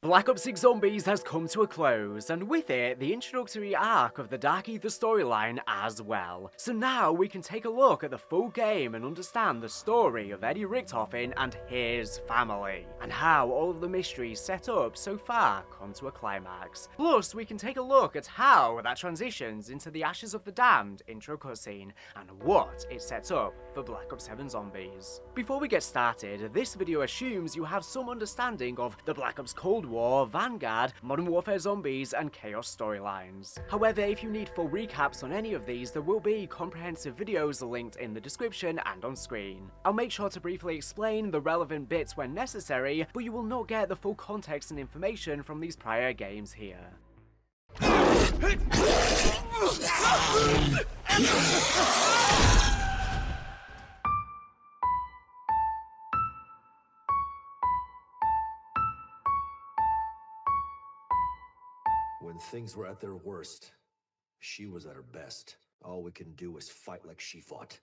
Black Ops 6 Zombies has come to a close, and with it, the introductory arc of the Dark Aether Storyline as well. So now we can take a look at the full game and understand the story of Eddie Richtofen and his family, and how all of the mysteries set up so far come to a climax. Plus, we can take a look at how that transitions into the Ashes of the Damned intro cutscene, and what it sets up for Black Ops 7 Zombies. Before we get started, this video assumes you have some understanding of the Black Ops Cold War, Vanguard, Modern Warfare Zombies, and Chaos storylines. However, if you need full recaps on any of these, there will be comprehensive videos linked in the description and on screen. I'll make sure to briefly explain the relevant bits when necessary, but you will not get the full context and information from these prior games here. When things were at their worst, she was at her best. All we can do is fight like she fought.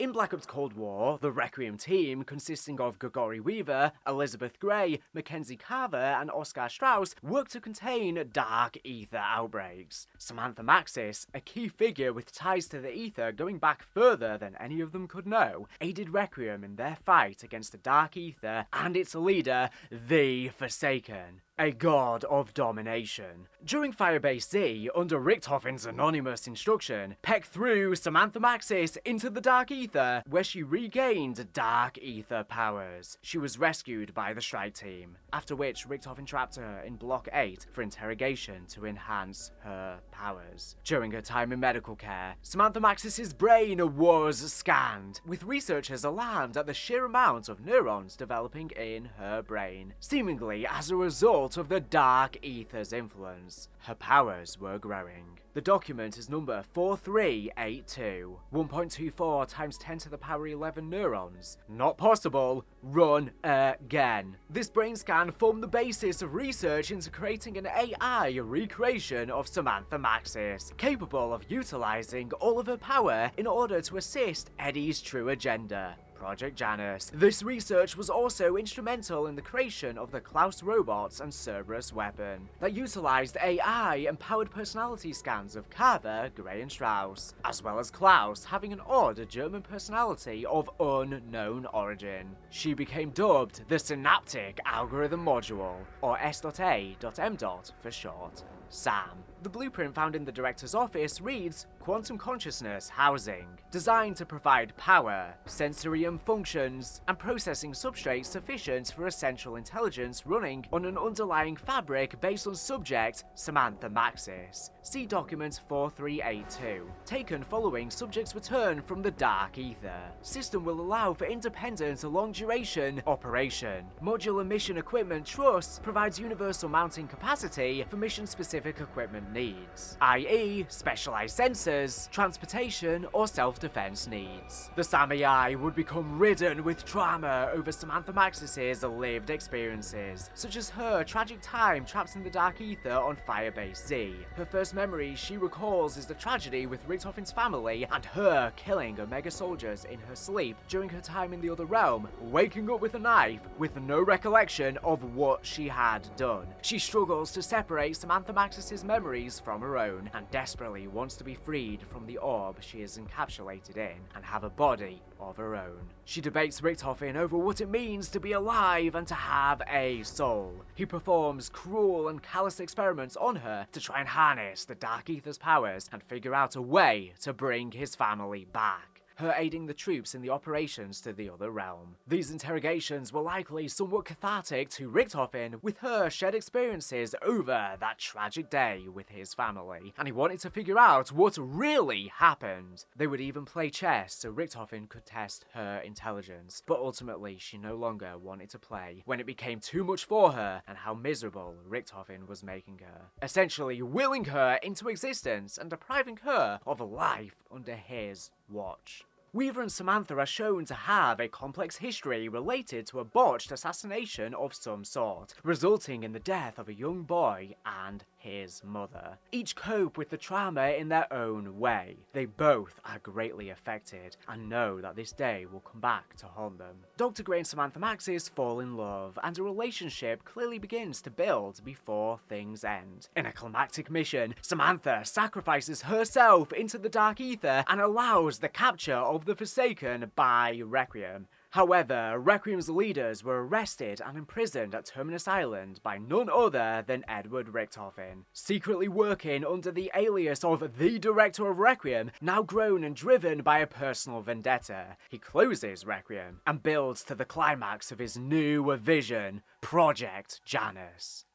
In Black Ops Cold War, the Requiem team, consisting of Gregory Weaver, Elizabeth Gray, Mackenzie Carver, and Oscar Strauss, worked to contain Dark Aether outbreaks. Samantha Maxis, a key figure with ties to the Aether going back further than any of them could know, aided Requiem in their fight against the Dark Aether and its leader, the Forsaken, a god of domination. During Firebase Z, under Richtofen's anonymous instruction, Peck threw Samantha Maxis into the Dark Aether, where she regained Dark Aether powers. She was rescued by the strike team, after which Richtofen trapped her in Block 8 for interrogation to enhance her powers. During her time in medical care, Samantha Maxis' brain was scanned, with researchers alarmed at the sheer amount of neurons developing in her brain, seemingly as a result of the Dark Aether's influence. Her powers were growing. The document is number 4382. 1.24 times 10 to the power 11 neurons. Not possible. Run again. This brain scan formed the basis of research into creating an AI recreation of Samantha Maxis, capable of utilizing all of her power in order to assist Eddie's true agenda, Project Janus. This research was also instrumental in the creation of the Klaus robots and Cerberus weapon that utilized AI-empowered personality scans of Carver, Gray, and Strauss, as well as Klaus having an odd German personality of unknown origin. She became dubbed the Synaptic Algorithm Module, or S.A.M. for short. SAM. The blueprint found in the director's office reads Quantum Consciousness Housing, designed to provide power, sensorium functions, and processing substrates sufficient for a central intelligence running on an underlying fabric based on subject Samantha Maxis. See document 4382, taken following subject's return from the Dark Aether. System will allow for independent long-duration operation. Modular Mission Equipment Trust provides universal mounting capacity for mission-specific specific equipment needs, i.e. specialized sensors, transportation, or self-defense needs. The samurai would become ridden with trauma over Samantha Maxis's lived experiences, such as her tragic time trapped in the Dark Aether on Firebase Z. Her first memory she recalls is the tragedy with Richtofen's family and her killing Omega soldiers in her sleep during her time in the other realm, waking up with a knife with no recollection of what she had done. She struggles to separate Samantha Maxis's memories from her own and desperately wants to be freed from the orb she is encapsulated in and have a body of her own. She debates Richtofen over what it means to be alive and to have a soul. He performs cruel and callous experiments on her to try and harness the Dark Aether's powers and figure out a way to bring his family back, her aiding the troops in the operations to the other realm. These interrogations were likely somewhat cathartic to Richtofen, with her shared experiences over that tragic day with his family, and he wanted to figure out what really happened. They would even play chess so Richtofen could test her intelligence, but ultimately she no longer wanted to play when it became too much for her and how miserable Richtofen was making her, essentially willing her into existence and depriving her of a life under his watch. Weaver and Samantha are shown to have a complex history related to a botched assassination of some sort, resulting in the death of a young boy and his mother. Each cope with the trauma in their own way. They both are greatly affected and know that this day will come back to haunt them. Dr. Gray and Samantha Maxis fall in love, and a relationship clearly begins to build before things end. In a climactic mission, Samantha sacrifices herself into the Dark Aether and allows the capture of the Forsaken by Requiem. However, Requiem's leaders were arrested and imprisoned at Terminus Island by none other than Edward Richtofen, secretly working under the alias of the Director of Requiem. Now grown and driven by a personal vendetta, he closes Requiem and builds to the climax of his new vision, Project Janus.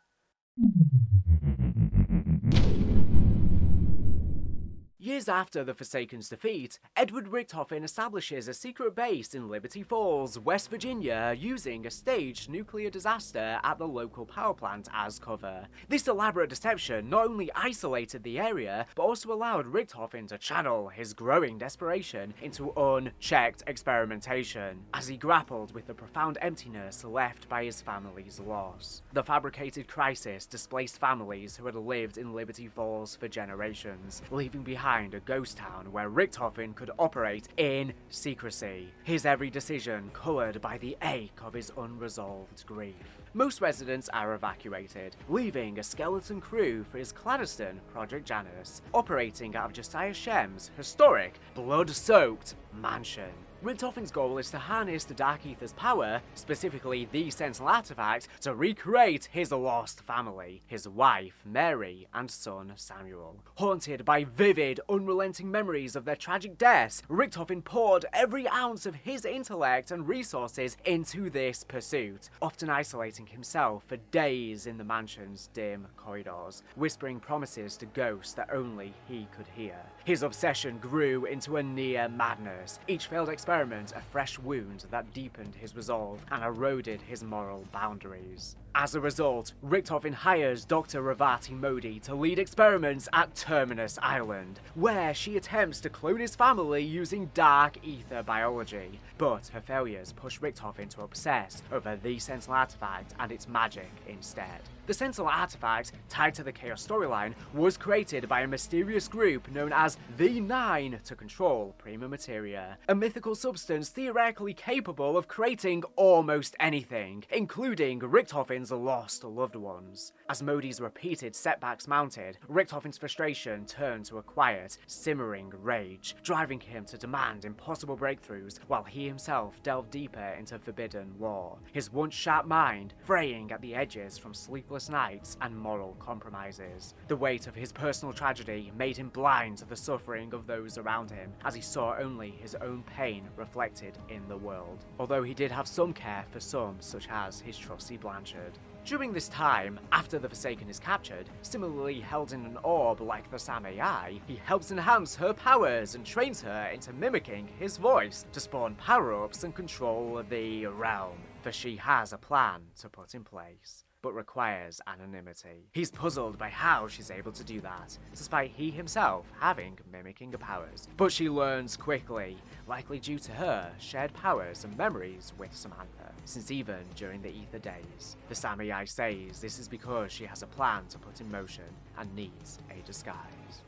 Years after the Forsaken's defeat, Edward Richtofen establishes a secret base in Liberty Falls, West Virginia, using a staged nuclear disaster at the local power plant as cover. This elaborate deception not only isolated the area, but also allowed Richtofen to channel his growing desperation into unchecked experimentation, as he grappled with the profound emptiness left by his family's loss. The fabricated crisis displaced families who had lived in Liberty Falls for generations, leaving behind a ghost town where Richtofen could operate in secrecy, his every decision coloured by the ache of his unresolved grief. Most residents are evacuated, leaving a skeleton crew for his clandestine Project Janus, operating out of Josiah Shem's historic, blood-soaked mansion. Richtofen's goal is to harness the Dark Aether's power, specifically the Sentinel artifact, to recreate his lost family, his wife, Mary, and son, Samuel. Haunted by vivid, unrelenting memories of their tragic deaths, Richtofen poured every ounce of his intellect and resources into this pursuit, often isolating himself for days in the mansion's dim corridors, whispering promises to ghosts that only he could hear. His obsession grew into a near madness, each failed experiment a fresh wound that deepened his resolve and eroded his moral boundaries. As a result, Richtofen hires Dr. Ravati Modi to lead experiments at Terminus Island, where she attempts to clone his family using Dark Aether biology, but her failures push Richtofen to obsess over the Sentinel artifact and its magic instead. The Sentinel artifact, tied to the Chaos Storyline, was created by a mysterious group known as the Nine to control Prima Materia, a mythical substance theoretically capable of creating almost anything, including Richtofen's lost loved ones. As Modi's repeated setbacks mounted, Richtofen's frustration turned to a quiet, simmering rage, driving him to demand impossible breakthroughs while he himself delved deeper into forbidden lore, his once sharp mind fraying at the edges from sleepless nights and moral compromises. The weight of his personal tragedy made him blind to the suffering of those around him, as he saw only his own pain reflected in the world, although he did have some care for some, such as his trusty Blanchard. During this time, after the Forsaken is captured, similarly held in an orb like the Samurai, he helps enhance her powers and trains her into mimicking his voice to spawn power-ups and control the realm, for she has a plan to put in place. but requires anonymity. He's puzzled by how she's able to do that, despite he himself having mimicking powers. But she learns quickly, likely due to her shared powers and memories with Samantha, since even during the Aether days. The Samurai says this is because she has a plan to put in motion and needs a disguise.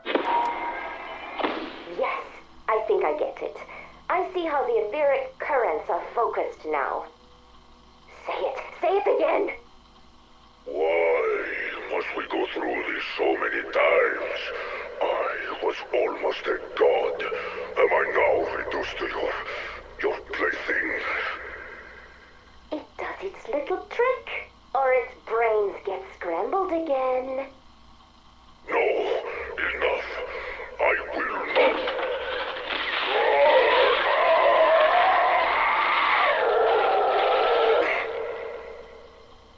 Yes, I think I get it. I see how the etheric currents are focused now. Say it again! Why must we go through this so many times? I was almost a god. Am I now reduced to your plaything? It does its little trick, or its brains get scrambled again. No, enough. I will not.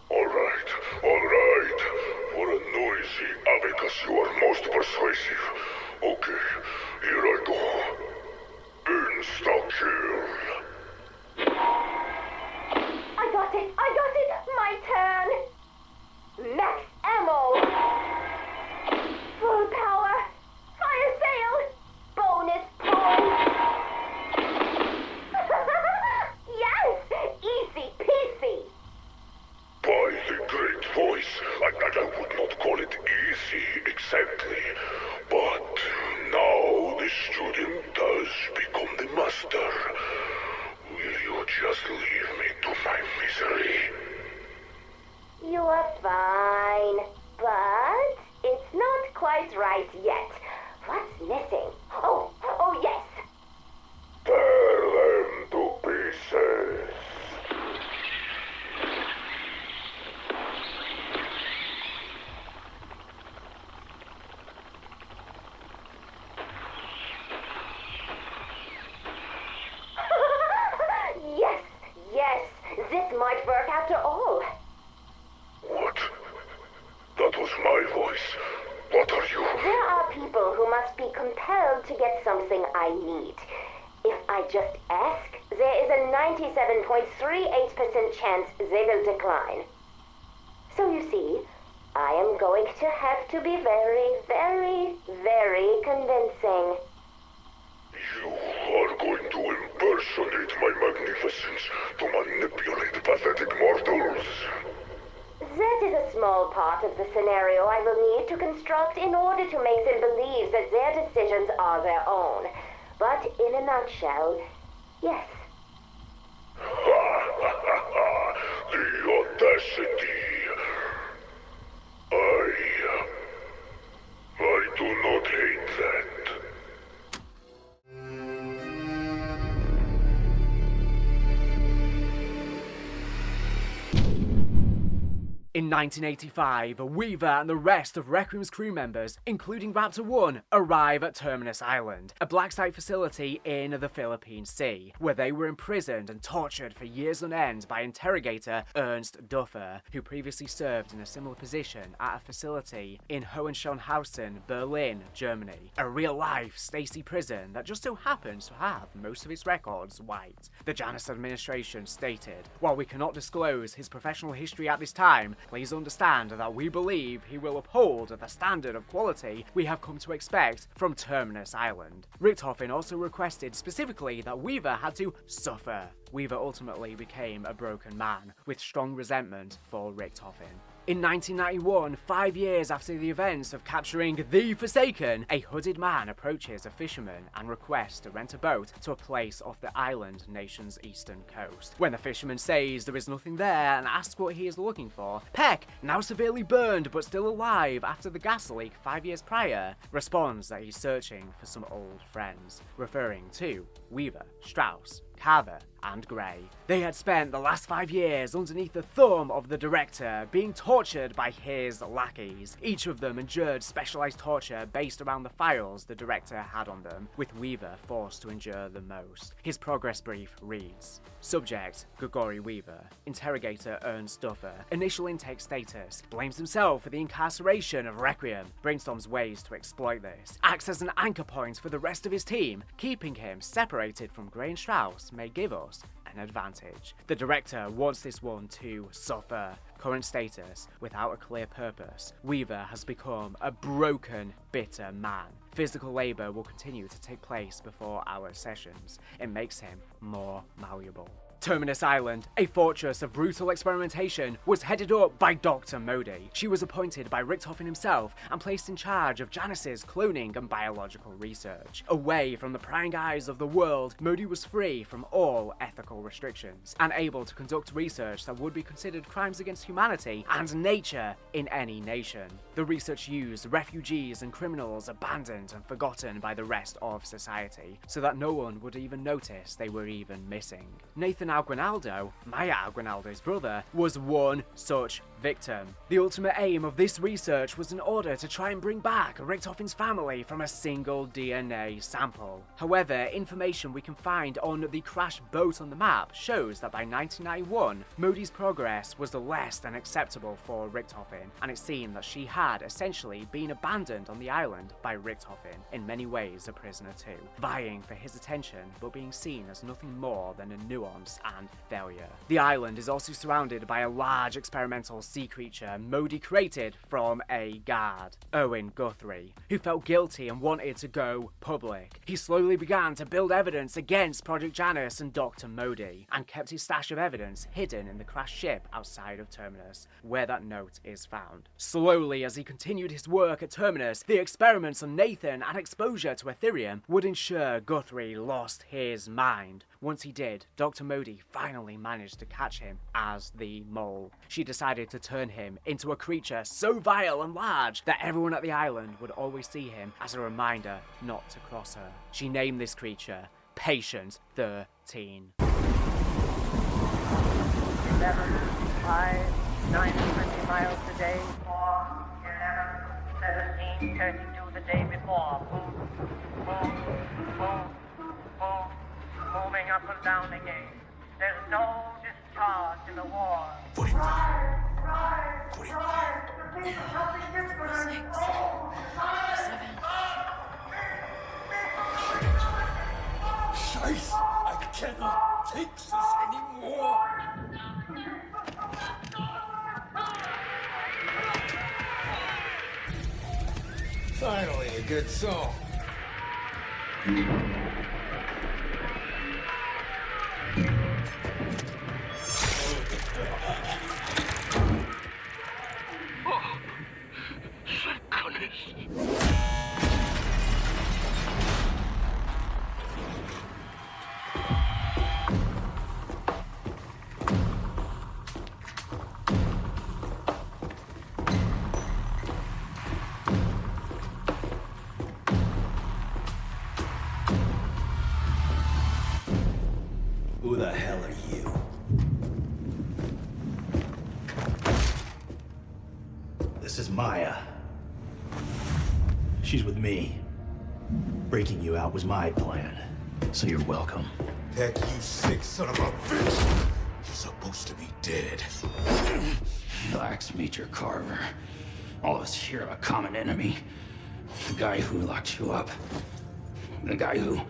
All right. For a noisy abacus, you are most persuasive. Okay, here I go. Insta-kill. I got it! My turn! Max ammo! Full power! Fire sale! Bonus points! Yes! Easy peasy! By the great voice, I would not call it easy exactly, but now the student does become the master. Will you just leave me to my misery? You are fine, but it's not quite right yet. What's missing? Oh yes! Tear them to pieces. Yes, this might work after all. What? That was my voice. What are you? There are people who must be compelled to get something I need. If I just ask, there is a 97.38% chance they will decline. So you see, I am going to have to be very, very, very convincing. You are going to impersonate my magnificence to manipulate pathetic mortals. That is a small part of the scenario I will need to construct in order to make them believe that their decisions are their own. But in a nutshell, yes. The audacity. I do not hate that. In 1985, Weaver and the rest of Requiem's crew members, including Raptor 1, arrive at Terminus Island, a black site facility in the Philippine Sea, where they were imprisoned and tortured for years on end by interrogator Ernst Duffer, who previously served in a similar position at a facility in Hohenschönhausen, Berlin, Germany, a real-life Stacey prison that just so happens to have most of its records wiped. The Janus administration stated, "While we cannot disclose his professional history at this time, please understand that we believe he will uphold the standard of quality we have come to expect from Terminus Island." Richthofen also requested specifically that Weaver had to suffer. Weaver ultimately became a broken man, with strong resentment for Richthofen. In 1991, 5 years after the events of capturing the Forsaken, a hooded man approaches a fisherman and requests to rent a boat to a place off the island nation's eastern coast. When the fisherman says there is nothing there and asks what he is looking for, Peck, now severely burned but still alive after the gas leak 5 years prior, responds that he's searching for some old friends, referring to Weaver, Strauss, Carver, and Gray. They had spent the last 5 years underneath the thumb of the director, being tortured by his lackeys. Each of them endured specialized torture based around the files the director had on them, with Weaver forced to endure the most. His progress brief reads: Subject, Gregory Weaver. Interrogator, Ernst Duffer. Initial intake status: blames himself for the incarceration of Requiem. Brainstorms ways to exploit this. Acts as an anchor point for the rest of his team. Keeping him separated from Gray and Strauss may give us an advantage. The director wants this one to suffer. current status, without a clear purpose, Weaver has become a broken, bitter man. Physical labour will continue to take place before our sessions. It makes him more malleable. Terminus Island, a fortress of brutal experimentation, was headed up by Dr. Modi. She was appointed by Richtofen himself and placed in charge of Janice's cloning and biological research. Away from the prying eyes of the world, Modi was free from all ethical restrictions and able to conduct research that would be considered crimes against humanity and nature in any nation. The research used refugees and criminals abandoned and forgotten by the rest of society, so that no one would even notice they were even missing. Nathan Aguinaldo, Maya Aguinaldo's brother, was one such victim. The ultimate aim of this research was in order to try and bring back Richtofen's family from a single DNA sample. However, information we can find on the crashed boat on the map shows that by 1991, Modi's progress was less than acceptable for Richtofen, and it seemed that she had essentially been abandoned on the island by Richtofen, in many ways a prisoner too, vying for his attention but being seen as nothing more than a nuance and failure. The island is also surrounded by a large experimental sea creature Modi created from a guard, Owen Guthrie, who felt guilty and wanted to go public. He slowly began to build evidence against Project Janus and Dr. Modi, and kept his stash of evidence hidden in the crashed ship outside of Terminus, where that note is found. Slowly, as he continued his work at Terminus, the experiments on Nathan and exposure to Ethereum would ensure Guthrie lost his mind. Once he did, Dr. Modi finally managed to catch him as the Mole. She decided to turn him into a creature so vile and large that everyone at the island would always see him as a reminder not to cross her. She named this creature Patient 13. 11, 5, 9, 20 miles a day. 4, 11, 17, 32 the day before. Move. Moving up and down again. There's no discharge in the war. 45. 45. 6, 7. Scheiße, I cannot take this anymore. Finally, a good song. Who the hell are you? This is Maya. She's with me. Breaking you out was my plan, so you're welcome. Heck, you sick son of a bitch! You're supposed to be dead. Relax, Major Carver. All of us here have a common enemy. The guy who locked you up. The guy who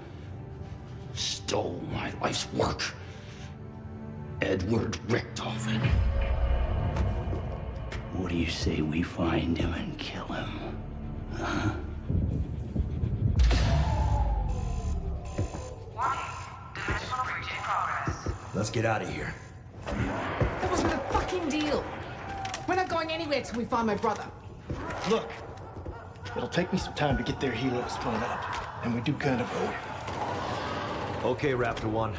stole my life's work. Edward Richtofen. What do you say we find him and kill him? Huh? Let's get out of here. That wasn't a fucking deal. We're not going anywhere till we find my brother. Look, it'll take me some time to get their helo spun up, and we do kind of owe it. Okay, Raptor 1.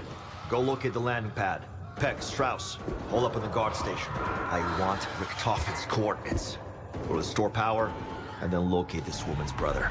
Go locate the landing pad. Peck, Strauss, hold up in the guard station. I want Richtofen's coordinates. Go to the store power, and then locate this woman's brother.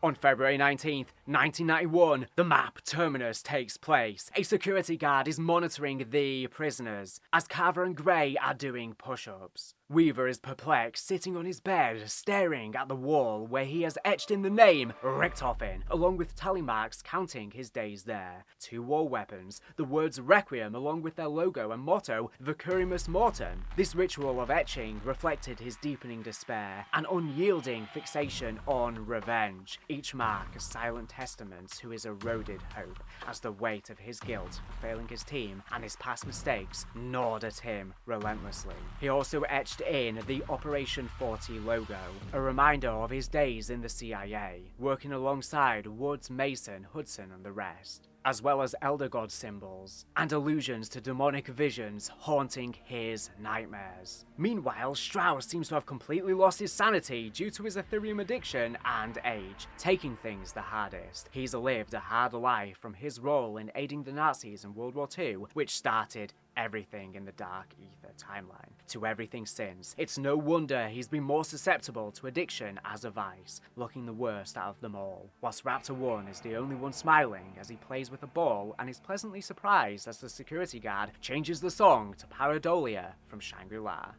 On February 19th, 1991, the map Terminus takes place. A security guard is monitoring the prisoners, as Carver and Gray are doing push-ups. Weaver is perplexed, sitting on his bed, staring at the wall where he has etched in the name Richthofen, along with tally marks counting his days there. 2 war weapons, the words Requiem along with their logo and motto, Vicurimus Mortem. This ritual of etching reflected his deepening despair, an unyielding fixation on revenge. Each mark a silent testament to his eroded hope, as the weight of his guilt for failing his team and his past mistakes gnawed at him relentlessly. He also etched in the Operation 40 logo, a reminder of his days in the CIA, working alongside Woods, Mason, Hudson and the rest, as well as Elder God symbols, and allusions to demonic visions haunting his nightmares. Meanwhile, Strauss seems to have completely lost his sanity due to his Ethereum addiction and age, taking things the hardest. He's lived a hard life from his role in aiding the Nazis in World War II, which started everything in the Dark Aether timeline, to everything since. It's no wonder he's been more susceptible to addiction as a vice, looking the worst out of them all. Whilst Raptor 1 is the only one smiling as he plays with a ball and is pleasantly surprised as the security guard changes the song to Pareidolia from Shangri-La.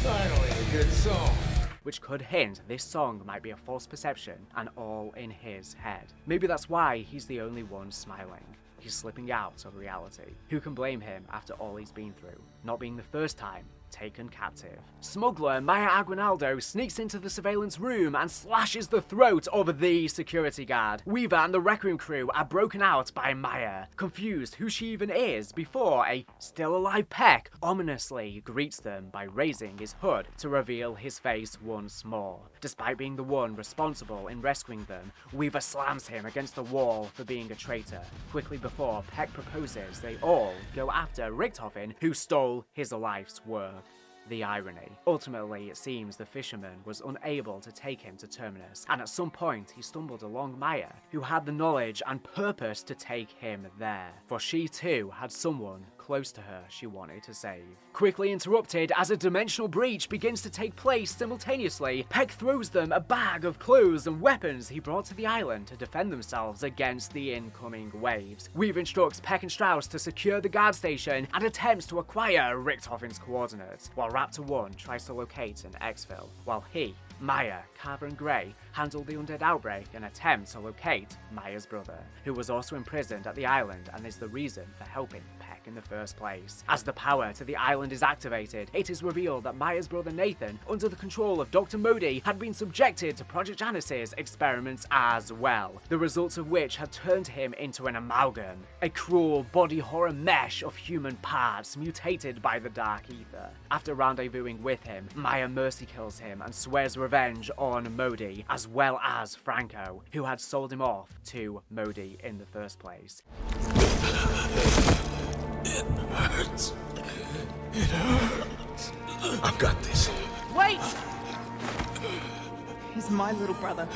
Finally, a good song. Which could hint this song might be a false perception and all in his head. Maybe that's why he's the only one smiling. He's slipping out of reality. Who can blame him after all he's been through? Not being the first time taken captive. Smuggler Maya Aguinaldo sneaks into the surveillance room and slashes the throat of the security guard. Weaver and the Requiem crew are broken out by Maya, confused who she even is, before a still alive Peck ominously greets them by raising his hood to reveal his face once more. Despite being the one responsible in rescuing them, Weaver slams him against the wall for being a traitor. Quickly before Peck proposes, they all go after Richthofen, who stole his life's work. The irony. Ultimately, it seems the fisherman was unable to take him to Terminus, and at some point he stumbled along Maya, who had the knowledge and purpose to take him there, for she too had someone close to her she wanted to save. Quickly interrupted as a dimensional breach begins to take place simultaneously, Peck throws them a bag of clothes and weapons he brought to the island to defend themselves against the incoming waves. Weaver instructs Peck and Strauss to secure the guard station and attempts to acquire Richthofen's coordinates, while Raptor 1 tries to locate an exfil, while he, Maya, Carver and Gray handle the undead outbreak and attempt to locate Maya's brother, who was also imprisoned at the island and is the reason for helping Peck in the first place. As the power to the island is activated, it is revealed that Maya's brother Nathan, under the control of Dr. Modi, had been subjected to Project Janice's experiments as well, the results of which had turned him into an amalgam, a cruel body horror mesh of human parts mutated by the Dark Aether. After rendezvousing with him, Maya mercy kills him and swears revenge on Modi, as well as Franco, who had sold him off to Modi in the first place. It hurts. It hurts. I've got this. Wait! He's my little brother.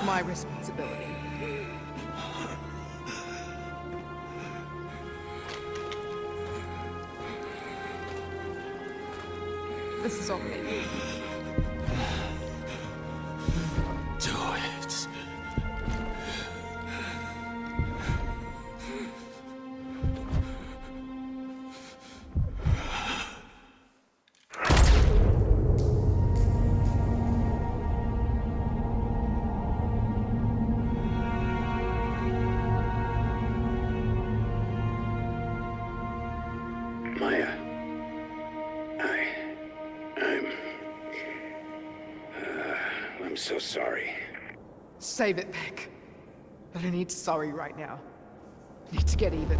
My responsibility. This is all me. Do it. Maya, I'm so sorry. Save it, Peck. I don't need sorry right now. I need to get even.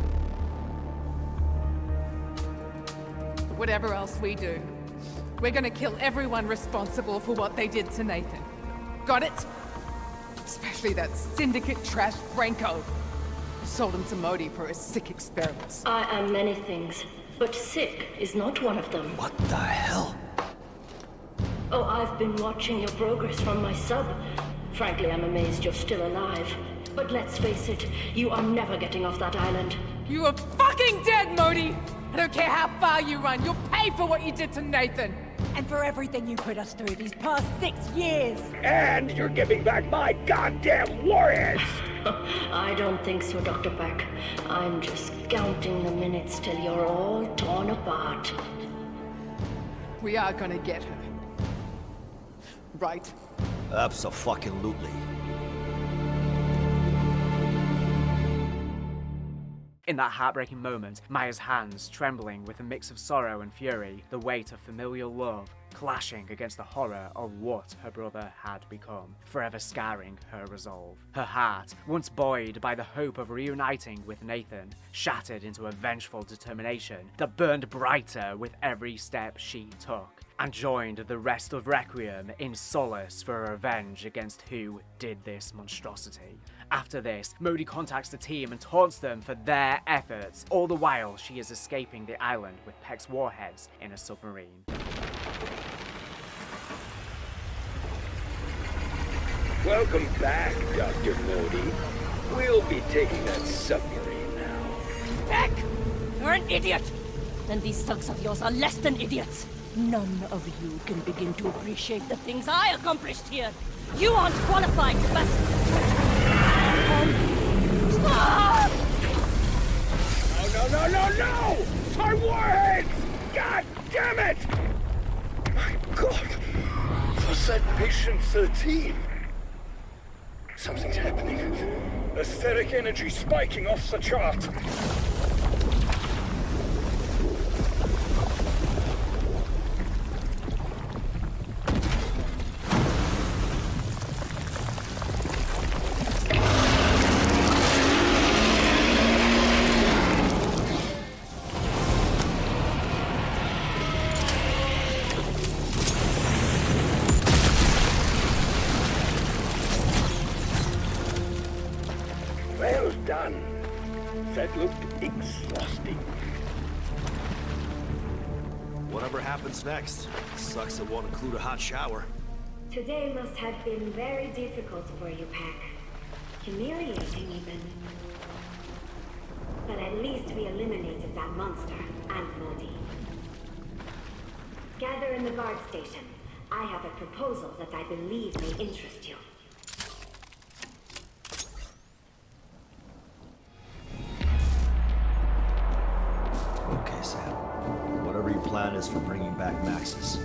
Whatever else we do, we're gonna kill everyone responsible for what they did to Nathan. Got it? Especially that syndicate trash Franco. Sold him to Modi for his sick experiments. I am many things, but sick is not one of them. What the hell? Oh, I've been watching your progress from my sub. Frankly, I'm amazed you're still alive. But let's face it, you are never getting off that island. You are fucking dead, Modi! I don't care how far you run, you'll pay for what you did to Nathan! And for everything you put us through these past 6 years! And you're giving back my goddamn warheads! I don't think so, Dr. Peck. I'm just counting the minutes till you're all torn apart. We are gonna get her. Right? Abso-fucking-lutely. In that heartbreaking moment, Maya's hands trembling with a mix of sorrow and fury, the weight of familial love clashing against the horror of what her brother had become, forever scarring her resolve. Her heart, once buoyed by the hope of reuniting with Nathan, shattered into a vengeful determination that burned brighter with every step she took, and joined the rest of Requiem in solace for her revenge against who did this monstrosity. After this, Modi contacts the team and taunts them for their efforts, all the while she is escaping the island with Peck's warheads in a submarine. Welcome back, Dr. Modi. We'll be taking that submarine now. Peck! You're an idiot! Then these thugs of yours are less than idiots. None of you can begin to appreciate the things I accomplished here. You aren't qualified to No! Our warheads! God damn it! My God! Was that patient 13? Something's happening. Aesthetic energy spiking off the chart. Well done. That looked exhausting. Whatever happens next, sucks it won't include a hot shower. Today must have been very difficult for you, Pack. Humiliating even. But at least we eliminated that monster and Modi. Gather in the guard station. I have a proposal that I believe may interest you. Okay, Sam. Whatever your plan is for bringing back Maxis,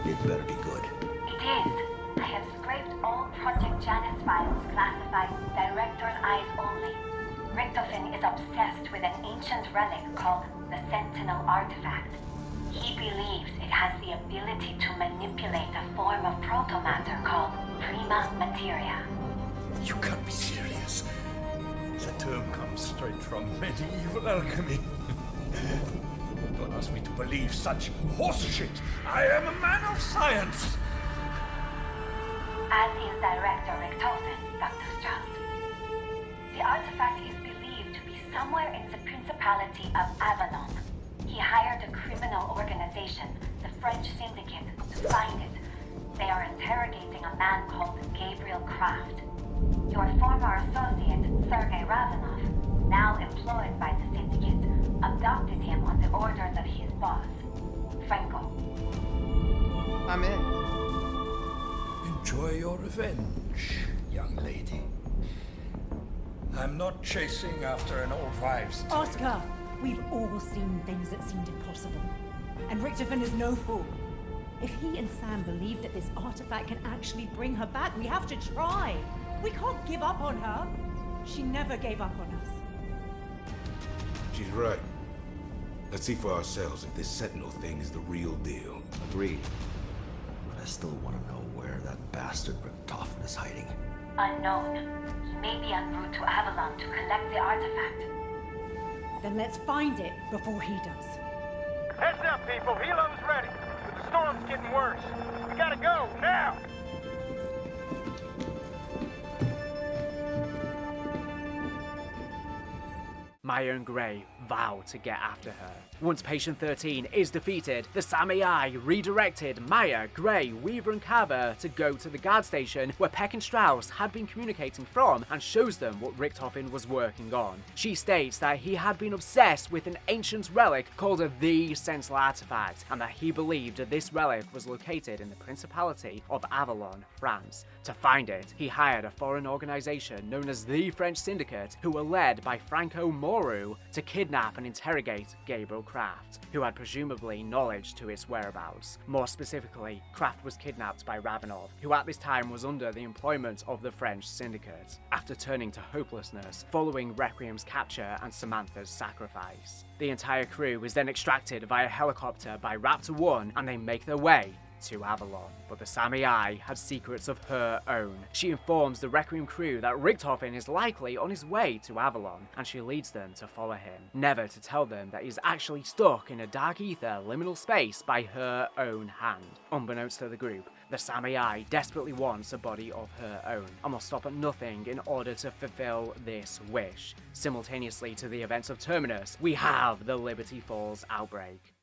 it better be good. It is. I have scraped all Project Janus files classified Director's Eyes only. Richtofen is obsessed with an ancient relic called the Sentinel Artifact. He believes it has the ability to manipulate a form of protomatter called Prima Materia. You can't be serious. The term comes straight from medieval alchemy. Don't ask me to believe such horseshit. I am a man of science. As is Director Richtofen, Dr. Strauss. The artifact is believed to be somewhere in the Principality of Avalon. He hired a criminal organization, the French Syndicate, to find it. They are interrogating a man called Gabriel Kraft. Your former associate, Sergei Ravenov, now employed by the Syndicate, abducted him on the orders of his boss, Franco. I'm in. Enjoy your revenge, young lady. I'm not chasing after an old wives' tale. Oscar, we've all seen things that seemed impossible. And Richtofen is no fool. If he and Sam believe that this artifact can actually bring her back, we have to try. We can't give up on her. She never gave up on us. She's right. Let's see for ourselves if this Sentinel thing is the real deal. Agreed. But I still want to know where that bastard Richtofen is hiding. Unknown. He may be en route to Avalon to collect the artifact. Then let's find it before he does. Heads up, people. Helo's ready. But the storm's getting worse. We gotta go, now! Maya and Gray vow to get after her. Once Patient 13 is defeated, the Samurai redirected Maya, Gray, Weaver and Carver to go to the guard station where Peck and Strauss had been communicating from and shows them what Richtofen was working on. She states that he had been obsessed with an ancient relic called the Sentinel Artifact and that he believed that this relic was located in the Principality of Avalon, France. To find it, he hired a foreign organization known as the French Syndicate, who were led by Franco Moru, to kidnap and interrogate Gabriel Kraft, who had presumably knowledge to its whereabouts. More specifically, Kraft was kidnapped by Ravenov, who at this time was under the employment of the French Syndicate, after turning to hopelessness following Requiem's capture and Samantha's sacrifice. The entire crew is then extracted via helicopter by Raptor 1, and they make their way to Avalon. But the Samurai had secrets of her own. She informs the Requiem crew that Richtofen is likely on his way to Avalon, and she leads them to follow him, never to tell them that he's actually stuck in a dark ether liminal space by her own hand. Unbeknownst to the group, the Samurai desperately wants a body of her own, and will stop at nothing in order to fulfill this wish. Simultaneously to the events of Terminus, we have the Liberty Falls outbreak.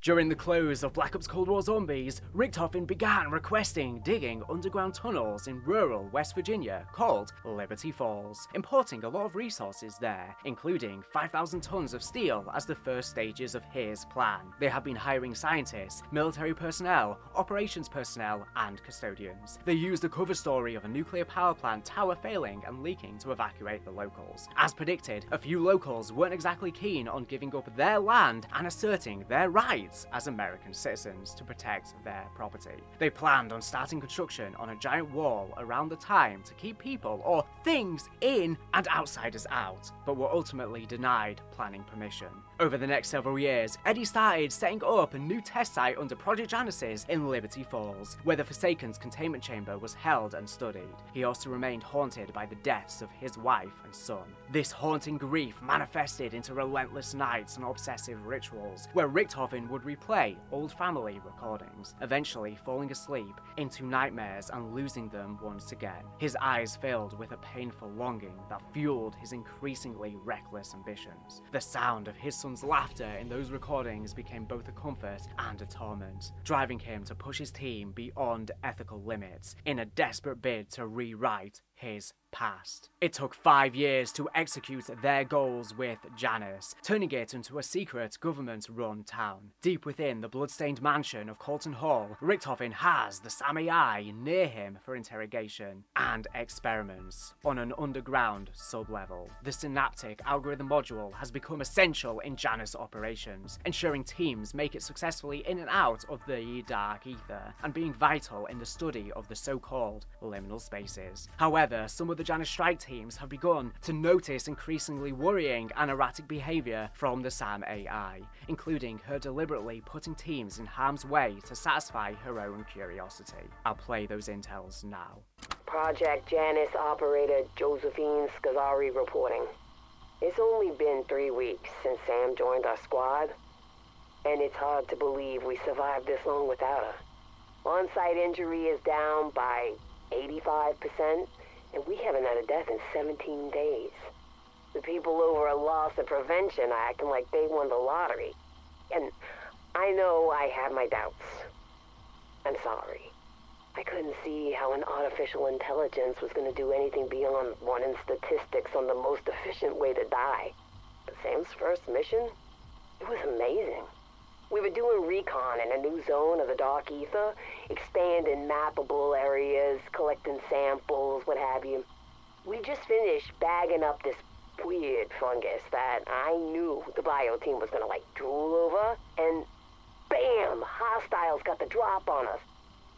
During the close of Black Ops Cold War Zombies, Richtofen began requesting digging underground tunnels in rural West Virginia called Liberty Falls, importing a lot of resources there, including 5,000 tons of steel as the first stages of his plan. They have been hiring scientists, military personnel, operations personnel, and custodians. They used the cover story of a nuclear power plant tower failing and leaking to evacuate the locals. As predicted, a few locals weren't exactly keen on giving up their land and asserting their rights as American citizens to protect their property. They planned on starting construction on a giant wall around the time to keep people or things in and outsiders out, but were ultimately denied planning permission. Over the next several years, Eddie started setting up a new test site under Project Genesis in Liberty Falls, where the Forsaken's containment chamber was held and studied. He also remained haunted by the deaths of his wife and son. This haunting grief manifested into relentless nights and obsessive rituals, where Richtofen would replay old family recordings, eventually falling asleep into nightmares and losing them once again. His eyes filled with a painful longing that fueled his increasingly reckless ambitions. The sound of his son's laughter in those recordings became both a comfort and a torment, driving him to push his team beyond ethical limits in a desperate bid to rewrite his past. It took 5 years to execute their goals with Janus, turning it into a secret government-run town. Deep within the bloodstained mansion of Colton Hall, Richtofen has the Samurai near him for interrogation and experiments on an underground sub-level. The synaptic algorithm module has become essential in Janus operations, ensuring teams make it successfully in and out of the Dark Aether, and being vital in the study of the so-called liminal spaces. However, some of the Janus strike teams have begun to notice increasingly worrying and erratic behaviour from the SAM AI, including her deliberately putting teams in harm's way to satisfy her own curiosity. I'll play those intels now. Project Janus operator Josephine Scazzari reporting. It's only been 3 weeks since Sam joined our squad, and it's hard to believe we survived this long without her. On-site injury is down by 85%, and we haven't had a death in 17 days. The people over at Loss and Prevention are acting like they won the lottery. And I know I have my doubts. I'm sorry. I couldn't see how an artificial intelligence was going to do anything beyond running statistics on the most efficient way to die. But Sam's first mission? It was amazing. We were doing recon in a new zone of the Dark Aether, expanding mappable areas, collecting samples, what have you. We just finished bagging up this weird fungus that I knew the bio team was gonna drool over, and bam! Hostiles got the drop on us.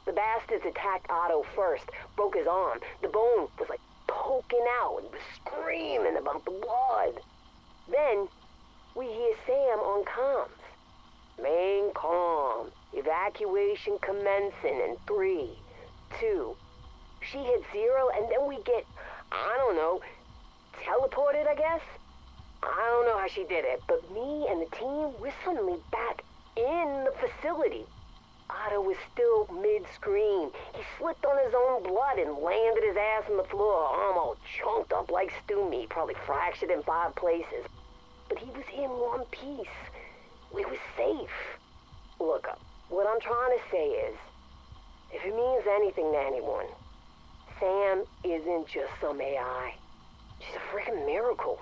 The bastards attacked Otto first, broke his arm. The bone was poking out, and he was screaming about the blood. Then we hear Sam on comms. Main comm. Evacuation commencing in 3, 2. She hit 0, and then we get, I don't know, teleported, I guess? I don't know how she did it, but me and the team, we're suddenly back in the facility. Otto was still mid-scream. He slipped on his own blood and landed his ass on the floor, arm all chunked up like stew meat, probably fractured in 5 places. But he was in one piece. We were safe. Look, what I'm trying to say is, if it means anything to anyone, Sam isn't just some AI. She's a freaking miracle.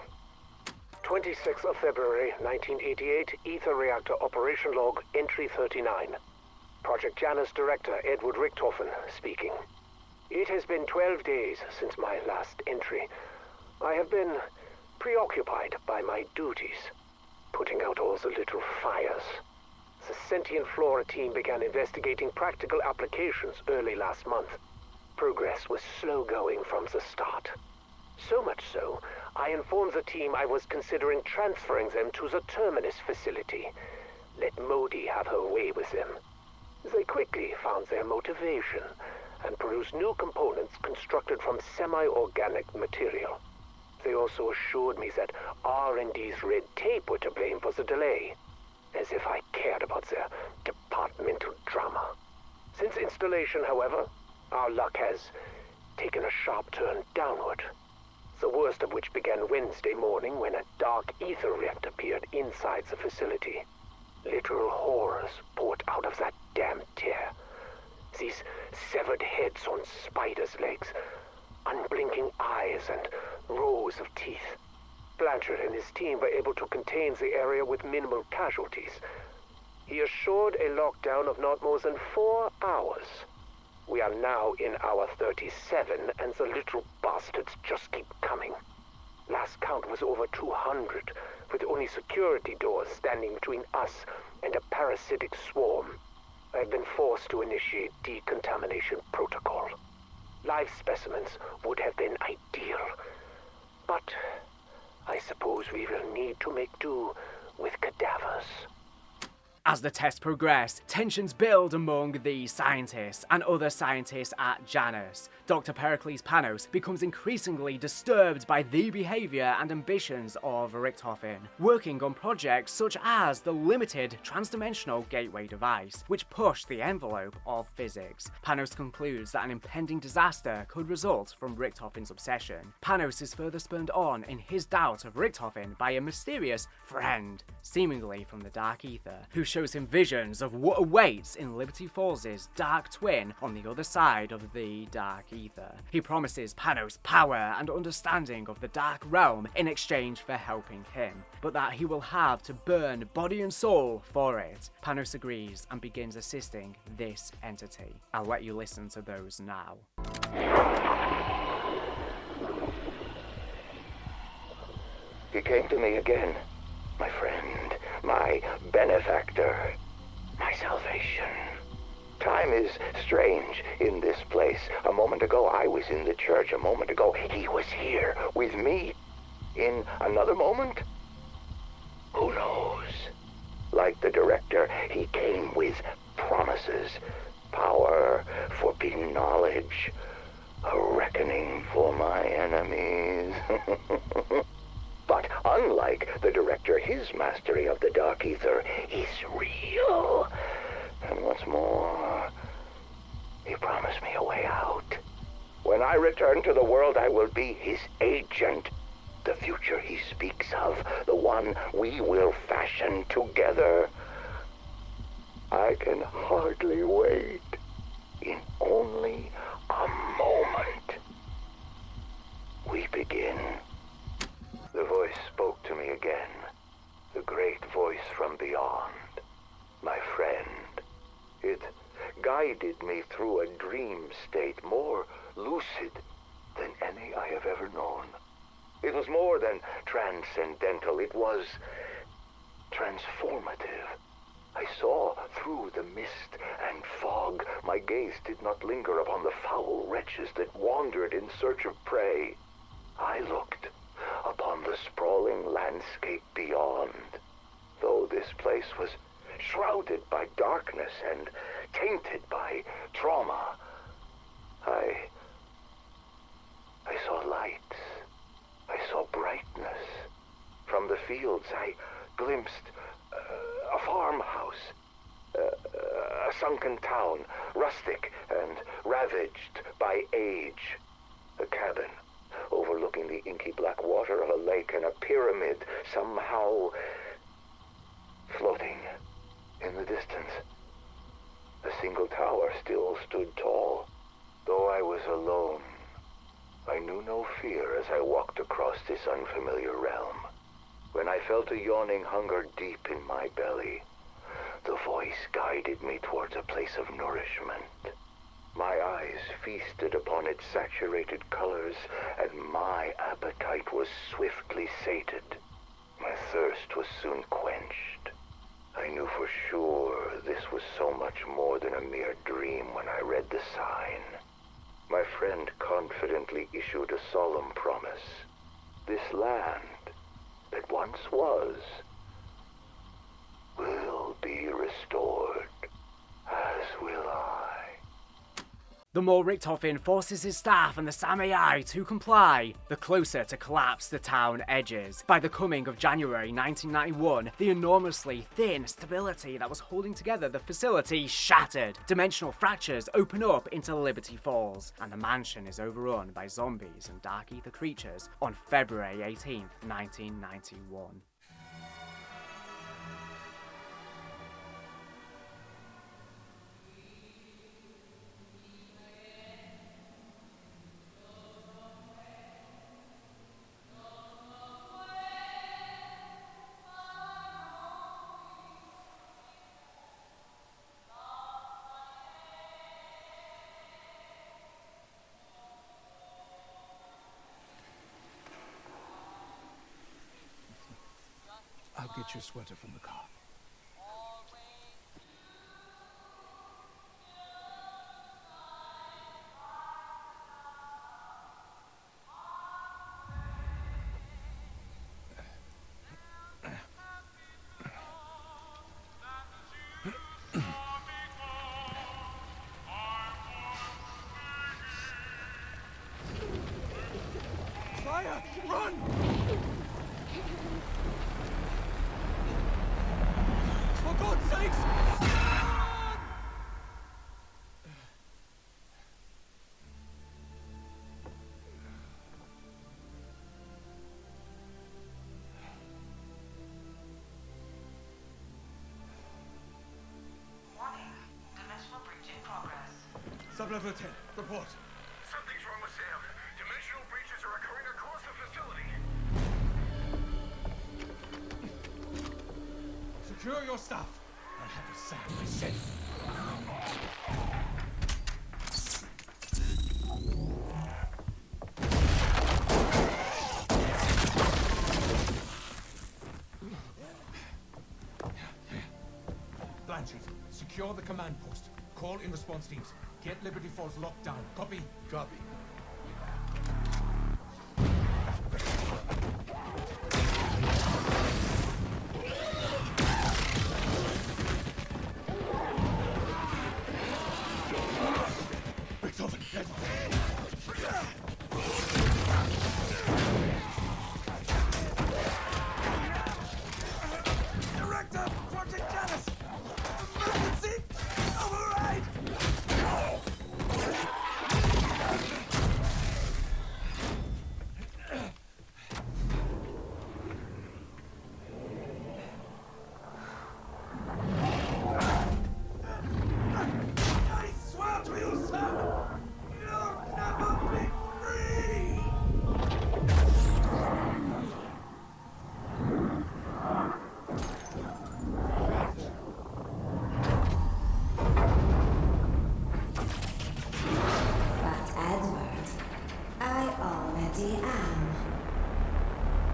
26th of February, 1988, Aether Reactor Operation Log, Entry 39. Project Janus Director Edward Richthofen speaking. It has been 12 days since my last entry. I have been preoccupied by my duties, putting out all the little fires. The Sentient Flora team began investigating practical applications early last month. Progress was slow going from the start. So much so, I informed the team I was considering transferring them to the Terminus facility. Let Modi have her way with them. They quickly found their motivation and produced new components constructed from semi-organic material. They also assured me that R&D's red tape were to blame for the delay, as if I cared about their departmental drama. Since installation, however, our luck has taken a sharp turn downward. The worst of which began Wednesday morning when a Dark Aether rift appeared inside the facility. Literal horrors poured out of that damn tear. These severed heads on spiders' legs, unblinking eyes, and rows of teeth. Blanchard and his team were able to contain the area with minimal casualties. He assured a lockdown of not more than 4 hours. We are now in hour 37, and the little bastards just keep coming. Last count was over 200, with only security doors standing between us and a parasitic swarm. I've been forced to initiate decontamination protocol. Live specimens would have been ideal, but I suppose we will need to make do with cadavers. As the tests progress, tensions build among the scientists and other scientists at Janus. Dr. Pericles Panos becomes increasingly disturbed by the behaviour and ambitions of Richthofen, working on projects such as the limited transdimensional gateway device, which pushed the envelope of physics. Panos concludes that an impending disaster could result from Richthofen's obsession. Panos is further spurred on in his doubt of Richthofen by a mysterious friend, seemingly from the Dark Aether, who shows him visions of what awaits in Liberty Falls' dark twin on the other side of the Dark Aether. He promises Panos power and understanding of the Dark Realm in exchange for helping him, but that he will have to burn body and soul for it. Panos agrees and begins assisting this entity. I'll let you listen to those now. He came to me again, my friend, my benefactor, my salvation. Time is strange in this place. A moment ago, I was in the church. A moment ago, he was here with me. In another moment, who knows? Like the director, he came with promises, power, forbidden knowledge, a reckoning for my enemies. But unlike the director, his mastery of the Dark Aether is real. And what's more, he promised me a way out. When I return to the world, I will be his agent. The future he speaks of, the one we will fashion together. I can hardly wait. In only a moment, we begin. The voice spoke to me again, the great voice from beyond, my friend. It guided me through a dream state more lucid than any I have ever known. It was more than transcendental, it was transformative. I saw through the mist and fog. My gaze did not linger upon the foul wretches that wandered in search of prey. I looked upon the sprawling landscape beyond. Though this place was shrouded by darkness and tainted by trauma, I saw lights. I saw brightness. From the fields I glimpsed a farmhouse, a sunken town, rustic and ravaged by age, a cabin overlooking the inky black water of a lake, and a pyramid somehow floating in the distance. A single tower still stood tall. Though I was alone, I knew no fear as I walked across this unfamiliar realm. When I felt a yawning hunger deep in my belly, the voice guided me towards a place of nourishment. My eyes feasted upon its saturated colors, and my appetite was swiftly sated. My thirst was soon quenched. I knew for sure this was so much more than a mere dream when I read the sign. My friend confidently issued a solemn promise. This land that once was will be restored, as will I. The more Richthofen forces his staff and the Samurai to comply, the closer to collapse the town edges. By the coming of January 1991, the enormously thin stability that was holding together the facility shattered. Dimensional fractures open up into Liberty Falls, and the mansion is overrun by zombies and Dark Aether creatures on February 18th, 1991. I'll get your sweater from the car. Fire! Run! For God's sakes! Warning. Dimensional breach in progress. Sub-level 10, report. Something's wrong with Sam. Dimensional breaches are occurring across the facility. Secure your stuff. I'll have a Sam myself. Blanchard, secure the command post. Call in response teams. Get Liberty Falls locked down. Copy? Copy. Director, Project Janus! Emergency! Override! I swear to you, sir! You'll never be free! But Edward, I already am.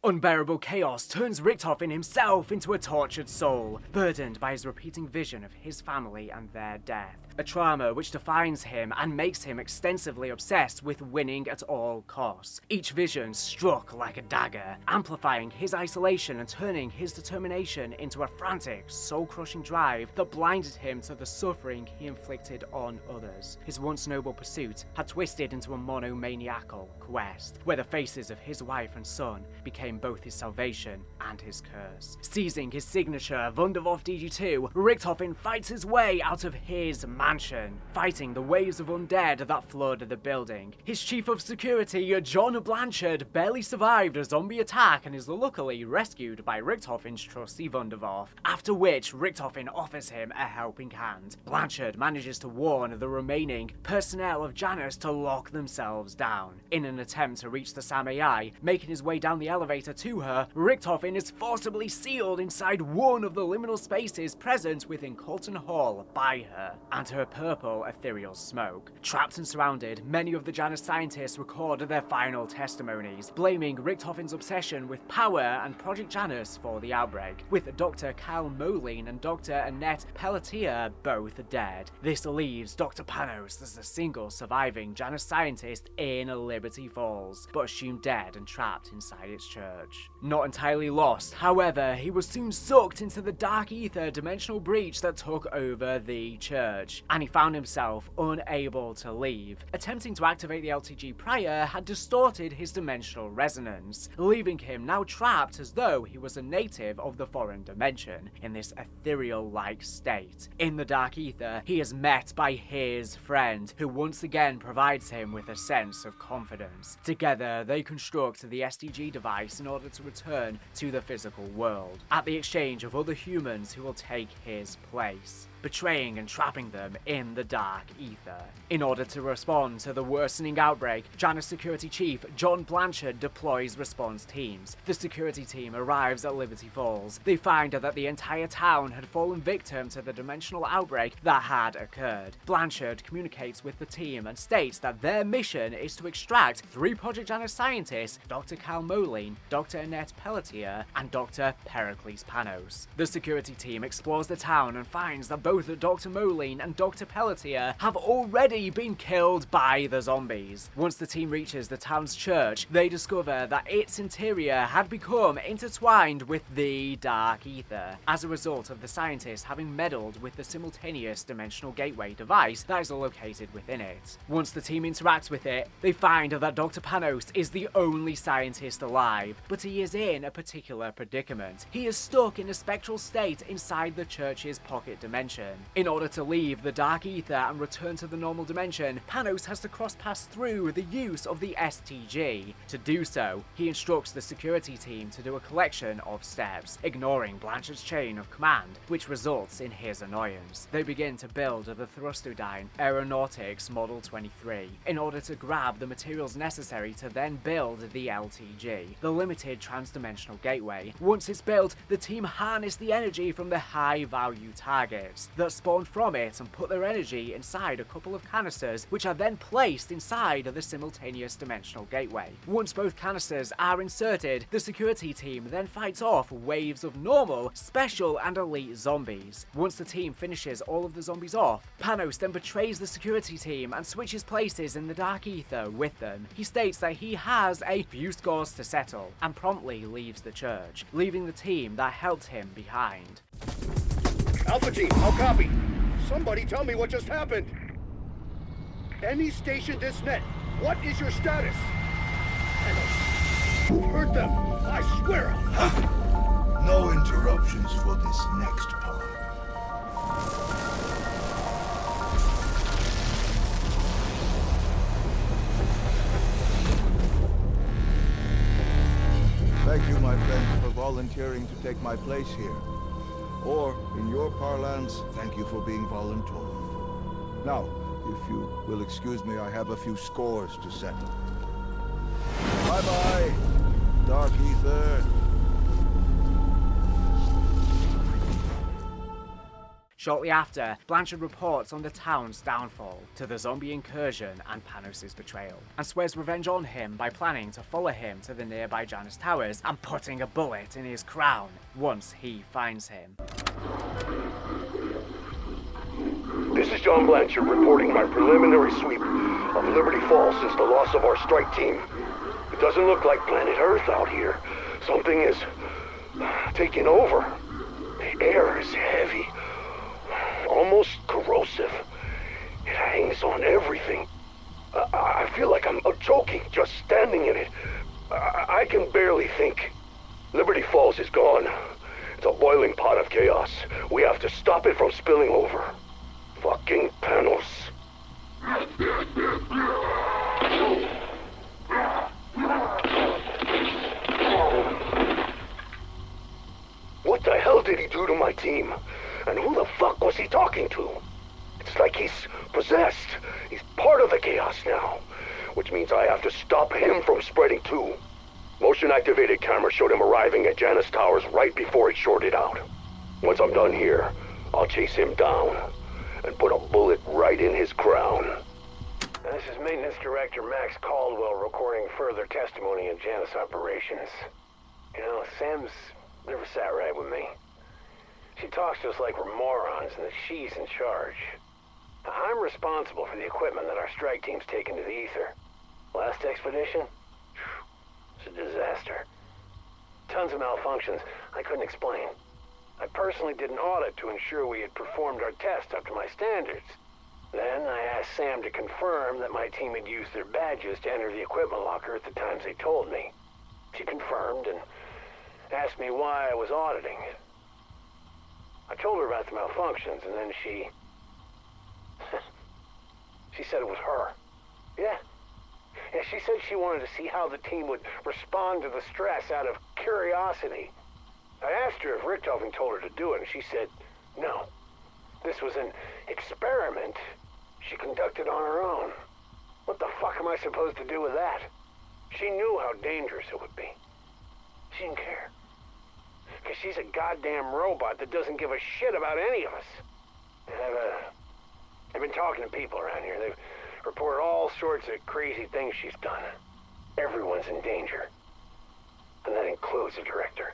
Unbearable chaos turns Richthofen himself into a tortured soul, burdened by his repeating vision of his family and their death. A trauma which defines him and makes him extensively obsessed with winning at all costs. Each vision struck like a dagger, amplifying his isolation and turning his determination into a frantic, soul-crushing drive that blinded him to the suffering he inflicted on others. His once noble pursuit had twisted into a monomaniacal quest, where the faces of his wife and son became both his salvation and his curse. Seizing his signature Wunderwurf DG2, Richthofen fights his way out of his mansion, fighting the waves of undead that flood the building. His chief of security, John Blanchard, barely survived a zombie attack and is luckily rescued by Richthofen's trusty Wunderwurf, after which Richthofen offers him a helping hand. Blanchard manages to warn the remaining personnel of Janus to lock themselves down. In an attempt to reach the Samurai, making his way down the elevator data to her, Richtofen is forcibly sealed inside one of the liminal spaces present within Colton Hall by her and her purple ethereal smoke. Trapped and surrounded, many of the Janus scientists record their final testimonies, blaming Richtofen's obsession with power and Project Janus for the outbreak, with Dr. Cal Moline and Dr. Annette Pelletier both dead. This leaves Dr. Panos as the single surviving Janus scientist in Liberty Falls, but assumed dead and trapped inside its church. Not entirely lost, however, he was soon sucked into the dark ether dimensional breach that took over the church, and he found himself unable to leave. Attempting to activate the LTG prior had distorted his dimensional resonance, leaving him now trapped as though he was a native of the foreign dimension, in this ethereal-like state. In the dark ether, he is met by his friend, who once again provides him with a sense of confidence. Together, they construct the SDG device in order to return to the physical world, at the exchange of other humans who will take his place, betraying and trapping them in the dark ether. In order to respond to the worsening outbreak, Janus Security Chief John Blanchard deploys response teams. The security team arrives at Liberty Falls. They find that the entire town had fallen victim to the dimensional outbreak that had occurred. Blanchard communicates with the team and states that their mission is to extract 3 Project Janus scientists, Dr. Cal Moline, Dr. Annette Pelletier, and Dr. Pericles Panos. The security team explores the town and finds that both Dr. Moline and Dr. Pelletier have already been killed by the zombies. Once the team reaches the town's church, they discover that its interior had become intertwined with the dark ether, as a result of the scientists having meddled with the simultaneous dimensional gateway device that is located within it. Once the team interacts with it, they find that Dr. Panos is the only scientist alive, but he is in a particular predicament. He is stuck in a spectral state inside the church's pocket dimension. In order to leave the dark ether and return to the normal dimension, Panos has to cross paths through the use of the STG. To do so, he instructs the security team to do a collection of steps, ignoring Blanchard's chain of command, which results in his annoyance. They begin to build the Thrustodyne Aeronautics Model 23 in order to grab the materials necessary to then build the LTG, the Limited Transdimensional Gateway. Once it's built, the team harness the energy from the high-value targets that spawn from it and put their energy inside a couple of canisters, which are then placed inside the simultaneous dimensional gateway. Once both canisters are inserted, the security team then fights off waves of normal, special, and elite zombies. Once the team finishes all of the zombies off, Panos then betrays the security team and switches places in the dark ether with them. He states that he has a few scores to settle and promptly leaves the church, leaving the team that helped him behind. Alpha Team, I'll copy. Somebody tell me what just happened. Any station this net, what is your status? Hurt them, I swear. No interruptions for this next part. Thank you, my friend, for volunteering to take my place here. Or, in your parlance, thank you for being voluntold. Now, if you will excuse me, I have a few scores to settle. Bye-bye, Dark Aether. Shortly after, Blanchard reports on the town's downfall, to the zombie incursion and Panos' betrayal, and swears revenge on him by planning to follow him to the nearby Janus Towers and putting a bullet in his crown once he finds him. This is John Blanchard reporting my preliminary sweep of Liberty Falls since the loss of our strike team. It doesn't look like planet Earth out here. Something is taking over. The air is heavy, almost corrosive. It hangs on everything. I feel like I'm choking just standing in it. I can barely think. Liberty Falls is gone. It's a boiling pot of chaos. We have to stop it from spilling over. Fucking Panos. What the hell did he do to my team? And who the fuck was he talking to? It's like he's possessed. He's part of the chaos now. Which means I have to stop him from spreading too. Motion-activated camera showed him arriving at Janus Towers right before it shorted out. Once I'm done here, I'll chase him down and put a bullet right in his crown. This is Maintenance Director Max Caldwell recording further testimony in Janus operations. You know, Sam's never sat right with me. She talks to us like we're morons and that she's in charge. I'm responsible for the equipment that our strike team's taken to the Aether. Last expedition? It's a disaster. Tons of malfunctions I couldn't explain. I personally did an audit to ensure we had performed our test up to my standards. Then I asked Sam to confirm that my team had used their badges to enter the equipment locker at the times they told me. She confirmed and asked me why I was auditing. I told her about the malfunctions, and then she said it was her. Yeah, she said she wanted to see how the team would respond to the stress out of curiosity. I asked her if Richtofen told her to do it, and she said no. This was an experiment she conducted on her own. What the fuck am I supposed to do with that? She knew how dangerous it would be. She didn't care. Because she's a goddamn robot that doesn't give a shit about any of us. And I've been talking to people around here. They've reported all sorts of crazy things she's done. Everyone's in danger. And that includes the director.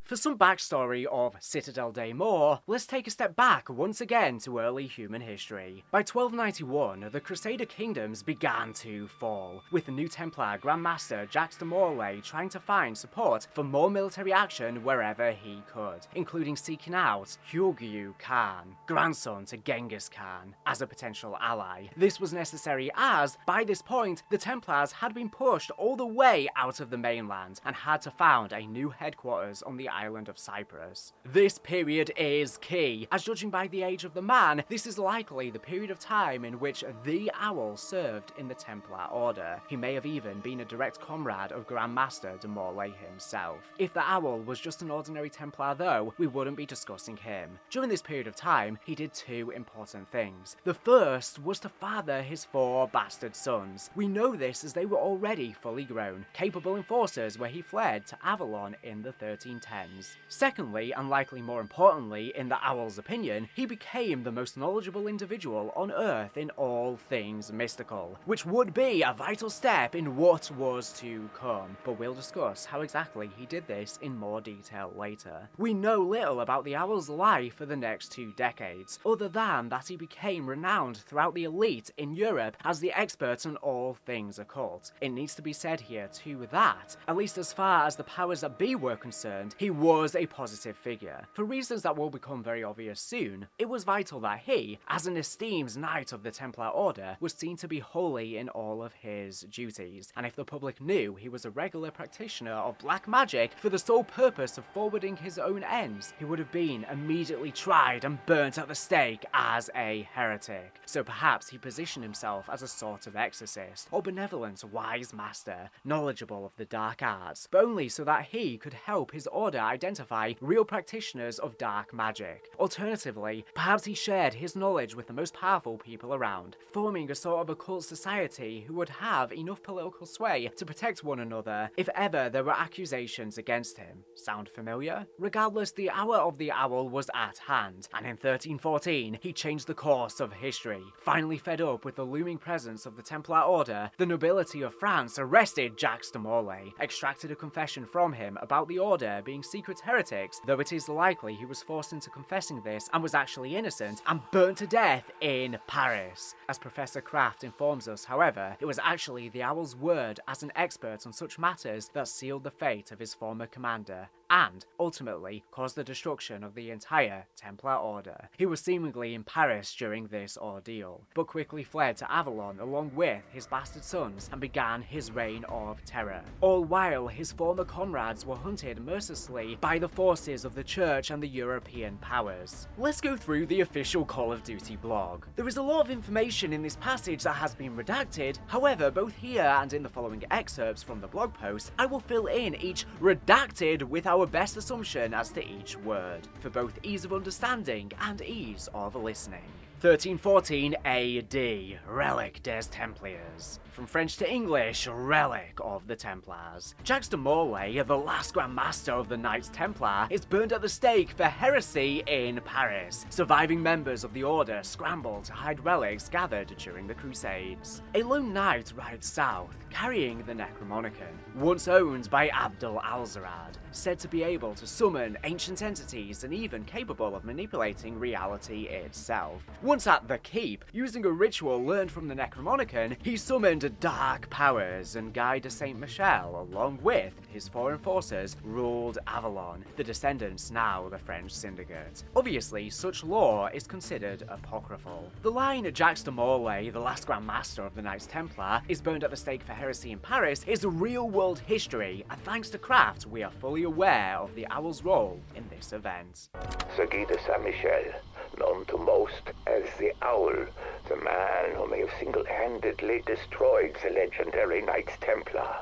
For some backstory of Citadelle Day More, let's take a step back once again to early human history. By 1291, the Crusader kingdoms began to fall, with the new Templar Grand Master Jacques de Morlaix trying to find support for more military action wherever he could, including seeking out Hugyu Khan, grandson to Genghis Khan, as a potential ally. This was necessary as, by this point, the Templars had been pushed all the way out of the mainland and had to found a new headquarters on the island of Cyprus. This period is key, as judging by the age of the man, this is likely the period of time in which the Owl served in the Templar Order. He may have even been a direct comrade of Grand Master de Morlaix himself. If the Owl was just an ordinary Templar though, we wouldn't be discussing him. During this period of time, he did two important things. The first was to father his 4 bastard sons. We know this as they were already fully grown, capable enforcers where he fled to Avalon in the 1310s. Secondly, and likely more importantly, in the Owl's opinion, he became the most knowledgeable individual on Earth in all things mystical, which would be a vital step in what was to come, but we'll discuss how exactly he did this in more detail later. We know little about the Owl's life for the next 2 decades, other than that he became renowned throughout the elite in Europe as the expert on all things occult. It needs to be said here too that, at least as far as the powers that be were concerned, he was a positive figure. For reasons that will become very obvious soon, it was vital that he, as an esteemed knight of the Templar Order, was seen to be holy in all of his duties, and if the public knew he was a regular practitioner of black magic for the sole purpose of forwarding his own ends, he would have been immediately tried and burnt at the stake as a heretic. So perhaps he positioned himself as a sort of exorcist, or benevolent wise master, knowledgeable of the dark arts, but only so that he could help his order identify real practitioners of dark magic. Alternatively, perhaps he shared his knowledge with the most powerful people around, forming a sort of occult society who would have enough political sway to protect one another if ever there were accusations against him. Sound familiar? Regardless, the hour of the Owl was at hand, and in 1314 he changed the course of history. Finally fed up with the looming presence of the Templar Order, the nobility of France arrested Jacques de Morlaix, extracted a confession from him about the Order being secret heretics, though it is likely he was forced into confessing this and was actually innocent, and burnt to death in Paris. As Professor Kraft informs us, however, it was actually the Owl's word as an expert on such matters that sealed the fate of his former commander, and ultimately caused the destruction of the entire Templar Order. He was seemingly in Paris during this ordeal, but quickly fled to Avalon along with his bastard sons and began his reign of terror. All while his former comrades were hunted mercilessly by the forces of the Church and the European powers. Let's go through the official Call of Duty blog. There is a lot of information in this passage that has been redacted, however, both here and in the following excerpts from the blog post, I will fill in each redacted without our best assumption as to each word, for both ease of understanding and ease of listening. 1314 AD, Relic des Templiers. From French to English, Relic of the Templars. Jacques de Molay, the last Grand Master of the Knights Templar, is burned at the stake for heresy in Paris. Surviving members of the Order scramble to hide relics gathered during the Crusades. A lone knight rides south, carrying the Necromonicon, once owned by Abdul Al-Zirad, said to be able to summon ancient entities and even capable of manipulating reality itself. Once at the Keep, using a ritual learned from the Necromonicon, he summoned dark powers, and Guy de Saint-Michel, along with his foreign forces, ruled Avalon, the descendants now the French Syndicate. Obviously, such lore is considered apocryphal. The line Jacques de Molay, the last Grand Master of the Knights Templar, is burned at the stake for heresy in Paris is real-world history, and thanks to Craft, we are fully aware of the Owl's role in this event. Sir Guy de Saint-Michel, known to most as the Owl, the man who may have single-handedly destroyed the legendary Knights Templar.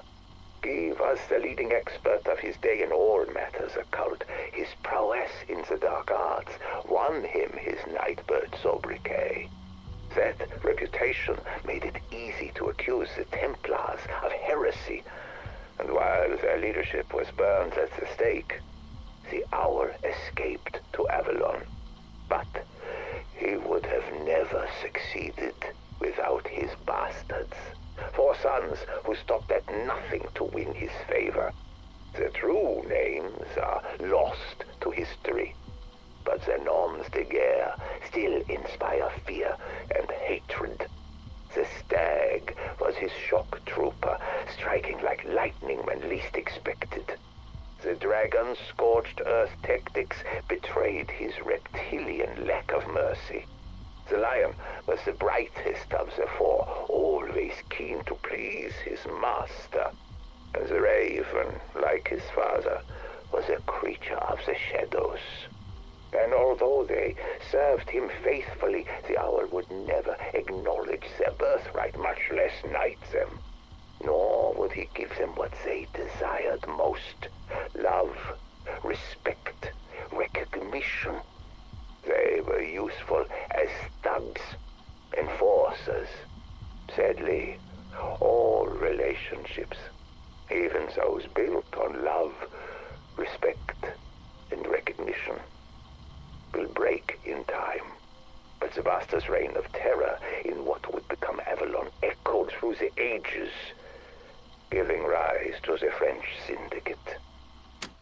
Guy was the leading expert of his day in all matters occult. His prowess in the dark arts won him his Nightbird sobriquet. That reputation made it easy to accuse the Templars of heresy, and while their leadership was burned at the stake, the Owl escaped to Avalon. But he would have never succeeded without his bastards. 4 sons who stopped at nothing to win his favor. Their true names are lost to history, but their noms de guerre still inspire fear and hatred. The Stag was his shock trooper, striking like lightning when least expected. The Dragon's scorched earth tactics betrayed his reptilian lack of mercy. The Lion was the brightest of the 4, always keen to please his master. And the Raven, like his father, was a creature of the shadows. And although they served him faithfully, the Owl would never acknowledge their birthright, much less knight them. Nor would he give them what they desired most: love, respect, recognition. They were useful as thugs, enforcers. Sadly, all relationships, even those built on love, respect, and recognition, will break in time. But the Master's reign of terror in what would become Avalon echoed through the ages, giving rise to the French Syndicate.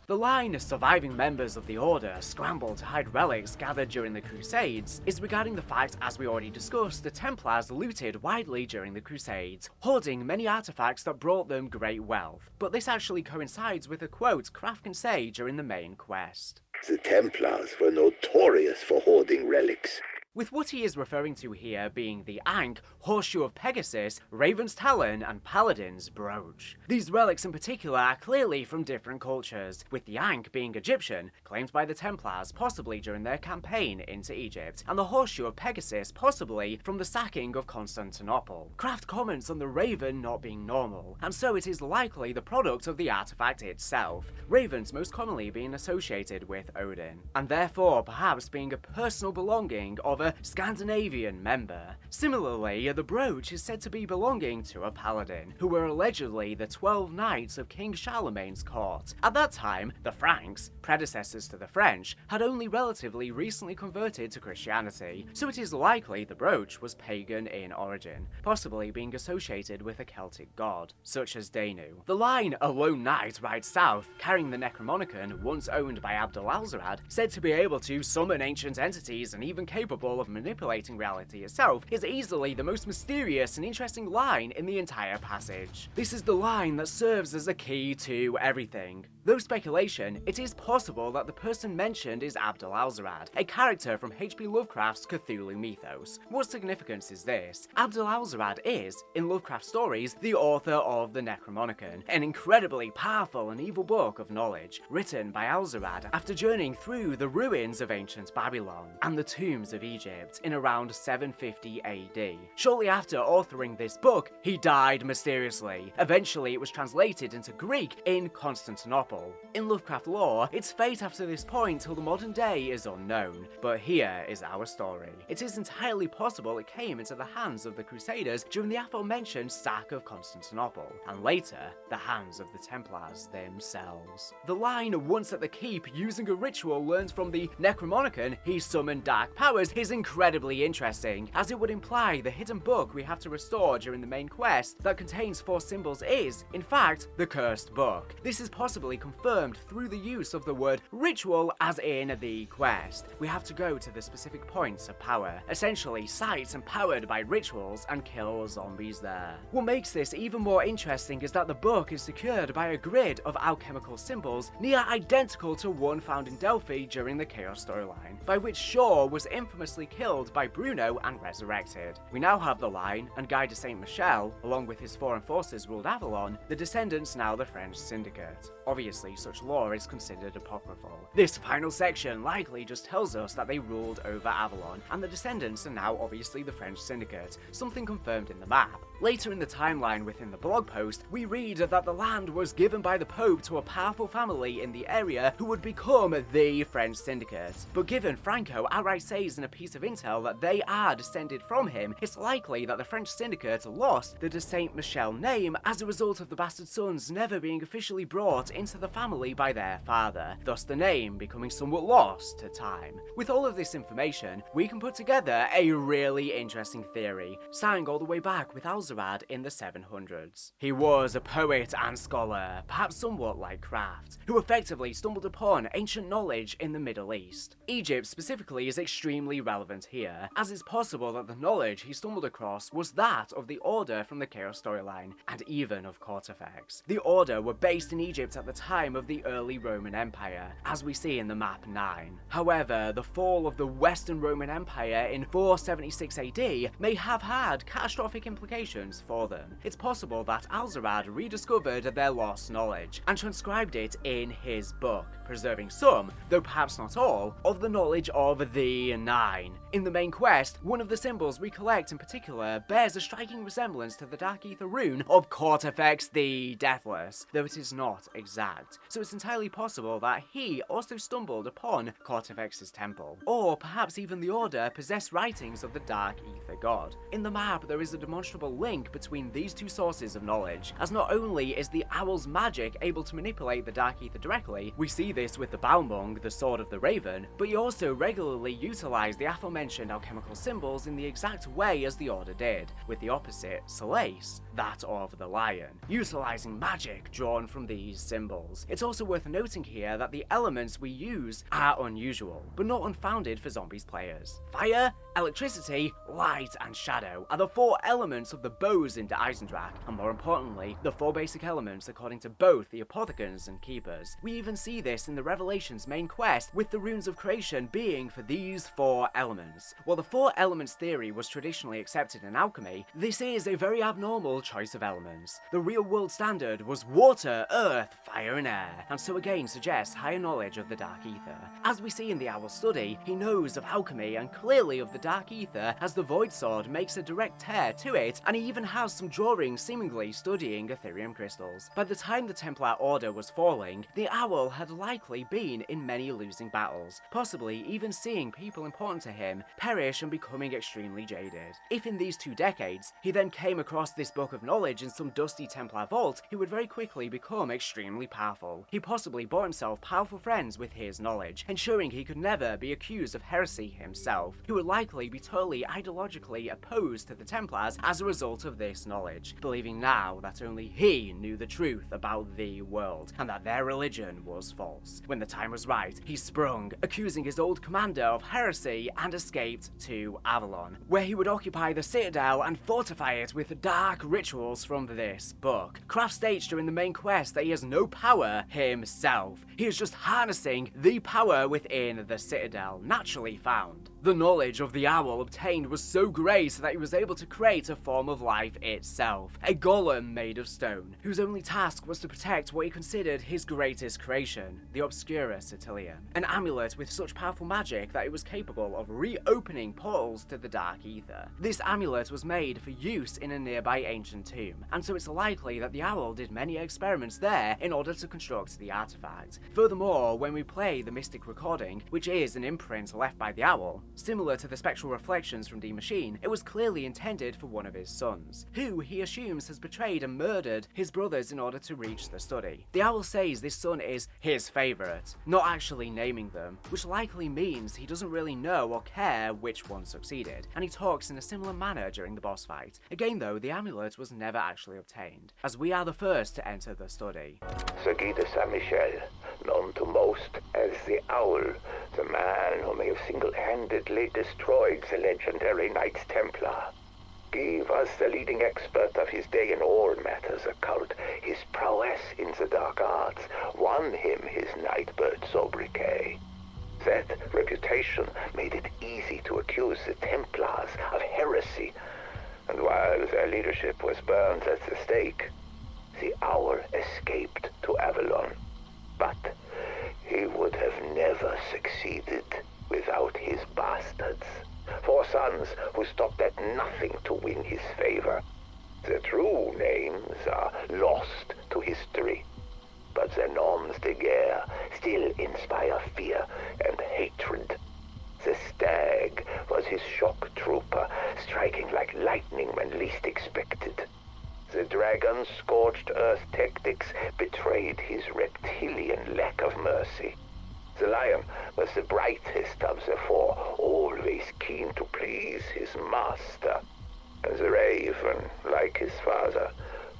The line surviving members of the Order scramble to hide relics gathered during the Crusades is regarding the fact, as we already discussed, the Templars looted widely during the Crusades, hoarding many artifacts that brought them great wealth. But this actually coincides with a quote Craft can say during the main quest. The Templars were notorious for hoarding relics. With what he is referring to here being the Ankh, Horseshoe of Pegasus, Raven's Talon, and Paladin's Brooch. These relics in particular are clearly from different cultures, with the Ankh being Egyptian, claimed by the Templars possibly during their campaign into Egypt, and the Horseshoe of Pegasus possibly from the sacking of Constantinople. Craft comments on the Raven not being normal, and so it is likely the product of the artifact itself, ravens most commonly being associated with Odin, and therefore perhaps being a personal belonging of a Scandinavian member. Similarly, the brooch is said to be belonging to a paladin, who were allegedly the 12 knights of King Charlemagne's court. At that time, the Franks, predecessors to the French, had only relatively recently converted to Christianity, so it is likely the brooch was pagan in origin, possibly being associated with a Celtic god, such as Danu. The line, "A lone knight rides south, carrying the Necromonicon, once owned by Abdul Al-Zirad, said to be able to summon ancient entities and even capable of manipulating reality itself, is easily the most mysterious and interesting line in the entire passage. This is the line that serves as a key to everything. Though speculation, it is possible that the person mentioned is Abdul Al-Zirad, a character from H.P. Lovecraft's Cthulhu mythos. What significance is this? Abdul Al-Zirad is, in Lovecraft stories, the author of the Necromonicon, an incredibly powerful and evil book of knowledge, written by Al-Zirad after journeying through the ruins of ancient Babylon and the tombs of Egypt. Egypt in around 750 AD. Shortly after authoring this book, he died mysteriously. Eventually, it was translated into Greek in Constantinople. In Lovecraft lore, its fate after this point till the modern day is unknown, but here is our story. It is entirely possible it came into the hands of the Crusaders during the aforementioned sack of Constantinople, and later, the hands of the Templars themselves. The line, once at the keep, using a ritual learned from the Necromonicon, he summoned dark powers, is incredibly interesting, as it would imply the hidden book we have to restore during the main quest that contains 4 symbols is, in fact, the cursed book. This is possibly confirmed through the use of the word ritual as in the quest. We have to go to the specific points of power, essentially sites empowered by rituals, and kill zombies there. What makes this even more interesting is that the book is secured by a grid of alchemical symbols near identical to one found in Delphi during the Chaos Storyline, by which Shaw was infamously killed by Bruno and resurrected. We now have the line, and Guy de Saint-Michel, along with his foreign forces, ruled Avalon, the descendants now the French Syndicate. Obviously, such lore is considered apocryphal. This final section likely just tells us that they ruled over Avalon, and the descendants are now obviously the French Syndicate, something confirmed in the map. Later in the timeline within the blog post, we read that the land was given by the Pope to a powerful family in the area who would become the French Syndicate. But given Franco outright says in a piece of intel that they are descended from him, it's likely that the French Syndicate lost the de Saint-Michel name as a result of the bastard sons never being officially brought into the family by their father, thus the name becoming somewhat lost to time. With all of this information, we can put together a really interesting theory, starting all the way back with Alzarad in the 700s. He was a poet and scholar, perhaps somewhat like Kraft, who effectively stumbled upon ancient knowledge in the Middle East. Egypt specifically is extremely relevant here, as it's possible that the knowledge he stumbled across was that of the Order from the Chaos Storyline, and even of Cortifex. The Order were based in Egypt at the time of the early Roman Empire, as we see in the map 9. However, the fall of the Western Roman Empire in 476 AD may have had catastrophic implications for them. It's possible that Alzarad rediscovered their lost knowledge and transcribed it in his book, preserving some, though perhaps not all, of the knowledge of the Nine. In the main quest, one of the symbols we collect in particular bears a striking resemblance to the Dark Aether rune of Cortifex the Deathless, though it is not exact, so it's entirely possible that he also stumbled upon Cortifex's temple, or perhaps even the Order possessed writings of the Dark Aether god. In the map, there is a demonstrable link between these two sources of knowledge, as not only is the Owl's magic able to manipulate the Dark Aether directly, we see this with the Baumung, the Sword of the Raven, but he also regularly utilized the aforementioned alchemical symbols in the exact way as the Order did, with the opposite, Solace, that of the Lion, utilizing magic drawn from these symbols. It's also worth noting here that the elements we use are unusual, but not unfounded for Zombies players. Fire, electricity, light, and shadow are the 4 elements of the bows in Der Eisendrache, and more importantly, the 4 basic elements according to both the Apothecans and Keepers. We even see this in the Revelations main quest, with the runes of creation being for these 4 elements. While the 4 elements theory was traditionally accepted in alchemy, this is a very abnormal choice of elements. The real world standard was water, earth, fire, and air, and so again suggests higher knowledge of the Dark Aether. As we see in the Owl's study, he knows of alchemy and clearly of the Dark Aether, as the Void Sword makes a direct tear to it, and he even has some drawings seemingly studying Ethereum crystals. By the time the Templar Order was falling, the Owl had likely been in many losing battles, possibly even seeing people important to him perish and becoming extremely jaded. If in these 2 decades, he then came across this book of knowledge in some dusty Templar vault, he would very quickly become extremely powerful. He possibly bought himself powerful friends with his knowledge, ensuring he could never be accused of heresy himself. He would likely be totally ideologically opposed to the Templars as a result of this knowledge, believing now that only he knew the truth about the world, and that their religion was false. When the time was right, he sprung, accusing his old commander of heresy, and escaped to Avalon, where he would occupy the Citadel and fortify it with dark rituals from this book. Kraft states during the main quest that he has no power himself. He is just harnessing the power within the Citadel, naturally found. The knowledge of the owl obtained was so great that he was able to create a form of life itself, a golem made of stone, whose only task was to protect what he considered his greatest creation, the Obscura Citilium, an amulet with such powerful magic that it was capable of reopening portals to the Dark Aether. This amulet was made for use in a nearby ancient tomb, and so it's likely that the owl did many experiments there in order to construct the artifact. Furthermore, when we play the Mystic recording, which is an imprint left by the owl, similar to the spectral reflections from the Machine, it was clearly intended for one of his sons, who he assumes has betrayed and murdered his brothers in order to reach the study. The owl says this son is his favourite, not actually naming them, which likely means he doesn't really know or care which one succeeded, and he talks in a similar manner during the boss fight. Again though, the amulet was never actually obtained, as we are the first to enter the study. Sir Guy de Saint-Michel, known to most as the Owl, the man who may have single-handedly destroyed the legendary Knights Templar. Guy was the leading expert of his day in all matters occult. His prowess in the dark arts won him his Nightbird sobriquet. That reputation made it easy to accuse the Templars of heresy, and while their leadership was burned at the stake, the Owl escaped to Avalon. But he would have never succeeded without his bastards. 4 sons who stopped at nothing to win his favor. Their true names are lost to history, but their noms de guerre still inspire fear and hatred. The Stag was his shock trooper, striking like lightning when least expected. The Dragon's scorched earth tactics betrayed his reptilian lack of mercy. The Lion was the brightest of the 4, always keen to please his master. And the Raven, like his father,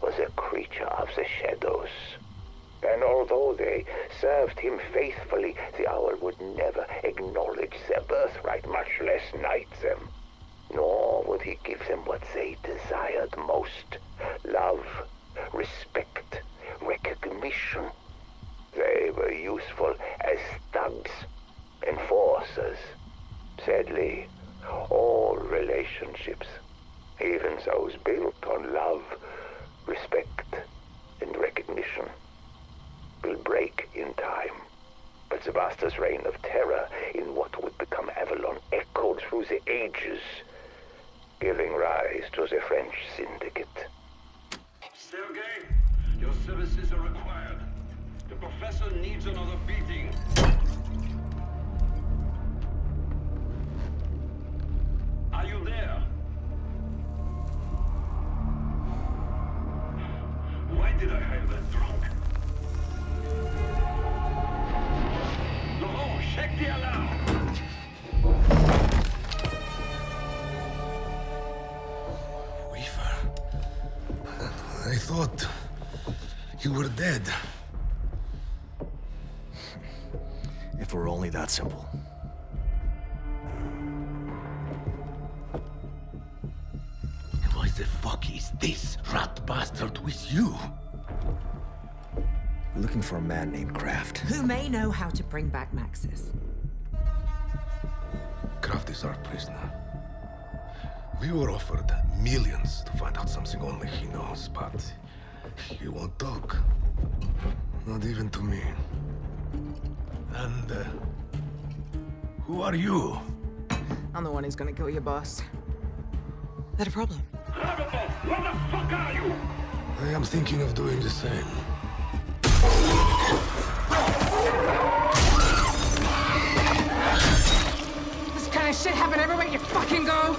was a creature of the shadows. And although they served him faithfully, the Owl would never acknowledge their birthright, much less knight them. Nor would he give them what they desired most: love, respect, recognition. They were useful as thugs, enforcers. Sadly, all relationships, even those built on love, respect, and recognition, will break in time. But the Bastard's reign of terror in what would become Avalon echoed through the ages, giving rise to the French Syndicate. Sergei, your services are required. The professor needs another beating. Are you there? Why did I hire that drunk? Laurent, check the alarm! I thought you were dead. If it were only that simple. And why the fuck is this rat bastard with you? We're looking for a man named Kraft. Who may know how to bring back Maxis. Kraft is our prisoner. We were offered millions to find out something only he knows, but he won't talk. Not even to me. And, who are you? I'm the one who's gonna kill your boss. That a problem? Rababov, where the fuck are you? I am thinking of doing the same. This kind of shit happen everywhere you fucking go?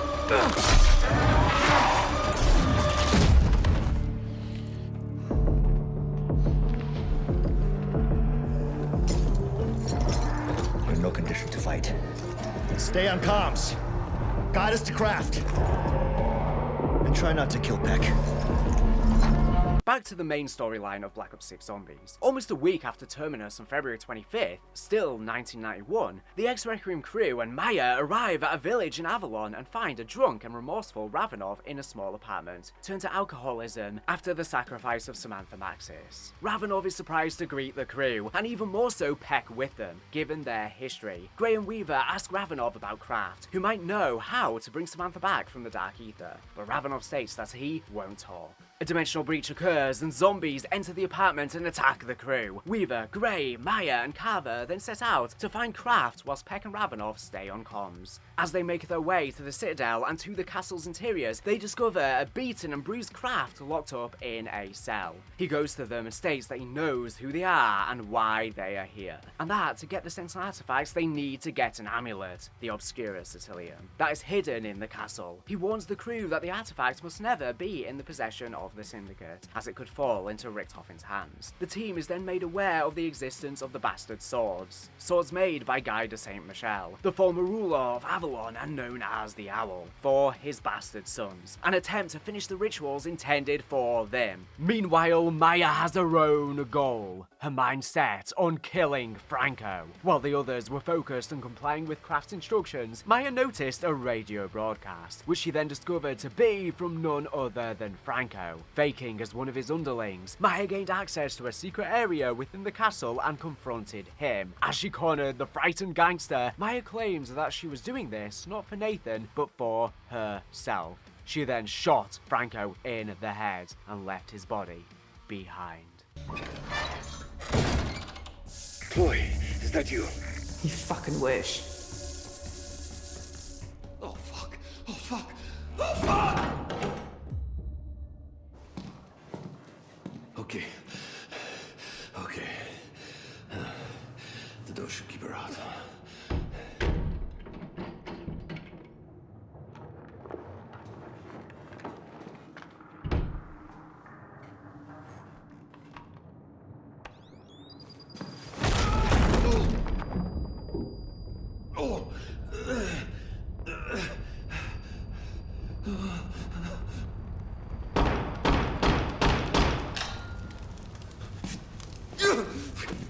You're in no condition to fight. Stay on comms. Guide us to Kraft. And try not to kill Peck. Back to the main storyline of Black Ops 6 Zombies. Almost a week after Terminus on February 25th, still 1991, the ex-Requiem crew and Maya arrive at a village in Avalon and find a drunk and remorseful Ravenov in a small apartment, turned to alcoholism after the sacrifice of Samantha Maxis. Ravenov is surprised to greet the crew, and even more so Peck with them, given their history. Gray and Weaver ask Ravenov about Kraft, who might know how to bring Samantha back from the Dark Aether, but Ravenov states that he won't talk. A dimensional breach occurs and zombies enter the apartment and attack the crew. Weaver, Gray, Maya and Carver then set out to find Kraft whilst Peck and Ravenov stay on comms. As they make their way to the Citadel and to the castle's interiors, they discover a beaten and bruised Kraft locked up in a cell. He goes to them and states that he knows who they are and why they are here, and that to get the Sentinel artifacts they need to get an amulet, the Obscura Certilium, that is hidden in the castle. He warns the crew that the artifact must never be in the possession of the Syndicate, as it could fall into Richtofen's hands. The team is then made aware of the existence of the bastard swords made by Guy de Saint-Michel, the former ruler of Avalon and known as the Owl, for his bastard sons, an attempt to finish the rituals intended for them. Meanwhile, Maya has her own goal, her mind set on killing Franco. While the others were focused on complying with Kraft's instructions, Maya noticed a radio broadcast, which she then discovered to be from none other than Franco. Faking as one of his underlings, Maya gained access to a secret area within the castle and confronted him. As she cornered the frightened gangster, Maya claims that she was doing this not for Nathan, but for herself. She then shot Franco in the head and left his body behind. Chloe, is that you? You fucking wish. Oh fuck! Oh fuck! Oh fuck! Okay. Okay. The door should keep her out.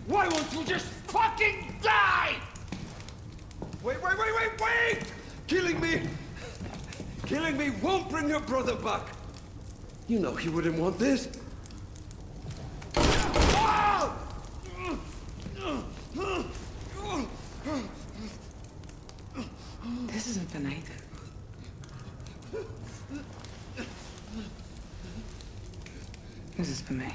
Why won't you just fucking die? Wait! Killing me won't bring your brother back. You know he wouldn't want this. This isn't for Nathan. This is for me.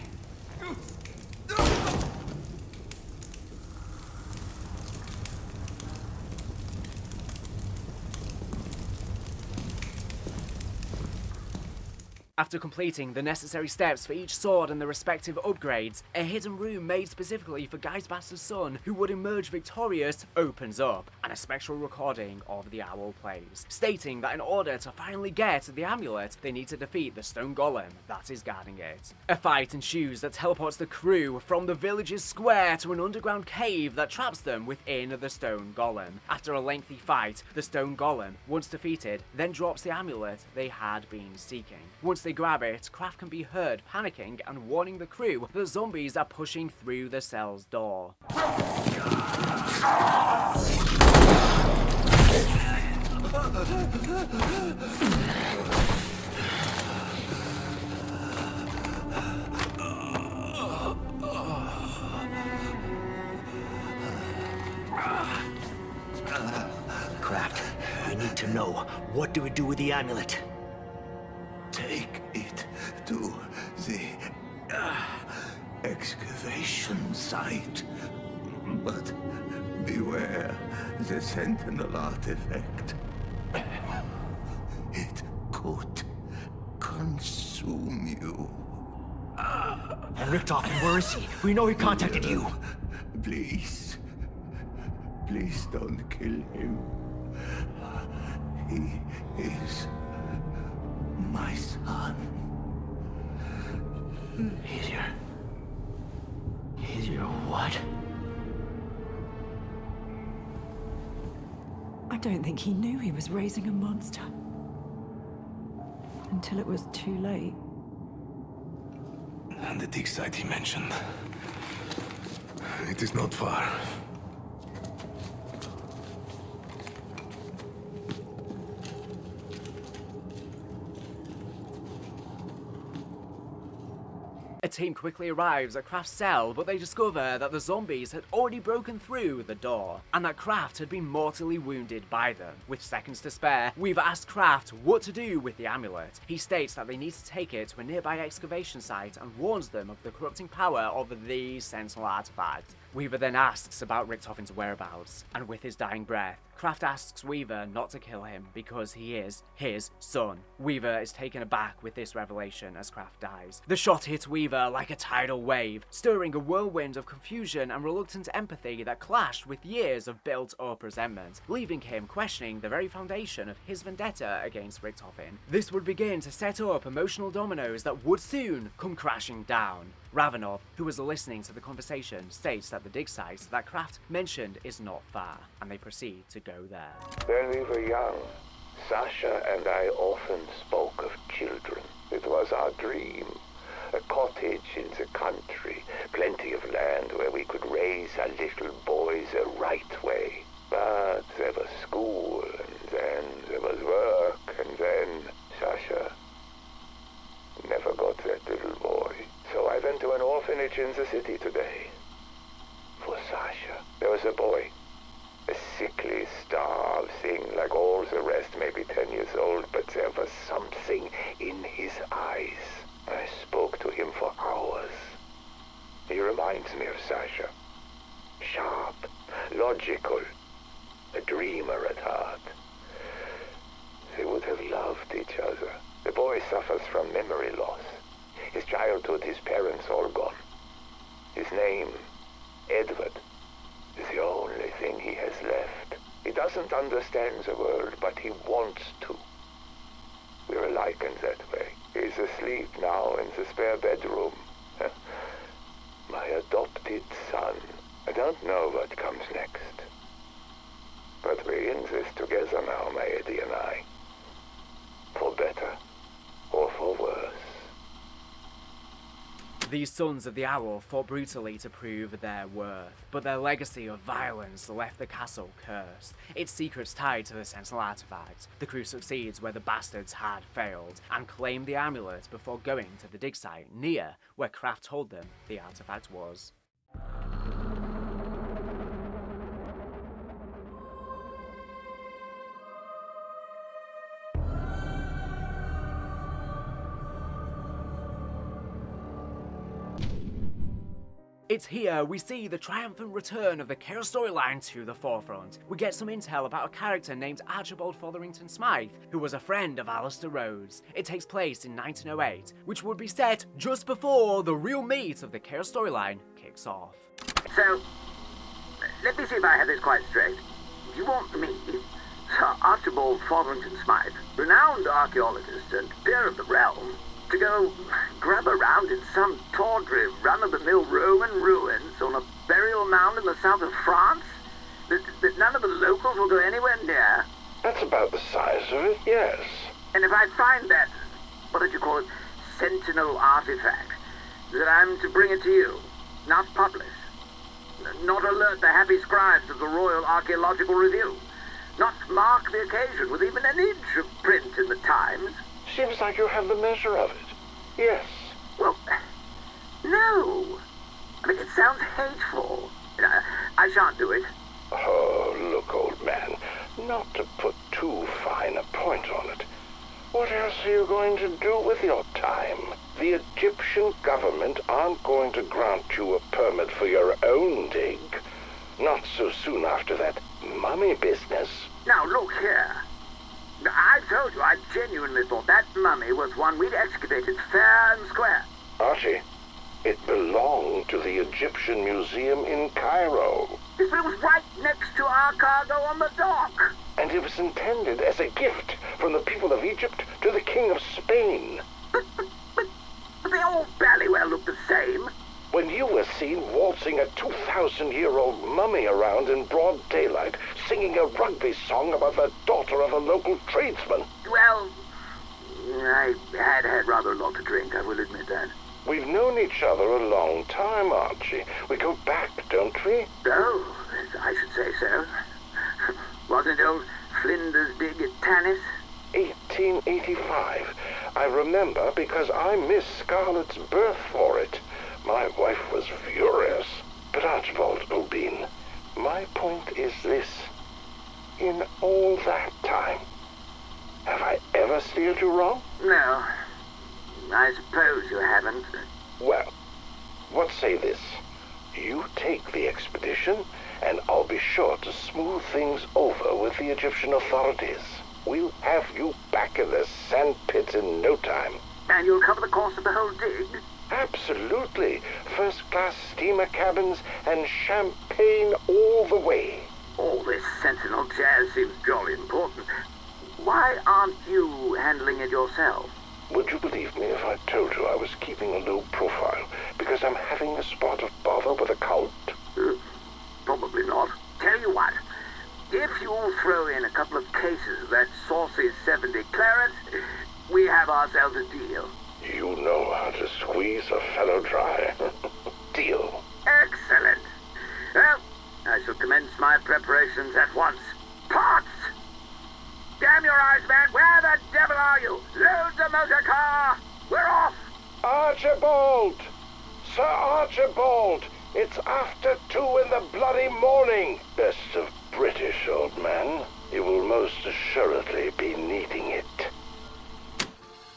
After completing the necessary steps for each sword and the respective upgrades, a hidden room made specifically for Guy's bastard son, who would emerge victorious, opens up, and a spectral recording of the Owl plays, stating that in order to finally get the amulet, they need to defeat the stone golem that is guarding it. A fight ensues that teleports the crew from the village's square to an underground cave that traps them within the stone golem. After a lengthy fight, the stone golem, once defeated, then drops the amulet they had been seeking. Once they grab it, Kraft can be heard panicking and warning the crew that zombies are pushing through the cell's door. Kraft, we need to know, what do we do with the amulet? Take it to the excavation site. But beware the Sentinel artifact. It could consume you. And Richtofen, where is he? We know he contacted you. Please don't kill him. He is my son. He's your what? I don't think he knew he was raising a monster. Until it was too late. And the dig site he mentioned. It is not far. A team quickly arrives at Kraft's cell, but they discover that the zombies had already broken through the door, and that Kraft had been mortally wounded by them. With seconds to spare, Weaver asks Kraft what to do with the amulet. He states that they need to take it to a nearby excavation site and warns them of the corrupting power of the Sentinel artifact. Weaver then asks about Richtofen's whereabouts, and with his dying breath, Kraft asks Weaver not to kill him because he is his son. Weaver is taken aback with this revelation as Kraft dies. The shot hits Weaver like a tidal wave, stirring a whirlwind of confusion and reluctant empathy that clashed with years of built-up resentment, leaving him questioning the very foundation of his vendetta against Richtofen. This would begin to set up emotional dominoes that would soon come crashing down. Ravenov, who was listening to the conversation, states that the dig site that Kraft mentioned is not far, and they proceed to go there. When we were young, Sasha and I often spoke of children. It was our dream. A cottage in the country, plenty of land where we could raise our little boys the right way. But there was school, and then there was work, and then Sasha never got that little boy. So I went to an orphanage in the city today. For Sasha, there was a boy. A sickly, starved thing like all the rest, maybe 10 years old, but there was something in his eyes. I spoke to him for hours. He reminds me of Sasha. Sharp, logical, a dreamer at heart. They would have loved each other. The boy suffers from memory loss. His childhood, his parents all gone. His name, Edward, is the only thing he has left. He doesn't understand the world, but he wants to. We're alike in that way. He's asleep now in the spare bedroom. My adopted son. I don't know what comes next. But we're in this together now, my Eddie and I. For better or for worse. These sons of the Owl fought brutally to prove their worth, but their legacy of violence left the castle cursed, its secrets tied to the Sentinel artifact. The crew succeeds where the bastards had failed, and claimed the amulet before going to the dig site near where Kraft told them the artifact was. It's here we see the triumphant return of the Chaos Storyline to the forefront. We get some intel about a character named Archibald Fotherington Smythe, who was a friend of Alistair Rhodes. It takes place in 1908, which would be set just before the real meat of the Chaos Storyline kicks off. So, let me see if I have this quite straight. You want me, Sir Archibald Fotherington Smythe, renowned archaeologist and peer of the realm, to go grub around in some tawdry, run-of-the-mill Roman ruins on a burial mound in the south of France that none of the locals will go anywhere near? That's about the size of it, yes. And if I find that, what did you call it, Sentinel artifact, that I'm to bring it to you, not publish, not alert the happy scribes of the Royal Archaeological Review, not mark the occasion with even an inch of print in the Times? Seems like you have the measure of it. Yes. Well, no. I mean, it sounds hateful. I shan't do it. Oh, look, old man, not to put too fine a point on it. What else are you going to do with your time? The Egyptian government aren't going to grant you a permit for your own dig. Not so soon after that mummy business. Now, look here. I told you, I genuinely thought that mummy was one we'd excavated fair and square. Archie, it belonged to the Egyptian Museum in Cairo. It was right next to our cargo on the dock. And it was intended as a gift from the people of Egypt to the King of Spain. But they all barely well look the same. When you were seen waltzing a 2,000-year-old mummy around in broad daylight, singing a rugby song about the daughter of a local tradesman. Well, I had rather a lot to drink, I will admit that. We've known each other a long time, Archie. We go back, don't we? Oh, I should say so. Wasn't old Flinders big at Tannis? 1885. I remember because I missed Scarlett's birth for it. My wife was furious. But Archibald Obin, my point is this. In all that time, have I ever steered you wrong? No. I suppose you haven't. Well, what say this? You take the expedition, and I'll be sure to smooth things over with the Egyptian authorities. We'll have you back in the sandpit in no time. And you'll cover the cost of the whole dig? Absolutely. First-class steamer cabins and champagne all the way. All this sentinel jazz seems jolly important. Why aren't you handling it yourself? Would you believe me if I told you I was keeping a low profile because I'm having a spot of bother with a cult? Probably not. Tell you what, if you'll throw in a couple of cases of that saucy 70 claret, we have ourselves a deal. You know how to squeeze a fellow dry. Deal. Excellent. Well, I shall commence my preparations at once. Pots! Damn your eyes, man! Where the devil are you? Load the motor car! We're off! Archibald! Sir Archibald! It's after 2 in the bloody morning! Best of British, old man. You will most assuredly be needing it.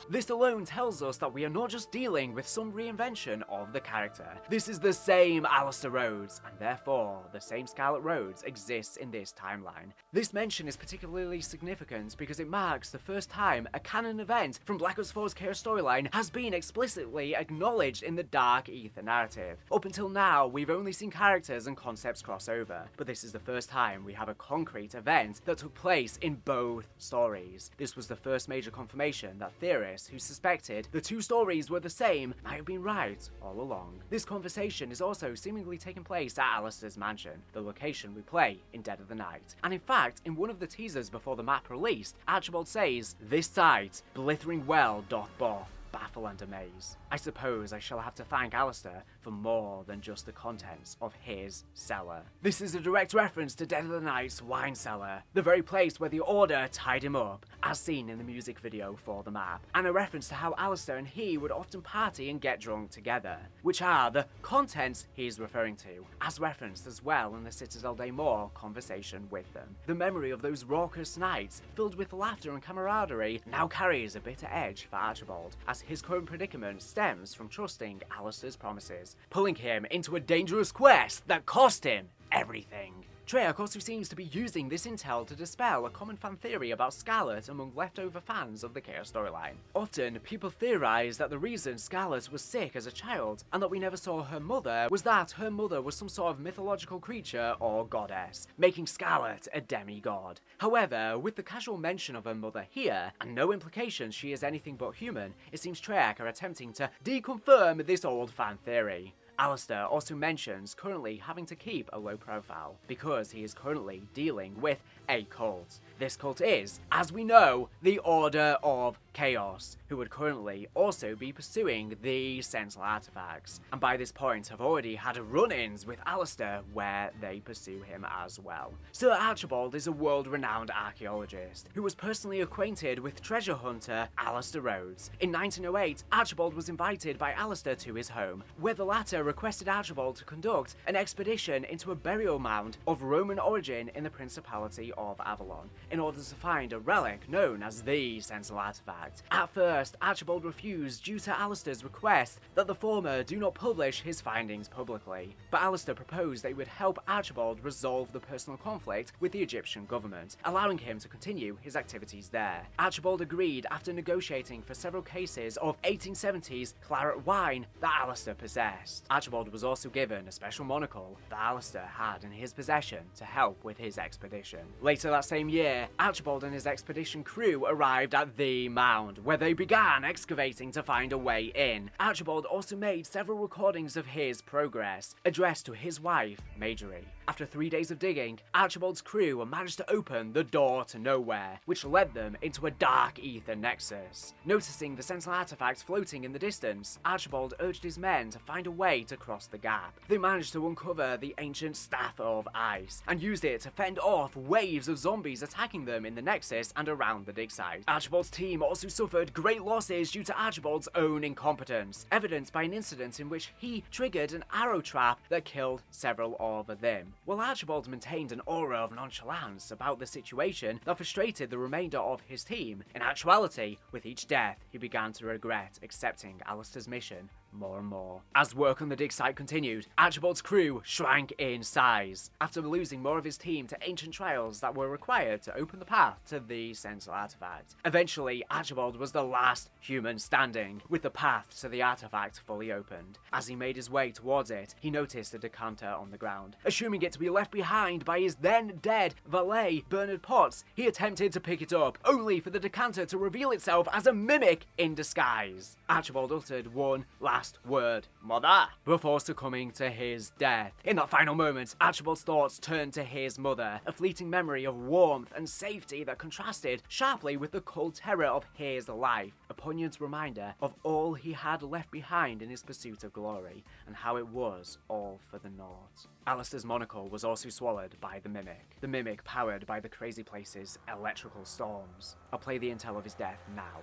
This alone tells us that we are not just dealing with some reinvention of the character. This is the same Alistair Rhodes, and therefore the same Scarlet Rhodes exists in this timeline. This mention is particularly significant because it marks the first time a canon event from Black Ops 4's Chaos Storyline has been explicitly acknowledged in the Dark Aether narrative. Up until now, we've only seen characters and concepts cross over, but this is the first time we have a concrete event that took place in both stories. This was the first major confirmation that theorists who suspected the two stories were the same might have been right all along. This conversation is also seemingly taking place at Alistair's mansion, the location we play in Dead of the Night. And in fact, in one of the teasers before the map released, Archibald says, "This sight, blithering well doth both baffle and amaze." I suppose I shall have to thank Alistair for more than just the contents of his cellar. This is a direct reference to Dead of the Night's wine cellar, the very place where the Order tied him up, as seen in the music video for the map, and a reference to how Alistair and he would often party and get drunk together, which are the contents he's referring to, as referenced as well in the Citadel Day More conversation with them. The memory of those raucous nights, filled with laughter and camaraderie, now carries a bitter edge for Archibald, as his current predicament stems from trusting Alistair's promises, pulling him into a dangerous quest that cost him everything. Treyarch also seems to be using this intel to dispel a common fan theory about Scarlet among leftover fans of the Chaos Storyline. Often, people theorize that the reason Scarlet was sick as a child, and that we never saw her mother, was that her mother was some sort of mythological creature or goddess, making Scarlet a demigod. However, with the casual mention of her mother here, and no implication she is anything but human, it seems Treyarch are attempting to deconfirm this old fan theory. Alistair also mentions currently having to keep a low profile because he is currently dealing with a cult. This cult is, as we know, the Order of Chaos, who would currently also be pursuing the Sentinel artifacts, and by this point have already had run-ins with Alistair where they pursue him as well. Sir Archibald is a world-renowned archaeologist who was personally acquainted with treasure hunter Alistair Rhodes. In 1908, Archibald was invited by Alistair to his home, where the latter requested Archibald to conduct an expedition into a burial mound of Roman origin in the Principality of Avalon, in order to find a relic known as the Sentinel artifact. At first, Archibald refused due to Alistair's request that the former do not publish his findings publicly, but Alistair proposed they would help Archibald resolve the personal conflict with the Egyptian government, allowing him to continue his activities there. Archibald agreed after negotiating for several cases of 1870s claret wine that Alistair possessed. Archibald was also given a special monocle that Alistair had in his possession to help with his expedition. Later that same year, Archibald and his expedition crew arrived at the map underground, where they began excavating to find a way in. Archibald also made several recordings of his progress, addressed to his wife, Marjorie. After 3 days of digging, Archibald's crew managed to open the door to nowhere, which led them into a dark ether nexus. Noticing the Sentinel artifact floating in the distance, Archibald urged his men to find a way to cross the gap. They managed to uncover the ancient Staff of Ice, and used it to fend off waves of zombies attacking them in the nexus and around the dig site. Archibald's team also suffered great losses due to Archibald's own incompetence, evidenced by an incident in which he triggered an arrow trap that killed several of them. While Archibald maintained an aura of nonchalance about the situation that frustrated the remainder of his team, in actuality, with each death, he began to regret accepting Alistair's mission more and more. As work on the dig site continued, Archibald's crew shrank in size, after losing more of his team to ancient trials that were required to open the path to the Sentinel artifact. Eventually, Archibald was the last human standing, with the path to the artifact fully opened. As he made his way towards it, he noticed a decanter on the ground. Assuming it to be left behind by his then dead valet, Bernard Potts, he attempted to pick it up, only for the decanter to reveal itself as a mimic in disguise. Archibald uttered one last word, "Mother," before succumbing to his death. In that final moment, Archibald's thoughts turned to his mother, a fleeting memory of warmth and safety that contrasted sharply with the cold terror of his life, a poignant reminder of all he had left behind in his pursuit of glory, and how it was all for the naught. Alistair's monocle was also swallowed by the mimic powered by the Crazy Place's electrical storms. I'll play the intel of his death now.